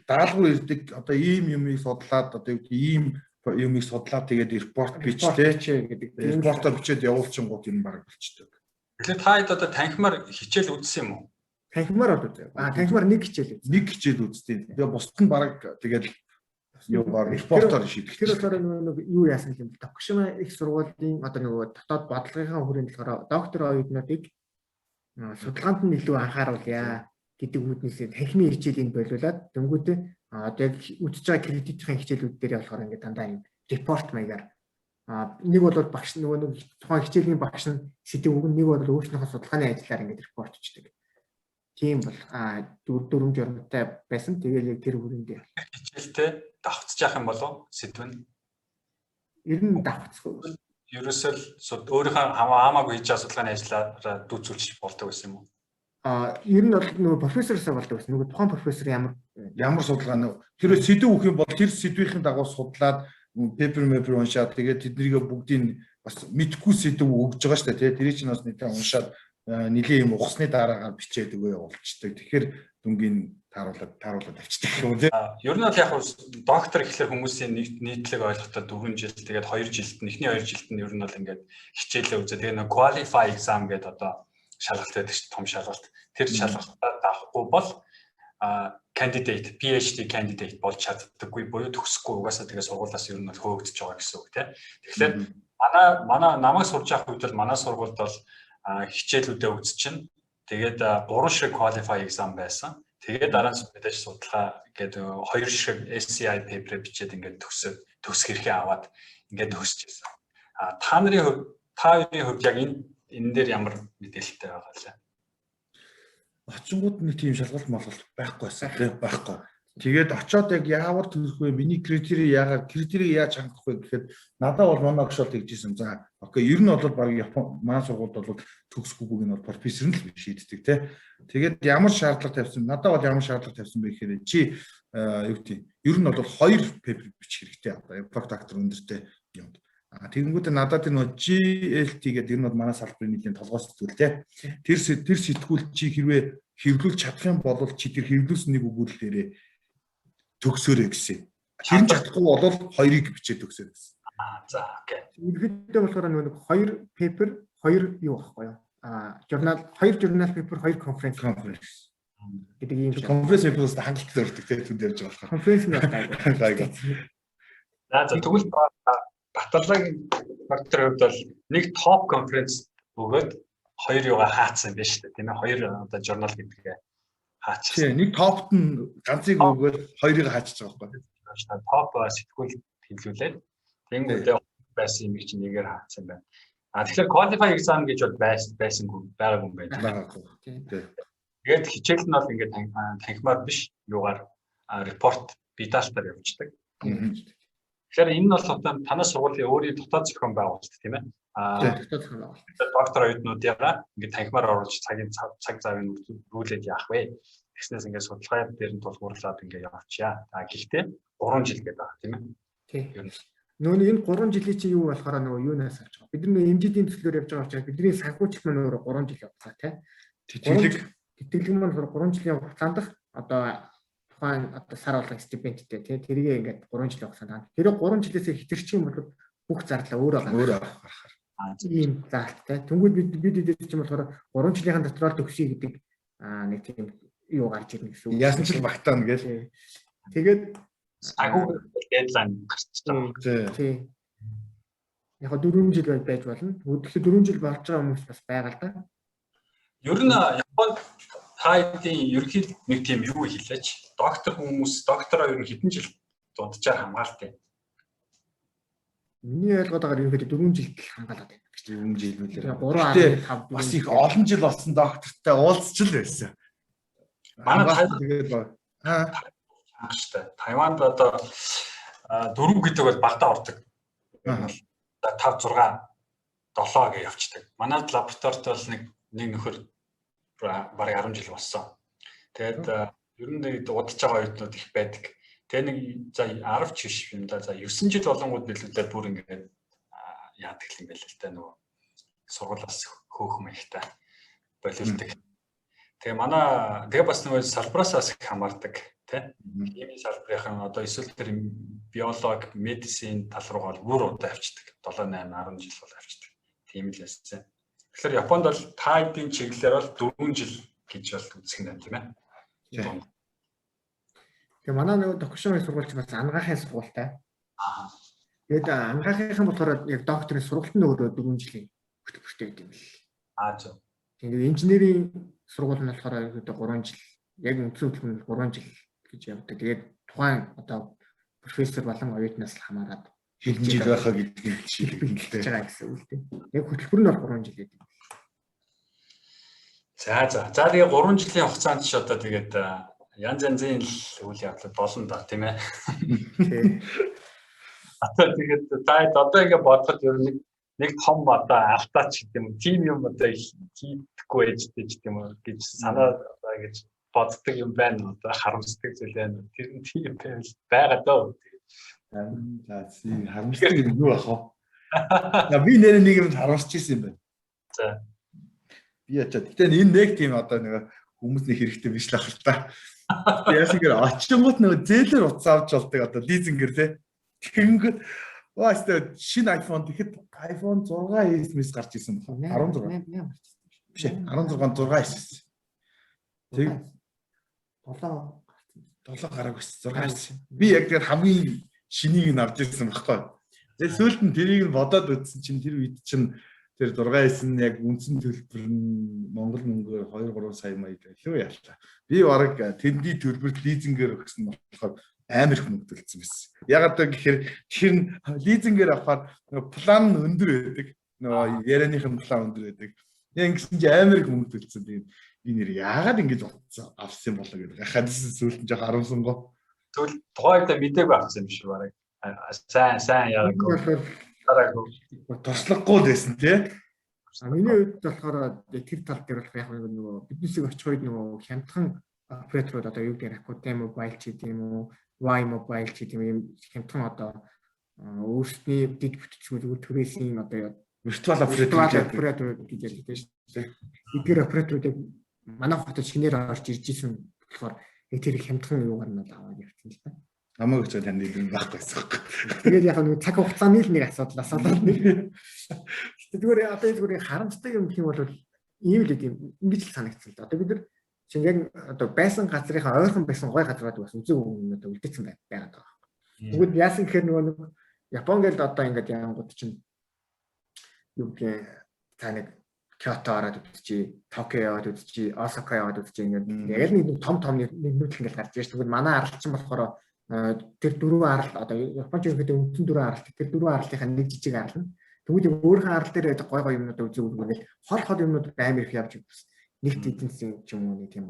Даалгавар ирдэг одоо ийм юмыг судлаад одоо ийм юмыг судлаад тэгээд репорт бичтэй гэдэг. Репортоор бичээд явуулчихгууд юм баг болчдөг. Тэгэхээр та хэд одоо танхимаар хичээл үзсэн юм уу? Танхимаар бол үзээ. Танхимаар нэг хичээл үзсэн. Нэг хичээл үзтээ. Тэгээ бусд нь баг тэгээд юу баг репортоор шийдэх. Тэр болохоор нөгөө юу яасан юм бэ? Токушима их сургуулийн одоо нөгөө дотоод бодлогынхаа хүрээнд болохоор доктор оюутнуудыг судалгаанд нь илүү анхааруулъя гэдэг үүднээсээ танхимын хичээлийн болиулаад дөнгөдөө одоо яг үзэж байгаа кредитийн хичээлүүд дээр болохоор ингээд дандаа юм репорт маягаар нэг бол багш нөгөө тухайн хичээлийн багш нь сэдв өгөн нэг бол өөрснийхөө судалгааны ажлаар ингээд репорт өгчдөг. Тийм бол 4 журмтай байсан. Тэгээд яг тэр хүрээндээ хичээлтэй давхцаж явах юм болов сэдв нь. Ер нь давхцах. Ерөөсөө өөрийнхөө хамаагүй хийж байгаа судалгааны ажлаараа дүүцүүлж болдог байсан юм уу? Ер нь бол нөгөө профессорсаа болдог байсан. Нөгөө тухайн профессор ямар судалгаа нөө тэр сэдв өгөх юм бол тэр сэдвийн дагуу судлаад пепер уншаад тэгээд тэднийг бүгдийг бас мэдхгүй сэдв өгж байгаа шүү дээ. Тэрийг чинь бас нэлээд уншаад нэлийн юм ухсны дараагаар бичээд өгөө явуулчихдаг. Тэгэхээр дүнгийн тааруулаад авчдаг юм тий. Ер нь бол яг доктор гэхэлэр хүмүүсийн нийтлэг ойлголтод 4 жил тэгээд 2 жилд нь эхний 2 жилд нь ер нь бол ингээд хичээлээ үзээ. Тэгээд нэг qualify exam гэдэг одоо шалгалт байдаг шүү дээ, том шалгалт. Тэр шалгалтаа давахгүй бол candidate PhD candidate болж чаддаггүй буюу төгсөхгүй угаасаа тэгээ сургуулиас ер нь бол хөөгдөж байгаа гэсэн үг тий. Тэгэхээр манай намайг сурж явах үед бол манай сургуульд бол хичээлүүдээ үзчихнэ. Тэгээд 3 ширхэг qualify exam байсан. Тэгээд дараа нь мэдээж судалгаа гэдэг 2 ширхэг SCI paper бичээд ингээд төгсөх хэрэг аваад ингээд төгсөж байсан. Та хоёрын хувьд яг энэ дээр ямар мэдээлэлтэй байгаа лээ? очингууд нэг тийм шалгалт малгалт байхгүй байсан тийм байхгүй. Тэгээд очиод яг яавар төлөх вэ? Миний критерий яаж хангах вэ гэхэд надад бол манай огшол тэгжсэн. За окей, ер нь бол баг Япон маань сургуульд бол төгсгүйг нь бол профессор нь л шийддэг тий. Тэгээд ямар шаардлага тавьсан? Надад бол ямар шаардлага тавьсан бэ гэхээр чи юу гэдэг ер нь бол 2 пейпер бичих хэрэгтэй. Одоо impact factor өндөртэй юмд. Тэгэнгүүтээ надад энэ GLT гэдэг энэ бол манай салбарын нэлийн толгой сэтгүүл тий. Тэр сэтгүүл чи хэрвээ хэвлүүлж чадах юм бол чи тэр хэвлүүлсэн нэг өгүүлэлээрээ төгсөөрэй гэсэн. Хэрэн чадахгүй бол 2-ыг бичээ төгсөөрэй гэсэн. За окей. Ерөнхийдөө болохоор нэг 2 paper 2 юу байхгүй юу? Журнал 2 журнал paper 2 конференц гэдэг ийм конференц paper-аас хангалттай өртөг тийм түнд ярьж байгаа. Конференц нь гайгүй. За тэгвэл баталгаагийн факторын хувьд бол нэг топ конференц өгөөд 2 юугаа хаацсан байж шүү дээ. Тийм ээ 2 одоо журнал гэдгээ хаачих. Тийм нэг топт нь ганцыг өгөөд 2-ыг хаачих байгаа байхгүй. Топ сэтгүүл хэлүүлээд тэнгүүдээ байсан юм чинь нэгээр хаацсан байна. Тэгэхээр qualify exam гэж бол байсангүй байгаагүй юм байна. Тэгээд хичээл нь бол ингээд танхимаар биш юугаар репорт бидаалтаар явуулдаг. Тэгэхээр энэ нь бол одоо танаас сургуулийн өөрийн дотоод зохион байгуулалт тийм ээ. Дотоод зохион байгуулалт. Доктор оюутнуудаараа ингээд танхимаар оруулж цаг завыг нүүлээд яах вэ? Тэгснээс ингээд судалгаа дээр нь тулгуурлаад ингээд явуулчаа. Гэхдээ 3 жил гэдэг байна тийм ээ. Тийм. Нөөний энэ 3 жилийн чинь юу болохоор нөгөө юунаас авч байгаа. Бид нар эмжидийн төслөөр явж байгаа учраас бидний санхүүч маань өөрөө 3 жил явцгаа тийм. Тэтгэлэг маань 3 жилийн хугацаанд одоо тухайн одоо сар болгон стипендтэй тийм. Тэрийг ингээд 3 жилийн хугацаанд. Тэр 3 жилээсээ хэтэрчих юм бол бүх зарлаа өөрөө гаргахаар. Ийм заалттай. Тэнгүүд бид эдгээр чинь болохоор 3 жилийн дотор төгсөе гэдэг нэг тийм юу гарч ирнэ гэсэн үг. Яасан ч багтаана гэж. Тэгээд агуу дедлайн гарч байгаа. Тийм. Яг 4 жил байж болно. Тэгэхээр 4 жил болж байгаа хүмүүс бас байгаа л да. Ер нь Японд таадын ерөнхийд нэг тийм юу хэлээч. Доктороо ер нь хэдэн жил дунджаар хамгаалтай. Миний ойлгоодоор ерөнхийдөө 4 жилд хамгаалаад байна гэж. 4 жил үлээ. 3.5 бас их олон жил болсон доктортой уулзч л байсан. Манай тэгээд Тайванд одоо 4 гэдэг бол багтаа ордог. 5 6 7 гэж явцдаг. Манай лабораторид бол нэг нөхөр бараг 10 жил болсон. Тэгээд ер нь удаж байгаа оюутнууд их байдаг. Тэгээ нэг за 10 ч биш юм да. За 9 жил болгонгууд билүүлээд бүр ингээд яадаг юм байл л та нөгөө сургуулиас хөөх маягтай боловлдог. Тэгээ бас нөгөө салбараасаас их хамаардаг тийм. Химийн салбарын одоо эсвэл тэр биологи, медицин тал руу бол бүр удаа авчдаг. 7 8 10 жил бол авчдаг. Тийм л байсан. Тэгэхээр Японд бол таадын чиглэлээр бол 4 жил гэж бол үзэх юм байна тийм ээ. Тэгээ манай нөгөө докторийн сургуульч бас ангаахын сургуультай. Тэгээд ангаахын болохоор яг докторийн сургуульд нь өөрөө 4 жилийн хөтөлбөртэй гэдэг юм л. Зөв. Тэгээд инженерийн сургууль нь болохоор ерөөдөө 3 жил яг үндсэн хөтөлбөр 3 жил гэж явдаг. Тэгээд тухайн одоо профессор болон оюутнаас л хамаарат хэдэн жил байхаа гэдгийг шийдэж байгаа гэсэн үг тийм. Яг хөтөлбөр нь бол 3 жил гэдэг. За тэгээ 3 жилийн хугацаанд ч одоо тэгээд янз янзын үйл явдлууд болно да тийм ээ. Тийм. Тэгээд одоо ингэ бодоход ер нь нэг том одоо алдаач гэдэг юм. Тим юм одоо хийхгүй ээжтэй ч гэдэг юм гэж санаа ингэж боддог юм байна. Одоо харамсдаг зүйл байна. Тэр нь тийм байгаа дөө. За харамсдаг юм юу ах вэ? Би нэр нэг юм харамсч ирсэн юм байна. За. Би ячаад. Гэтэ энэ нэг тийм одоо нэг хүмүүсний хэрэгтэй биш л ах л та. Яасгээр очингууд нэг зээлэр утас авч болдог одоо лизингээр тий. Тэгэнгүүт Ваастай шинэ iPhone тэгэхэд iPhone 6s гарч ирсэн байна. 16. Биш ээ 16 6s. Тэг 7 гараг байсан 6s. Би яг тэр хамгийн шинийг нь авч ирсэн байхгүй. Тэгээ сүүлд нь тэрийг нь бодоод үзсэн чинь тэр үед чинь тэр 6s нь яг үндсэн төлбөр нь Монгол мөнгөөр 2-3 сая маяг илүү яалтаа. Би бараг тэндий төлбөрт лизингээр өгсөн болохоор амар их мөнгө төлсөн байсан. Ягаад гэхээр тэр лизингээр авахаар план нь өндөр байдаг. Нөгөө ярианых нь план өндөр байдаг. Яг ингэсэн чи амар их мөнгө төлсөн. Тэгээд энэ нэр яагаад ингэж авсан болоо гэдэг. Хадсан сүлд нь жоох харамсангоо. Тэгвэл тухайд мдээгүй авсан юм шиг бараг. Сайн яагаад тослохгүй л байсан тий. Миний хувьд болохоор тэр тал дээр болох яг нөгөө биднээсээ очих үед нөгөө хямдхан операторууд одоо юу гэдэг Rakuten Mobile ч гэдэм үү, Y Mobile ч гэдэм юм хямдхан одоо өөрсдний дэд бүтцүүд төрөөсийн одоо виртуал оператор гэж ярьдаг шүү дээ. Эдгээр операторуудыг манай хотод шинээр орж ирж исэн болохоор тэр хямдхан юугаар нь аваад явчихсан л та. Намайг ч танд ийм багтайсан. Тэгээд яг нэг цаг хугацааны л нэг асуудал асуулаад нэг. Зүгээр одоо зүгээр харамстай юм гэх юм бол ийм л ингэж л санагдсан л да. Одоо бид нар чинь яг одоо байсан газрынхаа ойрхон байсан гой газрууд бас үзэг өмнө одоо үлдээсэн байгаад байгаа. Тэгвэл яасан гэхээр нөгөө Япон гэлд одоо ингээд яангууд чинь юу гэх та нэг Кёто ороод үзчихье, Токио яваад үзчихье, Осака яваад үзчихье ингээд яг л нэг том нэгнүүд ингээд гарч ирж байгаа. Тэгвэл манай арал чинь болохоор тэр дөрвөн арал одоо Японч ихэд үндсэн дөрвөн арал тэр дөрвөн аралынхаа нэг жижиг арал нь тэгвэл өөрийнхөө арал дээр байдаг гой юмнуудаа үзэг үзгээд хол юмнууд амар их явж бас нэгт эдэнсэн ч юм уу нэг тийм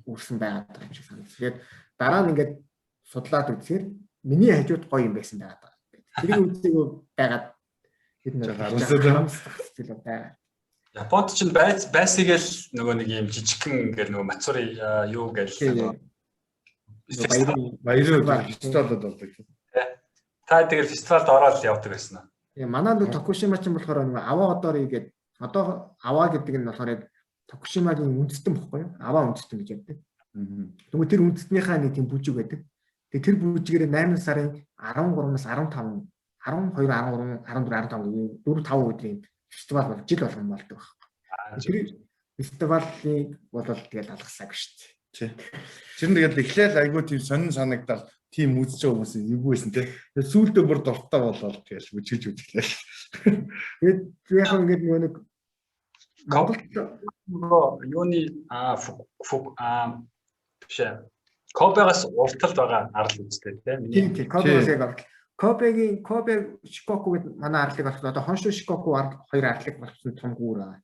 үрсэн байгаад байгаа юм шиг санагдав. Тэгээд дараа нь ингээд судлаад үзэхээр миний хажууд гоё юм байсан байгаад байгаа. Тэрийг үзээгүй байгаад бид нэр харамсдаг байгаа. Японд ч байсгээл нөгөө нэг юм жижигхэн ингээд нөгөө мацури юу гэж баярын фестивалд болдог. Та тэгээд фестивалд ороод явдаг байсан уу? Тэгээ манай нэг Токушима ч болохоор нөгөө аваа одоор игээд одоо аваа гэдэг нь болохоор яг Токушимагийн үндэстэн бохгүй юу? Аваа үндэстэн гэж яддаг. Тэгвэл тэр үндэстнийхаа нэг тийм бүжиг байдаг. Тэгээ тэр бүжигээр 8 сарын 13-наас 15 12 13 14 15 4-5 өдрийн фестивал бол жил болгон болдог байна. Тэр фестивалыг бол тэгээд алгасаг шүү дээ. Тэр нь тэгээд эхлээл айгүй тийм сонин санагдал тийм үзэж байгаа хүмүүс эвгүй байсан тий. Тэгээд сүүлдээ бүр дуртай болоод тэгээд үжиглж үзлээ. Тэгээд яг ингээд нэг юуны Кобегаас урталд байгаа арал үзлээ тий. Тийм Кобегаас яг арал. Кобе Шикоку гэдэг манай арлыг болох одоо Хоншо Шикоку хоёр арлыг болсон том гүүр байгаа.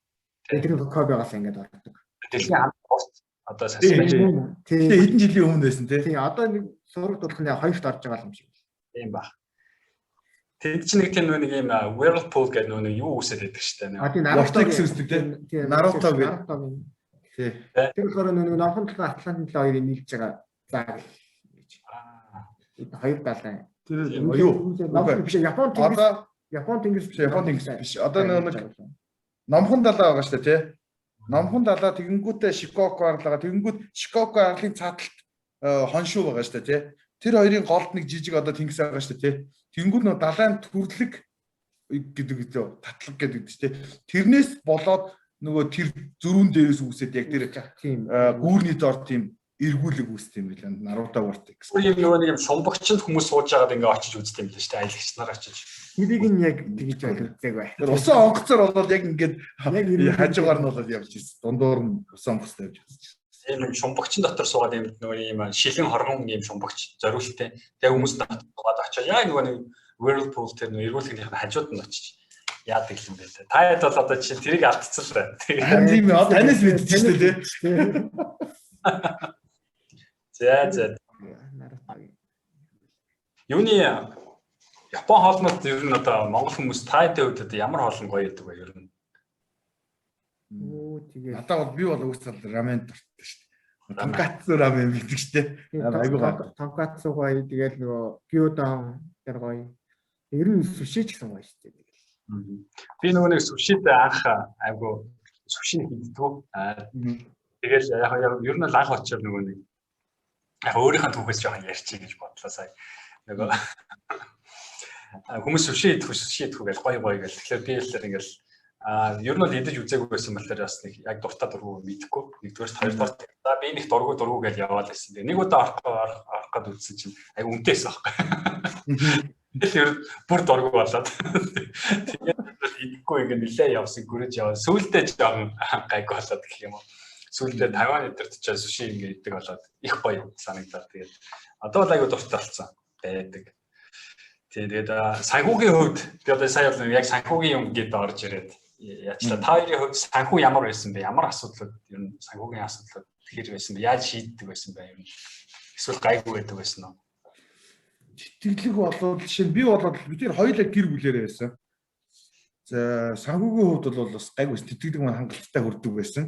Тэгээд тэр Кобегаас ингээд ордог. Тэгэхээр одоо сасмаа. Тийм хэдэн жилийн өмнө байсан тий. Тийм одоо нэг сураг дурханд хоёрт орж байгаа юм шиг. Тийм ба. Тэнд чинь нэг тийм нэг юм Whirlpool гэдэг нэг юу үсээд байдаг шүү дээ. Тийм Наруто үздэг тий. Наруто гэдэг. Тий. Тэр болохоор нэг номхон талаа Атлантын талаа хоёрыг нийлж байгаа заа гэж. Хоёр далай. Тэр юу? Биш Япон тэнгис биш. Одоо нэг номхон далаа байгаа шүү дээ тий. Номхон далаа тэгэнгүүтээ Шикоку арлага тэгэнгүүт Шикоку арлын цааталт Хоншуу байгаа шүү дээ тий. Тэр хоёрын голд нэг жижиг одоо тэнгис байгаа шүү дээ тий. Тэгэнгүүт нөө далайн төрлөг гэдэг татлаг гэдэг тий. Тэрнээс болоод нөгөө тэр зөрүүн дээрээс үүсээд яг тэр тийм гүүрний дор тийм эргүүлэг үүсдэг юм билээ. Наруто урт гэсэн. Өөр юм нэг юм шумбагчд хүмүүс сууж байгаад ингээ очиж үздэг юм билээ шүү дээ. Аялагч нар очиж. Тэрийг нь яг тэгж үздэг бай. Усан онгоцоор болоод яг ингээд хажуугаар нь болоод явж ирсэн. Дундуур нь усан онгоцтой явж ирсэн. Ийм шумбагчин дотор суугаад юм нөгөө ийм шилэн хоргон ийм шумбагч зориулттай. Тэгээ хүмүүс дотор суугаад очиж яа нөгөө нэг Whirlpool тэр нөгөө эргүүлэгнийх нь хажууд нь очиж яадаг юм бэ те. Та хэд бол одоо чинь тэрийг алдсан л байна. Тийм ээ. Танаас мэдчихсэн тий. За. Юуны Япон хоолнууд ер нь одоо Монгол хүмүүс таатай үед одоо ямар хоолн гоё гэдэг вэ ер нь? Тэгээ. Надад бол би бол уусаал рамен дуртай шүү дээ. Тонкацу рамен гэдэг шүү дээ. Айгуу гоё. Тонкацу гоё тэгээд нөгөө гиодон тэр гоё. Ер нь суши ч гэсэн гоё шүү дээ. Би нөгөө нэг сушид анх айгуу суши хийдэггүй. Тэгэл яг ер нь л анх очив нөгөө нэг яг өөрийнхөө түүхээс жоохон ярьчих гэж бодлоо сая. Нөгөө хүмүүс суши идэх гэж гоё гэж. Тэгэхээр би л ингээл ер нь л идэж үзээгүй байсан болохоор бас нэг яг дуртай дургу мэдэхгүй. Нэгдүгээр хоёрдугаар за би нэг дургу гэж яваал байсан. Нэг удаа орох гээд үзсэн чинь аяг үнэтэйсэн байхгүй. Тэгэхээр бүр дургу болоод тэгээд идэхгүй ингээ нилээ явсан гүрэж яваа. Сүүлдээ жоохон гайг болоод гэх юм уу. Сүүлдээ Тайван эдэрт ч суши ингээ идэг болоод их гоё санагдаад тэгээд одоо л аягүй дуртай болсон байдаг. Тэгээд санхүүгийн хувьд би одоо сая яг санхүүгийн юм гээд орж ирээд яачлаа та хоёрын хувьд санхүү ямар байсан бэ? Ямар асуудлууд ер нь санхүүгийн асуудлууд тэгэхээр байсан бэ? Яаж шийддэг байсан бэ? Ер нь эсвэл гайгүй байдаг байсан уу? Тэтгэлэг болоод жишээ нь би болоод бид хоёр хоёулаа гэр бүлээрээ байсан. За санхүүгийн хувьд бол бас гайгүй тэтгэлэг маань хангалттай хүрдэг байсан.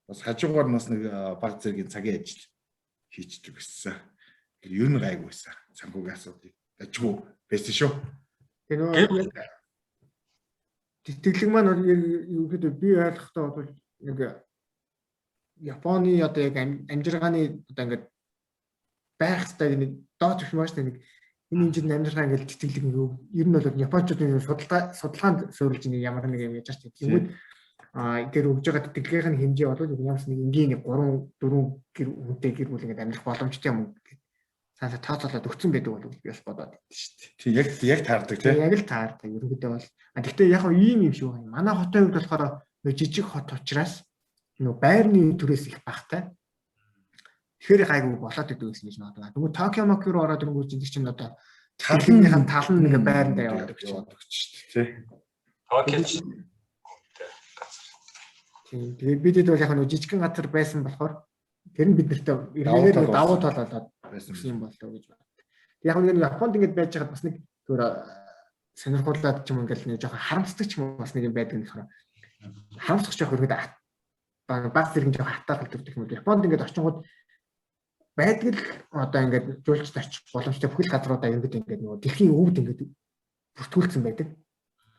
Бас хажуугаар нас нэг баг зэргийн цагийн ажил хийчихдэг гэсэн. Ер нь гайгүй байсан. Санхүүгийн асуудыг ажгүй байсан шүү. Тэгээ нөгөө тэтгэлэг маань ерөөдөө би ойлгохдоо бол нэг Японы одоо яг амжиргааны одоо ингээд байх хэрэгтэй нэг доод төвшмөөс нэг энэ хэмжээнд амжиргаа ингээд тэтгэлэг ер нь бол Япончуудын судалгаанд суурилж нэг ямар нэг юм яаж ч тийм дээр өгж байгаа тэтгэлгийн хэмжээ бол ямарс нэг энгийн нэг 3 4 гэр үнэтэй гэр бүл ингээд амьдрах боломжтой юм цаасаа тооцоолоод өгсөн байдаг бол би бас бодоод байдсан шүү дээ. Тийм яг таардаг тийм. Яг л таардаг. Ерөнхийдөө бол гэхдээ яг ийм юм шүү байна. Манай хотын хувьд болохоор жижиг хот учраас байрны төрөөс их багтай. Тэгэхээр гайгүй болоод идэв гэсэн гэж боддог. Тэгвэл Токио Мокиро ороод ирэнгүүт чинь одоо талынхаа тал нь нэг байранд яваад өгч шүү дээ. Токиоч. Тийм. Тэгээд бидэд бол яг нэг жижигхэн газар байсан болохоор тэр нь биднэртээ иргэгээр давуу тал болоод байсан юм болов уу гэж байна. Яг нэг Японд ингэж байж байгаад бас нэг зүгээр сонирхуулаад ч юм ингээл нэг жоохон харамсдаг ч юм бас нэг юм байдаг нөхөр. Харамсах жоох өргөд баг зэрэг жоохон хатаах төрдөг юм. Японд ингэж очингууд байдаг л одоо ингэж жуулчд очих боломжтой бүхэл газруудаа ингэж нөгөө дэлхийн өвд ингэж бүртгүүлсэн байдаг.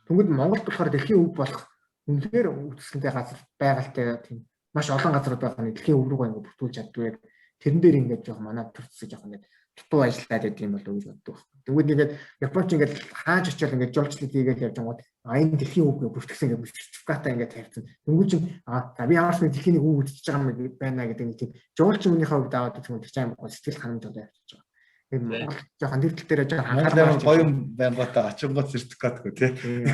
Тэгвэл Монголд болохоор дэлхийн өв болох үнэхээр өвдсөнтэй газар байгальтай тийм маш олон газрууд байгаа нь дэлхийн өв рүү ингэ бүртгүүлж чаддаг. Тэрэн дээр ингэж жоох манай төрцөж жоох ингэ дутуу ажиллаад байдаг юм болов уу гэж боддог. Тэгвэл нэгэд Японч ингэж хааж очиод ингэ жуулчлал хийгээд явж байгаа энэ дэлхийн өв бүртгэсэн ингэ сертификатаа ингэ тавьсан. Тэнгүүл чинь би ямарч нэг дэлхийн өв үтчихэж байгаа юм байна гэдэг нэг тийм жуулчин үнийхээ хувьд аваад үзэх юм бол тийм сэтгэл ханамж болоо явчихж байгаа. Энэ Монгол жоохон тэр тал дээр жоохон анхаарал гоё юм байнгаатай ачингууд сертификат гэх тийм.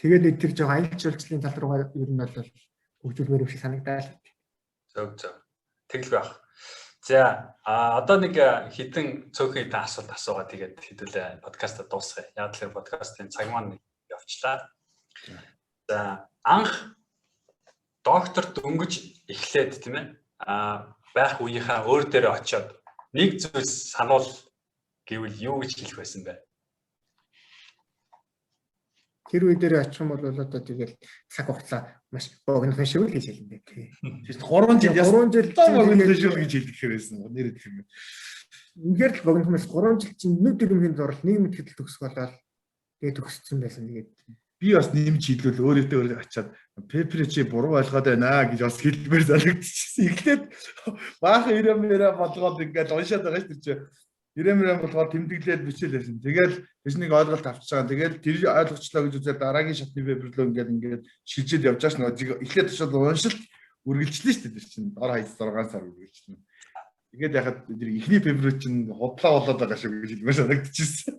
Тэгээд нэг тэр жоохон аялал жуулчлалын тал руугаа ер нь бол хөгжүүлмээр юм шиг санагдаад. Зөв. Тэгэл байх. За одоо нэг хитэн цөөхөн хитэн асуулт асуугаад тэгээд хэдүүлээ подкаста дуусгая. Яг л подкастын цаг маань явчлаа. За анх доктор дөнгөж эхлээд тийм ээ байх үеийнхаа өөр дээрээ очиод нэг зүйлс сануул гэвэл юу гэж хэлэх байсан бэ? Тэр үе дээр очих юм бол одоо тэгэл цаг хугацаа маш богинохон шиг л гэж хэлнэ тий. Тэгэхээр 3 жил богинохон шиг гэж хэлэх хэрэгсэн нэр гэх юм. Үнээр л богинохоос 3 жил чинь нэг дөрмийн зурал нэг мэтгэл төгсөх болоод тэгээд төгссөн байсан. Тэгээд би бас нэмж хэлвэл өөрөөдөө очиад пепер чи буруу ойлгоод байна гэж бас хэлбэр санагдчихсэн. Эхлээд баахан ирэмээрээ болгоод ингээд уншаад байгаа шүү дээ. Ирэмээрээ болгоод тэмдэглээд бичээлсэн. Тэгэл биш нэг ойлголт авчирсан. Тэгэл тэр ойлгочлоо гэж үзээд дараагийн шатны пеперлөө ингээд шилжээд явж байгаа ш. Эхлээд очиод уншилт үргэлжлэн шүү дээ тэр чинь. Дор хаяц 6 сар үргэлжлэн. Тэгээд яхад тэр ихний пепер чинь худлаа болоод байгаа шүү гэж хэлмээр санагдчихсэн.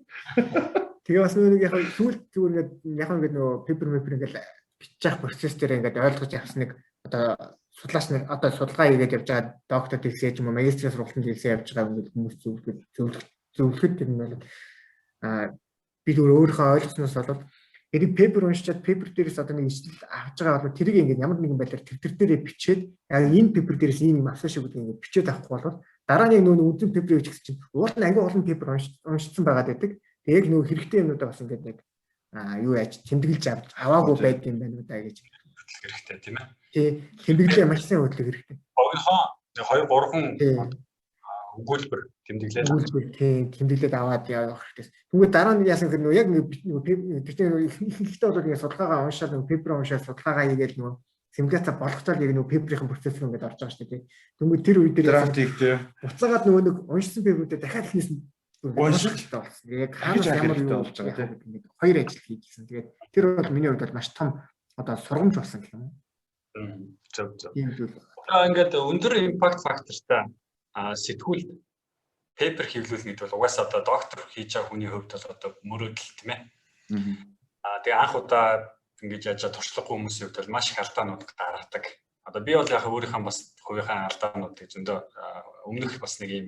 Тэгээ бас нэг яг сүүлд зүгээр ингээд нөгөө пепер ингээд бичих процесс дээр ингээд ойлгож авсныг одоо судлаач нар одоо судалгаа хийгээд явж байгаа доктор хэлсээ ч юм уу магистрийн сургалтанд хэлсээ явж байгаа хүмүүс зөвлөхөд тэр нь бол би өөрийнхөө ойлгосноос болоод эрэг пепер уншичаад пепер дээрээс одоо нэг ишлэл авч байгаа бол тэрийг ингээд ямар нэгэн байдлаар тэмдэгтэр дээрээ бичээд яг энэ пепер дээрээс ийм асуу шиг гэдэг ингээд бичээд авахгүй бол дараа нь нөгөө үзэн пеперийг бичсэн чинь уул нь анги олон пепер уншсан байгаад байдаг. Яг нөгөө хэрэгтэй юмудаа бас ингээд нэг юу яаж тэмдэглэж аваагүй байд юм байна уу да гэж хэрэгтэй тийм ээ. Тий, тэмдэглээ маш сайн хөдлөх хэрэгтэй. Богинохон 2-3 өгүүлбэр тэмдэглээд тэмдэглээд аваад явах хэрэгтэй. Тэгвэл дараа нь яасан гэхээр нөгөө яг ихтэй бол ингээд судалгаагаа уншаад нөгөө пепер уншаад судалгаагаа хийгээд нөгөө симуляц болгоцоор яг нөгөө пеперийн процесс руу ингээд орж байгаа шүү дээ. Тэгвэл тэр үе дээр драфтыг тий. Уцаагаад нөгөө нэг уншсан пеперүүдээ дахиад ихнээс уншилттай болсон. Яг хаанаас ямар юу болж байгаа гэдэг хоёр ажил хийжсэн. Тэгээд тэр бол миний хувьд бол маш том одоо сургамж болсон гэх юм уу. Зөв. Одоо ингээд өндөр импакт фактортай сэтгүүлд пепер хэвлүүлнэ гэдэг бол угаасаа одоо доктор хийж байгаа хүний хувьд бол одоо мөрөөдөл тийм ээ. Тэгээ анх удаа ингэж яаж туршлагагүй хүмүүсийн хувьд бол маш их алдаанууд гаргадаг. Одоо би бол яг өөрийнхөө бас хувийнхаа алдаануудыг зөндөө өмнөх бас нэг юм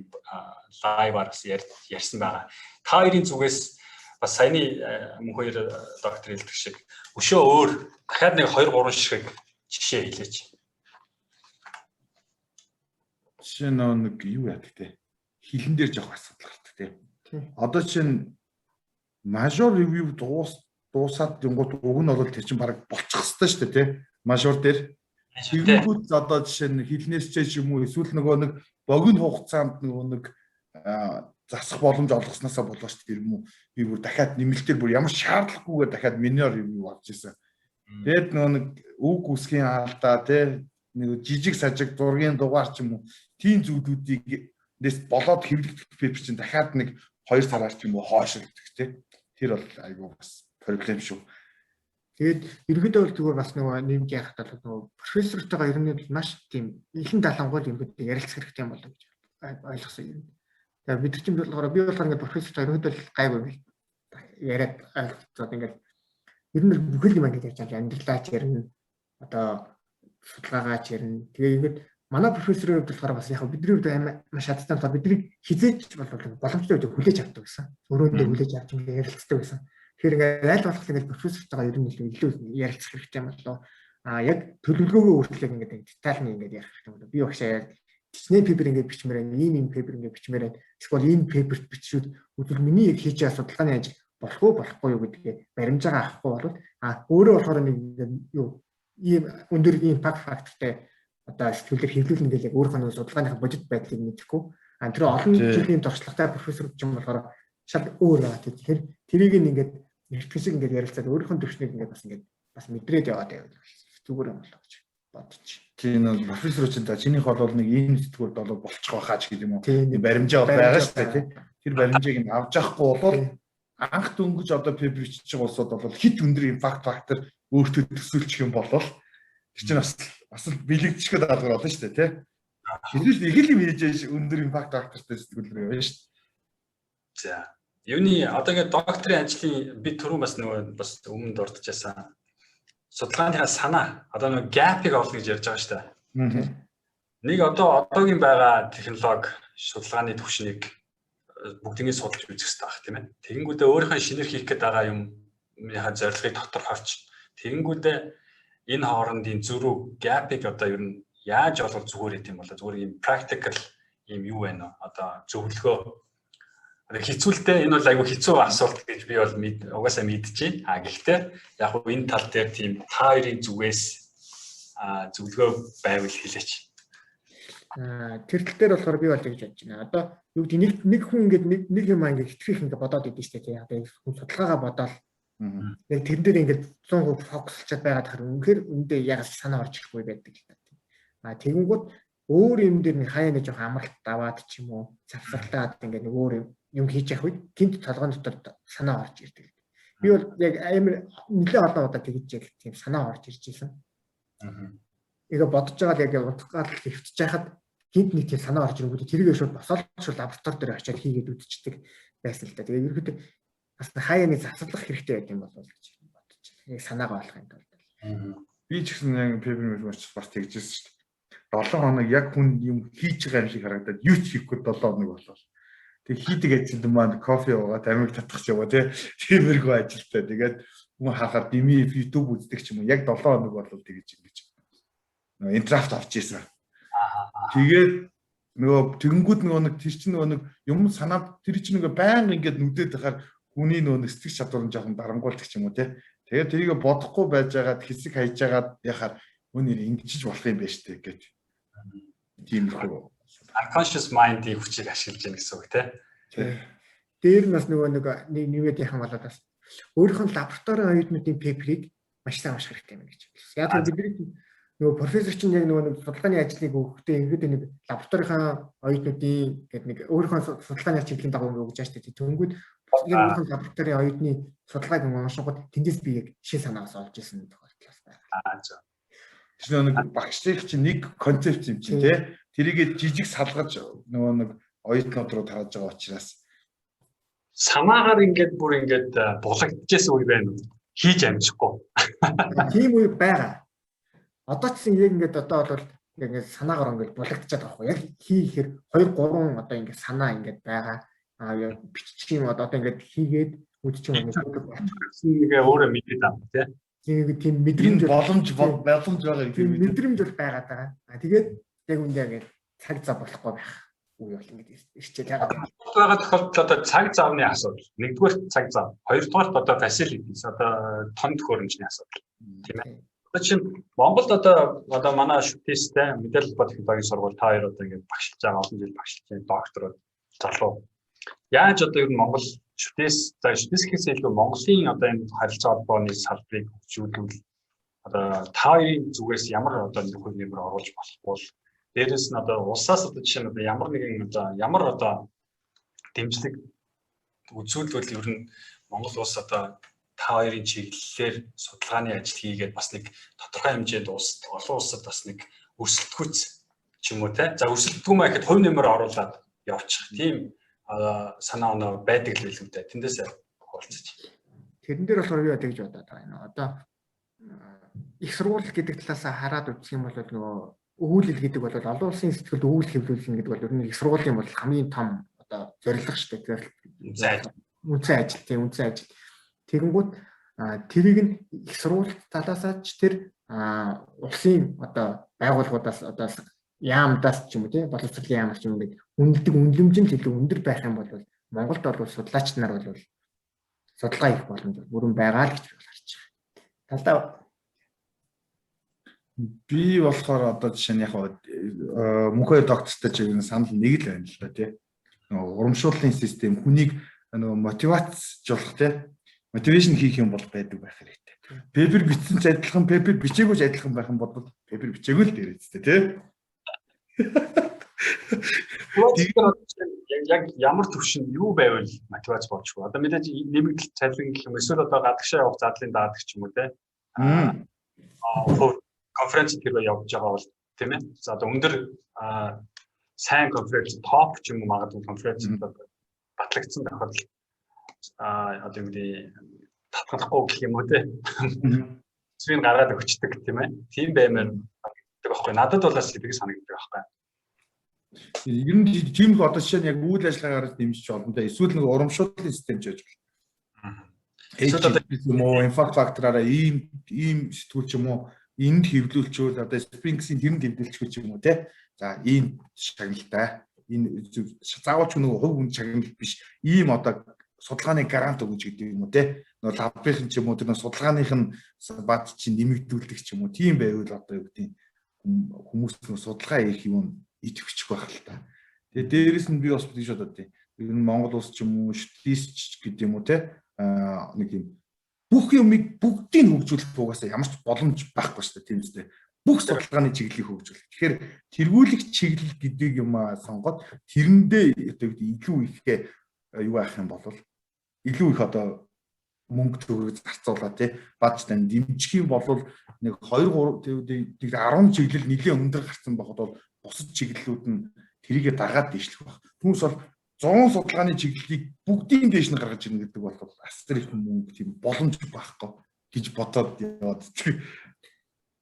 лайваар бас ярьсан байгаа. Та хоёрын зүгээс бас саяны мөн хоёр доктор хэлдэг шиг өшөө өөр дахиад нэг 2 3 шиг жишээ хэлээч. Жишээ нэг юу яадаг те. Хилэн дээр жоох асуудал гардаг те. Одоо чинь мажор ревю дуусаад гингууд уг нь бол тэр чинь баг болчих хэвээр шүү дээ те. Мажор дээр тэгэнгүүт одоо жишээ нь хилнээс ч юм уу эсвэл нөгөө нэг богино хугацаанд нөгөө нэг засах боломж олгосноосоо болоо шүү дээ юм уу. Би бүр дахиад нэмэлтээр бүр ямар шаардлагагүйгээр дахиад минор ревю авч ирсэн. Тэгээд нөгөө нэг үг үсгийн алдаа те нэг жижиг сажиг зургийн дугаар ч юм уу тийм зүйлүүдийг дэс болоод хэвлэгдэх пейпер чинь дахиад нэг 2 сараар ч юм уу хойшилдаг те. Тэр бол айгүй бас проблем шүү. Тэгээд ерөнхийдөө бол зүгээр бас нөгөө нэмж яхад бол нөгөө профессортойгоо ер нь маш тийм ихэнх далангуул ерөнхийдөө ярилцах хэрэгтэй юм болов гэж ойлгосон юм. Тэгээд бид чинь болохоор би болохоор ингээд профессортой ерөнхийдөө гайгүй яриад ойлгоцоод ингээд ер нь бүхэл юм ингээд ярьж байгаа амьдралаач ярина одоо судалгаагаач ярина. Тэгээ ингээд манай профессорын хувьд болохоор бас яг бидний хувьд маш хаттай болохоор бидний хизээч боломжтой үед хүлээж авдаг гэсэн. Өрөөндөө хүлээж авч ингээд ярилцдаг гэсэн. Тэгэхээр ингээд аль болох ингээд профессортойгоо ер нь илүү ярилцах хэрэгтэй юм болоо. Яг төлөвлөгөөгөө өөрчлөг ингээд детальны ингээд ярих хэрэгтэй юм болоо. Би багшаа бичнэ пейпер ингээд бичмээр байна. Ийм пейпер ингээд бичмээр байна. Эсвэл энэ пейперт бичшүүд өдөр миний яг хийж байгаа судалгааны ажил болох уу болохгүй юу гэдгээ баримжаагаа авахгүй бол өөрөө болохоор нэг юу ийм өндөр импакт фактортай одоо сэтгэлээр хэвлүүлнэ гэдэг өөрийнхөө судалгааныхаа бодит байдлыг мэдэхгүй. Тэр олон жилийн туршлагатай профессор гэж юм болохоор шал өөр байгаа. Тэгэхээр тэрийг ингээд нэгтгэсэг ингээд ярилцаад өөрийнхөө төвшнийг ингээд бас мэдрээд яваад байвал зүгээр юм болоо гэж бодчих. Тийм нэг профессор чинь та чинийх бол нэг ийм сэтгүүрд болоо болчих واخаа ч гэдэг юм уу. Тийм баримжаа байгаа шүү дээ тий. Тэр баримжааг нь авч явахгүй бол анх дөнгөж одоо пейпер бичиж байгаа улсууд бол хит өндөр импакт фактор өөртөө төсөөлчих юм бол тэр чинь бас бэлэгдчих гээд даалгавар болно шүү дээ тий. Хэдүүл их л юм хийж өндөр импакт фактортай сэтгүүл рүү явна шүү дээ. За юуны одоо ингээд докторийн ажлын би түрүү бас нөгөө бас өмнө дурдчихсан судалгааныхаа санаа одоо нөгөө gap-ыг олно гэж ярьж байгаа шүү дээ. Нэг одоогийн байгаа технологи судалгааны түвшнийг бүгднийг судалж үзэх хэрэгтэй байх тийм ээ. Тэгэнгүүтээ өөрийнхөө шинээр хийх гээд байгаа юмныхаа зорилгыг дотор харж тэгэнгүүтээ энэ хоорондын зөрүү gap-ыг одоо ер нь яаж олох зүгээр юм бол зүгээр юм practical юм юу байна вэ? Одоо зөвлөгөө хэцүүлтэй энэ бол айгүй хэцүү асуулт гэж би бол угаасаа мэдчихэе. Гэхдээ яг хөө энэ тал дээр тийм та хоёрын зүгээс зөвлөгөө байвал хэлээч. Тэр тал дээр болохоор би бол гэж бодож байна. Одоо юу гэдэг нэг хүн ингээд нэг юм ингээд итгэх ингээд бодоод идэв шүү дээ. Одоо хүн судалгаагаа бодоод яг тэрэн дээр ингээд 100% фокуслчаад байгаад харин үнэхээр үндэ яг санаа орж ирэхгүй байдаг л та. Тэгэнгүүт өөр юм дээр нэг хаяа нэг жоох амралт даваад ч юм уу завсарлаад ингээд нэг өөр юм хийж явах үед гинт толгойн дотор санаа орж ирдэг. Би бол яг амар нэлээд олон удаа тэгж яг тийм санаа орж ирж байсан. Эгэ бодож байгаа л яг утгаал хөвтөж байхад гинт нэг тийм санаа орж ирэнгүүт тэрийг шууд босоод шууд лаборатори дээр очиад хийгээд үдчихдэг байсан л та. Тэгээ ерөөхдөө бас хаяа нэг завсарлах хэрэгтэй байт юм болов гэж бодож байна. Яг санаагаа олохын тулд. Би ч гэсэн яг пейпер мэрч бас тэгжсэн шүү дээ. 7 хоног яг хүн юм хийж байгаа юм шиг харагдаад юу ч хийхгүй 7 хоног болоо. Тэг хийдэг ажил маань кофе уугаад амиг татах ч яваа тиймэрхүү ажилтай. Тэгээд хүн харахаар дими YouTube үздэг ч юм уу яг 7 хоног болол тэгэж ингэж. Нөгөө интрафт авч ийсэн. Тэгээд нөгөө тэгэнгүүт нөгөө нэг тэр чинь нөгөө нэг юм санаад тэр чинь нөгөө байнга ингээд нүдээд байхаар хүний нөгөө сэтгэх чадвар нь жоохон дарангуулдаг ч юм уу те. Тэгээд тэрийг бодохгүй байж байгаад хэсэг хайж байгаад яхаар өнөр ингэж болох юм байна штэ гэж. Тиймэрхүү unconscious mind-ийн хүчийг ашиглаж яах гэсэн үг тийм. Дээр нас нөгөө нэгээд яхан болоод бас өөрийнхөө лабораторийн оюутнуудын пейперийг маш сайн унших хэрэгтэй юм гэж хэлсэн. Яг бидний нөгөө профессор чинь яг нөгөө судалгааны ажлыг өгөхдөө ингээд нэг лабораторийн оюутнуудын гэдэг нэг өөрийнхөө судалгааны чиглэлийн дагуу өгж байгаа шүү дээ. Тэнгүүд яг өөрийнхөө лабораторийн оюутны судалгааг уншихад тэндээс би яг шин санаас олж ирсэн тохиолдол байна. За. Тэр нэг багшлах чинь нэг концепт юм чинь тий. Тэрийгээ жижиг салгаж нөгөө нэг оюутнууд руу тааж байгаа учраас санаагаар ингээд бүр ингээд булагдчихсэн үе байна уу? Хийж амжихгүй. Тийм үе байгаа. Одоо ч яг ингээд одоо бол яг ингээд санаагаар ингээд булагдчихад байгаа хгүй. Яг хийхээр 2 3 одоо ингээд санаа ингээд байгаа. Бичих юм одоо ингээд хийгээд үдчих юм болчих. Ингээ өөрөө мэдээд байгаа тийм. Тийм мэдрэмж боломж байгаа тийм мэдрэмж бол байгаад байгаа. Тэгээд яг үндэ яг цаг зав болохгүй байх үе бол ингэж ирчээд байгаа. Байгаа тохиолдолд одоо цаг завны асуудал. Нэгдүгээр цаг зав, хоёрдугаар одоо facilities одоо тон төхөөрөмжний асуудал. Тийм ээ. Одоо чинь Монголд одоо манай шүтээстэй мэдээлэл ба технологийн сургууль та хоёр одоо ингэж багшилж байгаа олон жил багшилж байгаа докторууд залуу. Яаж одоо ер нь Монгол шүтээсээс илүү Монголын одоо энэ харилцаа холбооны салбарыг хөгжүүлвэл одоо та хоёрын зүгээс ямар одоо нөхөр нэмэр оруулж болохгүй. Дээрээс нь одоо улсаас одоо жишээ нь одоо ямар одоо дэмжлэг үзүүлбэл ер нь Монгол улс одоо та хоёрын чиглэлээр судалгааны ажил хийгээд бас нэг тодорхой хэмжээнд олон улсад бас нэг өрсөлдөхүйц ч юм уу те. За өрсөлдөггүй маяг гэхэд хувь нэмэр оруулаад явчих. Тийм санаа оноо байдаг л билүү дээ. Тэндээс хуваалцаж. Тэрэн дээр болохоор юу ядаж бодоод байгаа юм. Одоо их сургууль гэдэг талаас хараад үзэх юм бол нөгөө өгүүлэл гэдэг бол олон улсын сэтгэлд өгүүлэл хэвлүүлнэ гэдэг бол ер нь их сургуулийн бол хамгийн том одоо зорилго шүү дээ. Үнцэн ажил. Тэгэнгүүт тэрийг нь их сургууль талаасаа ч тэр улсын одоо байгууллагуудаас одоо яамдаас ч юм уу тийм боловсролын яамч юм гээд үнэлэмж нь илүү өндөр байх юм бол Монголд бол судлаач нар бол судалгаа хийх боломж бүрэн байгаа л гэж харж байгаа. Талдаа би болохоор одоо жишээ нь яг мөнхөө доктортой чигээр санал нэг л байна л да тий. Нөгөө урамшууллын систем хүнийг нөгөө мотивацжуулах тий. Мотивашн хийх юм бол байдаг байх хэрэгтэй. Пепер бичсэн ч адилхан, пепер бичээгүй ч адилхан байх юм бол пепер бичээгүй л дээрээстэй тий. Яг ямар төвшин юу байвал мотивац болчихгүй. Одоо мэдээж нэмэгдэл цалин гэх юм эсвэл одоо гадагшаа явах задлын даадаг ч юм уу те. Конференц төрөө явж байгаа бол тийм ээ. За одоо өндөр сайн конференц топ ч юм уу магадгүй конференц батлагдсан тохиолдолд одоо юу гэдэг татгалахгүй гэх юм уу те. Эсвэл гаргаад өгчдөг тийм ээ. Тийм баймаар байхгүй. Надад бол сэтгэл санагддаг байхгүй. Ер нь тийм л одоо жишээ нь яг үйл ажиллагаагаар дэмжиж болно да. Эсвэл нэг урамшууллын систем ч гэж байна. Эсвэл юм уу инфаркт фактораараа ийм сэтгүүл ч юм уу энд хэвлүүлчихвэл одоо Sphinx-ийн тэрэнд хэвлүүлчих ч юм уу те. За ийм шагналтай энэ заавал ч нэг хувь хүн шагнал биш. Ийм одоо судалгааны гарант өгж гэдэг юм уу те. Нөгөө лабын ч юм уу тэр судалгааных нь бад чинь нэмэгдүүлдэг ч юм уу. Тийм байвал одоо юу гэдэг хүмүүс нь судалгаа хийх юм идэвхчих байх л та. Тэгээ дээрэс нь би бас бодож бодод тийм. Ер нь Монгол улс ч юм уу, шүтээс гэдэг юм уу те нэг юм бүх юмыг бүгдийг хөгжүүлэх угаасаа ямар ч боломж байхгүй шүү дээ тийм үстэй. Бүх судалгааны чиглэлийг хөгжүүлэх. Тэгэхээр тэргүүлэх чиглэл гэдэг юм сонгоод тэрэндээ одоо илүү их юу авах юм бол илүү их одоо мөнгө төгрөг зарцуулаад тий баажтай дэмжих юм бол нэг 2 3 10 чиглэл нэлийн өндөр гарсан байхад бол бусад чиглэлүүд нь тэрийгэ дагаад дэвшлэх баг. Түүнээс бол 100 судалгааны чиглэлийг бүгдийн дээш нь гаргаж ирнэ гэдэг бол асар их мөнгө тийм боломж байхгүй гэж бодоод яваад.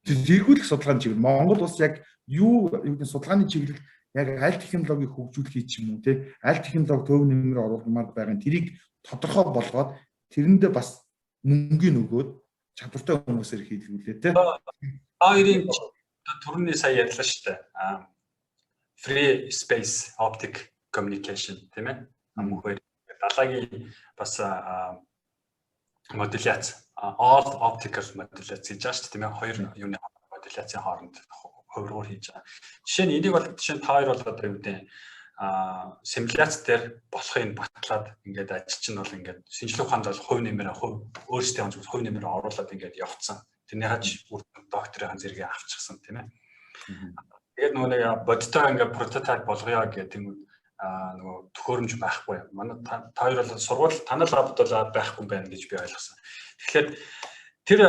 Тэргүүлэх судалгааны чиглэл Монгол улс яг юу гэдэг судалгааны чиглэл яг аль технологиг хөгжүүлэх юм уу те аль технологи төв нэмэр оруулмаар байгаа тэрийг тодорхой болгоод тэрэндээ бас мөнгөний өгөөд чадвартай хүмүүсээр хийлгүүлээ те. Хоёрын төрний сая ярьлаа шүү дээ. Free space optic communication тийм ээ. Мөнхөр далаагийн бас моделяц all optical моделяц хийж байгаа шүү дээ тийм ээ. Хоёр юуны моделяцын хооронд хувиргуур хийж байгаа. Жишээ нь энийг бол жишээ нь та хоёр бол одоо юу гэдэг симуляц дээр болохыг батлаад ингээд ажил чинь бол ингээд шинжлэх ухаанд бол хувь нэмээр өөрсдийн хувь нэмээр оруулаад ингээд явцсан. Тэрний хаж докторийн зэрэгээ авчихсан тийм ээ. Тэгээд нөгөө нэг бодтой ингээд прототип болгоё гэдэг юм нөгөө төхөөрөмж байхгүй. Манай та хоёр бол сургууль танай лабд бол байхгүй байна гэж би ойлгосон. Тэгэхээр тэр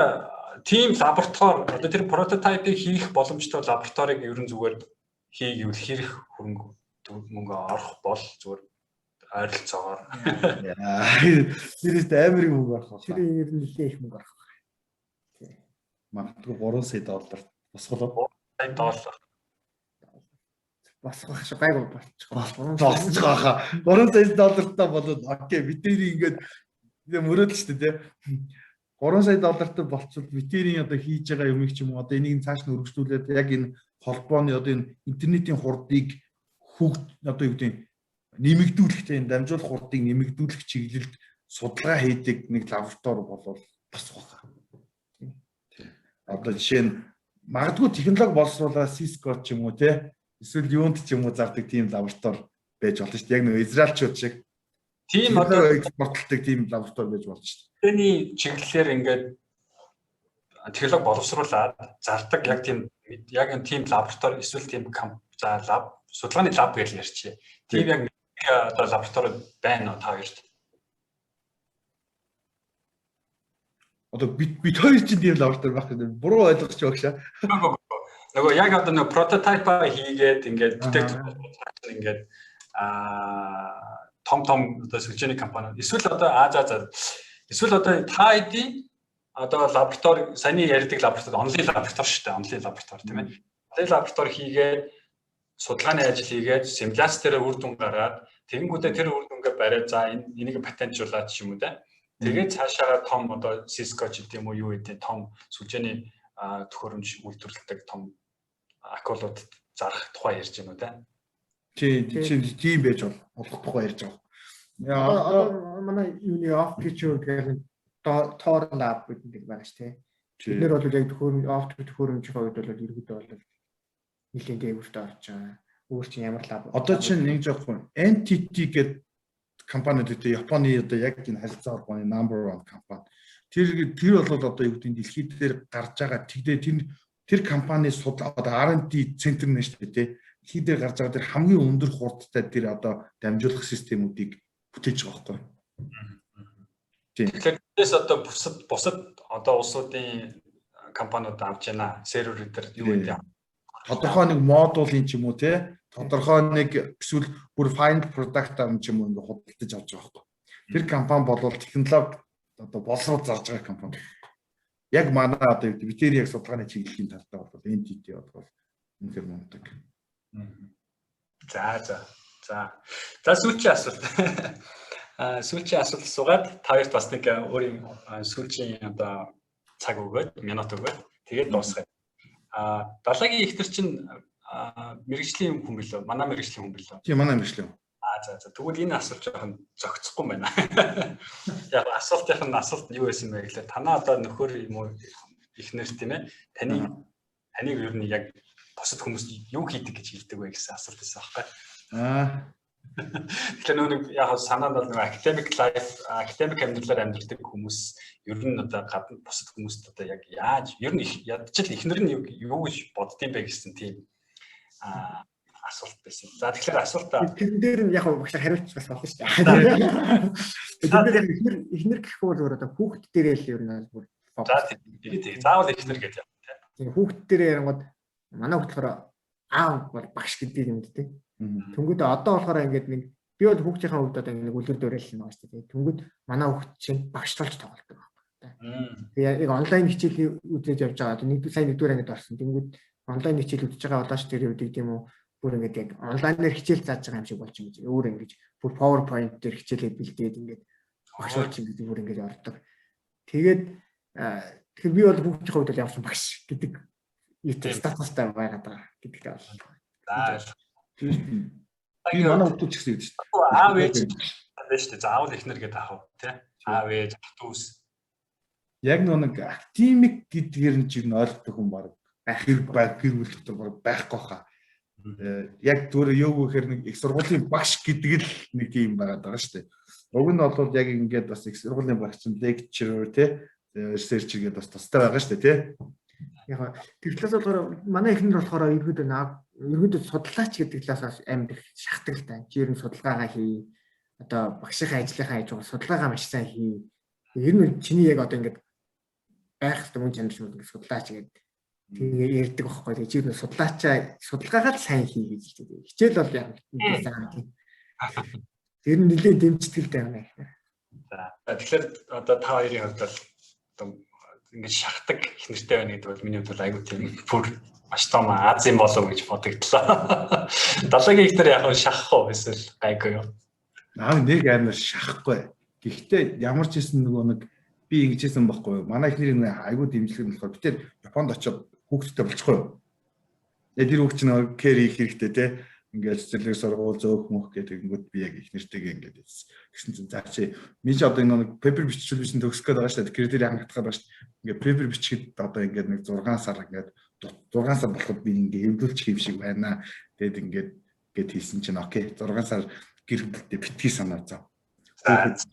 team лаборатори одоо тэр прототипыг хийх боломжтой лабораторийг ерөн зүгээр хийгээвэл хэрэг хөрөнгө мөнгө орох бол зүгээр ойролцоогоор тэрээс амар мөнгө орох. Тэр ер нь нэлээд их мөнгө орох. Магадгүй 3 сая доллар босголоо. 3 сая доллар. Босгох шиг гайгүй болчих. Босчих байхаа. 3 сая доллартай болоод окей бид нэр ингээд Мөрөөдөл шүү дээ. 3 сая доллартай болцвол ветерийн одоо хийж байгаа юмыг ч юм уу одоо энийг цааш нь өргөжлүүлээд яг энэ холбооны одоо энэ интернетийн хурдыг одоо юу гэдэг нэмэгдүүлэхтэй энэ дамжуулах хурдыг нэмэгдүүлэх чиглэлд судалгаа хийдэг нэг лаборатори болвол бас байна. Одоо жишээ нь магадгүй технологи боловсруулаад Cisco ч юм уу те эсвэл юунд ч юм уу зардаг тийм лаборатори байж болно шүү дээ. Яг нэг израильчууд шиг тийм одоо экспортлдог тийм лаборатори байж болно шүү дээ. Тэний чиглэлээр ингээд технологи боловсруулаад зардаг яг тийм лаборатори эсвэл тийм лаб судалгааны лаб гэж ярьчих. Тийм яг одоо лаборатори байна уу та хоёрт? Одоо бид хоёр чинь тийм лаборатори байх гэдэг буруу ойлгож багшаа. Нөгөө яг одоо нөгөө прототип хийгээд ингээд детектор ингээд том одоо сүлжээний компани эсвэл одоо эсвэл одоо та хэдий одоо лаборатори саяны ярьдаг лаборатори онлайн лаборатори шүү дээ. Онлайн лаборатори тийм ээ. Онлайн лаборатори хийгээд судалгааны ажил хийгээд симуляц дээр үр дүн гаргаад тэгэнгүүтээ тэр үр дүнгээ бариад за энийг патентжуулаад ч юм уу те. Тэгээд цаашаа том одоо Cisco ч гэдэм үү юу гэдэг том сүлжээний төхөөрөмж үйлдвэрлэдэг том акулууд зарах тухай ярьж байна уу те. Тийм байж болох тухай ярьж байгаа. Одоо манай юуны off feature гэдэг Tor lab гэдэг байгаа шүү дээ. Бид нэр бол яг төхөөрөмжийн хувьд бол ерөөдөө бол нэлийн дээгүүрт орж байгаа. Өөр чинь ямар лаб. Одоо чинь нэг жоохон NTT гэдэг компанид үүтэй Японы одоо яг энэ харилцаа холбооны number 1 компани. Тэр бол одоо юу гэдэг дэлхийд дээр гарч байгаа. Тэгээд тэр компани одоо R&D центр нэ шүү дээ. Дэлхийд дээр гарч байгаа тэр хамгийн өндөр хурдтай тэр одоо дамжуулах системүүдийг бүтээж байгаа байхгүй. Тэгэхээр тэрээс одоо бусад одоо улсуудын компаниуд авч яана сервер дээр юу гэдэг. Тодорхой нэг модулын ч юм уу те тодорхой нэг эсвэл бүр final product ам ч юм уу ингээд худалдаж авч байгаа байхгүй. Тэр компани болвол технологи одоо боловсрол зарж байгаа компани. Яг манай одоо ветеринary яг судалгааны чиглэлийн талдаа бол NTT бол үнэхээр мундаг. За сүүлчийн асуулт. Сүүлчийн асуулт суугаад та хоёрт бас нэг өөрийн сүүлчийн одоо цаг өгөөд минут өгөөд тэгээд дуусгая. Далайгийн ихтер чинь мэрэгжлийн хүн билүү? Манай мэрэгжлийн хүн билүү? Тийм манай мэрэгжлийн. За тэгвэл энэ асуулт жоохон зохицохгүй байна. Яг асуулт юу байсан бэ гэхлээр танаа одоо нөхөр юм уу ихнэр тийм ээ таныг ер нь яг бусад хүмүүс юу хийдэг гэж хэлдэг вэ гэсэн асуулт байсан байхгүй. Тэгэхээр нэг яг санаанд бол нэг academic life, academic амьдралаар амьдардаг хүмүүс ер нь одоо гадна бусад хүмүүст одоо яг яаж ер нь ядчил ихнэр нь юу гэж боддtiin бэ гэсэн тийм асуулт байсан. За тэгэхээр асуултаа тэрэн дээр нь яг багш хариулт бас болно шүү дээ. Тэгэхээр ихнэр гэхгүй бол одоо хүүхд дээрээ л ер нь бүр. За тийм заавал ихнэр гэж юм тийм. Хүүхд дээрээ ярангууд манай хөтлөхөөр аав бол багш гэдэг юм дээ. Тэнгүүд одоо болохоор ингээд нэг би бол хүүхдийнхээ хувьд одоо нэг үлгэр дуурайл нэг шүү дээ. Тэнгүүд манай хүүхд чинь багш болж тоглодог байхгүй. Тэгээ яг онлайн хичээл үзэж явж байгаа. Сайн нэгдүгээр ангид орсон. Тэнгүүд онлайн хичээл үзэж байгаа улааш дээр үдэг тийм үү. Бүр ингээд яг онлайнаар хичээл зааж байгаа юм шиг болж байгаа. Өөр ингэж бүр PowerPoint дээр хичээлээ бэлдээд ингээд багш болж ингээд бүр ингээд ордог. Тэгээд тэгэхээр би бол хүүхдийн хувьд бол явсан багш гэдэг статустай байгаад байгаа гэдэгтэй байна. Би манай хүүхдүүд ч гэсэн гэдэг шүү дээ. Аав ээж байна шүү дээ. Заавал ихнэр гэдэг аах тий. Аав ээж дүүс. Яг нэг академик гэдгээр нь чинь ойлгох хүн баг гэр бүл дотор баг байхгүй хаа. Яг зүгээр юу гэхээр нэг их сургуулийн багш гэдэг л нэг юм байгаад байгаа шүү дээ. Уг нь бол яг ингээд бас их сургуулийн багш чинь lecturer тий researcher гэдэг бас тустай байгаа шүү дээ тий. Яг тэр талаас болохоор манай ихнэр болохоор ерөөдөө судлаач гэдэг талаас амар их шахдаг л та. Чи ер нь судалгаагаа хий. Одоо багшийнхаа ажлынхаа хийж байгаа судалгаагаа маш сайн хий. Ер нь чиний яг одоо ингээд байх хэрэгтэй мөн чанар шиг ингээд судлаач гэдэг тэгээ ярьдаг байхгүй. Тэгээ чи ер нь судалгаагаа л сайн хий гэж хэлдэг. Хичээл бол яг сайн тийм. Тэр нь нэлээд дэмждэгтэй байна. За тэгэхээр одоо та хоёрын хувьд бол одоо ингээд шахдаг их нэртэй байна гэдэг бол миний хувьд айгүй тийм бүр маш том Азийн болов гэж бодогдлоо. Далайгийн ихтер яг шахах уу эсвэл гайгүй юу? Нэг амар шахахгүй. Гэхдээ ямар ч хэсэн нөгөө нэг би ингэж хэлсэн байхгүй юу? Манай ихнэр нэг айгүй дэмжлэг нь болохоор бид тэр Японд очиод хүүхдтэй болчихгүй юу? Тэр хүүхд чинь нөгөө кэр хийх хэрэгтэй те. Ингээд цэцэрлэг сургууль зөөх мөх гэдэг ингүүд би яг их нэртэйгээ ингээд гэсэн чинь за чи ми ч одоо нэг пепер биччихвэл биш төгсөх гээд байгаа шүү дээ. Кредит хангалтах байгаа шүү дээ. Ингээд пепер бичгээд одоо ингээд нэг 6 сар ингээд 6 сар болоход би ингээд эвдүүлчих юм шиг байна. Тэгэд ингээд хийсэн чинь окей 6 сар гэр бүлтэй битгий санаа зав.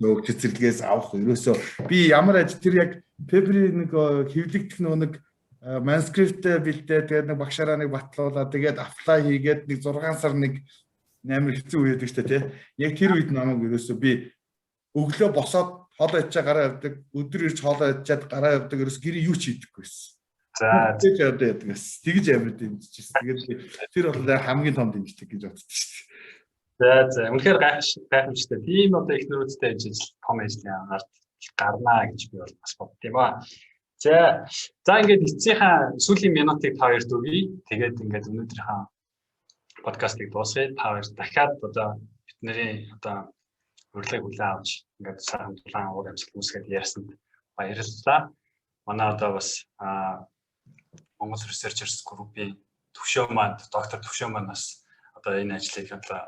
Зөөх цэцэрлэгээс авах ерөөсөө би ямар ажил тэр яг пеперийн нэг хэвлэгдэх нэг манускрипт бэлдээ тэгээд нэг багшаараа нэг батлуулаад тэгээд аплай хийгээд нэг 6 сар нэг амар хэцүү үе байдаг шүү дээ тий. Яг тэр үед намайг ерөөсөө би өглөө босоод хоолоо идэж гараа явдаг, өдөр ирж хоолоо идчихэд гараа явдаг ерөөс гэрээ юу ч хийдэггүй байсан. За тэгж одоо яадаг гэсэн. Тэгж амар дэмжижсэн. Тэгээд тэр бол хамгийн том дэмждэг гэж боддог шүү дээ. За үнэхээр гайхамшигтай. Тийм одоо их нөрөөдтэй ажил том ажлын анхаард гарнаа гэж би бол бас боддtiin ба. За ингээд эцсийнхаа сүүлийн минутыг та хоёрт өгье. Тэгээд ингээд өнөөдрийнхаа подкастыг дуусгая. Та хоёр дахиад одоо бидний одоо урилгыг хүлээн авч ингээд сайхан дулаан уур амьсгал үүсгээд ярьсанд баярлалаа. Манай одоо бас Монгол Researchers Group-ийн төвшөө маань доктор төвшөө маань бас одоо энэ ажлыг одоо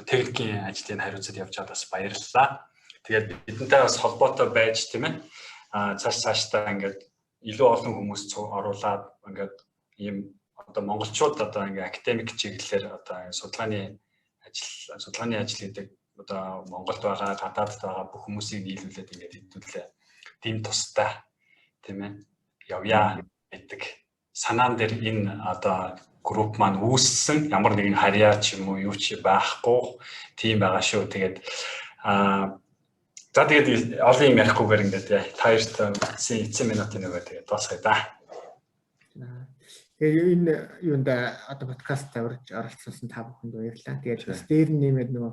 техникийн ажлын хариуцад явж байгаад бас баярлалаа. Тэгээд бидэнтэй бас холбоотой байж тийм ээ. Цаашдаа ингээд илүү олон хүмүүс оруулаад ингээд ийм одоо монголчууд одоо ингээд академик чиглэлээр одоо судалгааны ажил гэдэг одоо Монголд байгаа гадаадд байгаа бүх хүмүүсийг нийлүүлээд ингээд хэдүүлээ тийм тустай тийм ээ явъя гэдэг санаан дээр энэ одоо групп маань үүссэн ямар нэгэн харьяа ч юм уу юу ч байхгүй тийм байгаа шүү. Тэгээд за тэгээд олон юм ярихгүйгээр ингээд та хоёрт эцсийн минутын нөгөө тэгээд дуусгая да. Тэгээд энэ юунд одоо подкастт оролцсон та бүхэнд баярлалаа. Тэгээд бас дээр нэмээд нөгөө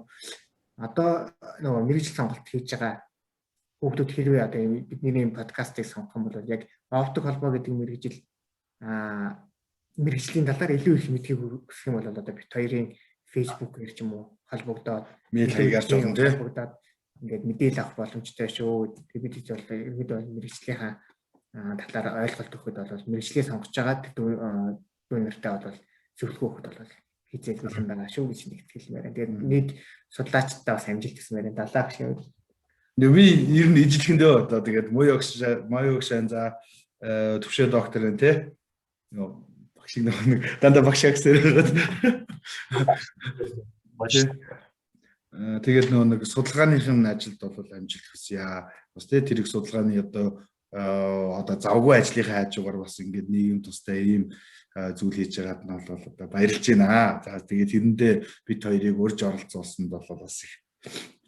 одоо нөгөө мэргэжил сонголт хийж байгаа хүүхдүүд хэрвээ одоо бидний подкастыг сонгох юм бол яг оптик холбоо гэдэг мэргэжлийн талаар илүү их мэдхийг хүсэх юм бол одоо бит хоёрын фэйсбүүкээр ч юм уу холбогдоод мэйл хаягаар ч болно тийм ингээд мэдээлэл авах боломжтой шүү. Тэгээд бид бол ерөөдөө мэргэжлийнхаа талаар ойлголт өгөхөд бол мэргэжлээ сонгож байгаа дүү нартай бол зөвлөгөө өгөхөд бол хизээд хэлсэн байгаа шүү гэж нэгтгэл байна. Тэгээд нийт судлаачдаа бас амжилт гэсэн байна. Далаа гэх юм. Би ер нь ижилхэндээ одоо тэгээд моё өгшэн за төвшөө доктор энэ тий багш нэг дандаа багш агсэрээд тэгээд нэг судалгааныхын ажилд бол амжилт хүсье. Бас тэр их судалгааны одоо завгүй ажлынхаа хажуугаар бас ингээд нийгэм тустай ийм зүйл хийж байгаад нь бол одоо баярлж байна. За тэгээд тэрэндээ бид хоёрыг урьж оролцуулсанд бол бас их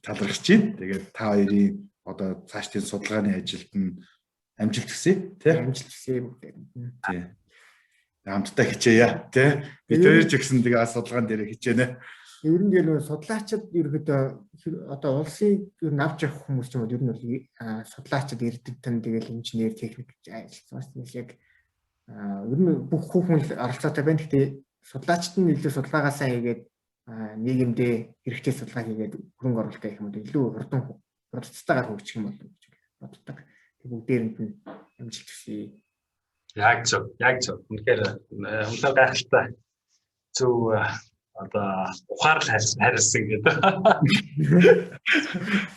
талархаж байна. Тэгээд та хоёрын одоо цаашдын судалгааны ажилд нь амжилт хүсье тий. Амжилт хүсье бүгдээ. Тий. Хамтдаа хичээе тий. Бид хоёр ч гэсэн тэгээд судалгаан дээр хичээнэ. Ер нь гэр судлаачид ерөөдөө одоо улсын ер нь авч явах хүмүүс ч юм уу ер нь бол судлаачид эрдэмтэн тэгэл инженер техник гэж ажилласан бас яг ер нь бүх хүмүүс оролцоотой байна. Гэхдээ судлаачид нь илүү судалгаагаа сайн хийгээд нийгэмдээ хэрэгтэй судалгаа хийгээд хөрөнгө оруулалт гэх юм уу илүү хурдцтайгаар хөгжих юм болов гэж боддог. Тэг бүгдээрэнд нь амжилт хүсье. Яг зөв. Үнэхээр гайхалтай зөв одоо ухаарл харилсан гэдэг.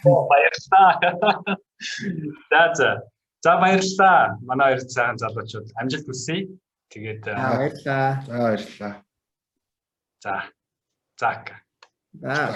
Баярлалаа. За баярлалаа. Манай хоёр сайхан залуучууд амжилт хүсье. Тэгээд баярлалаа. За баярлалаа. За. За.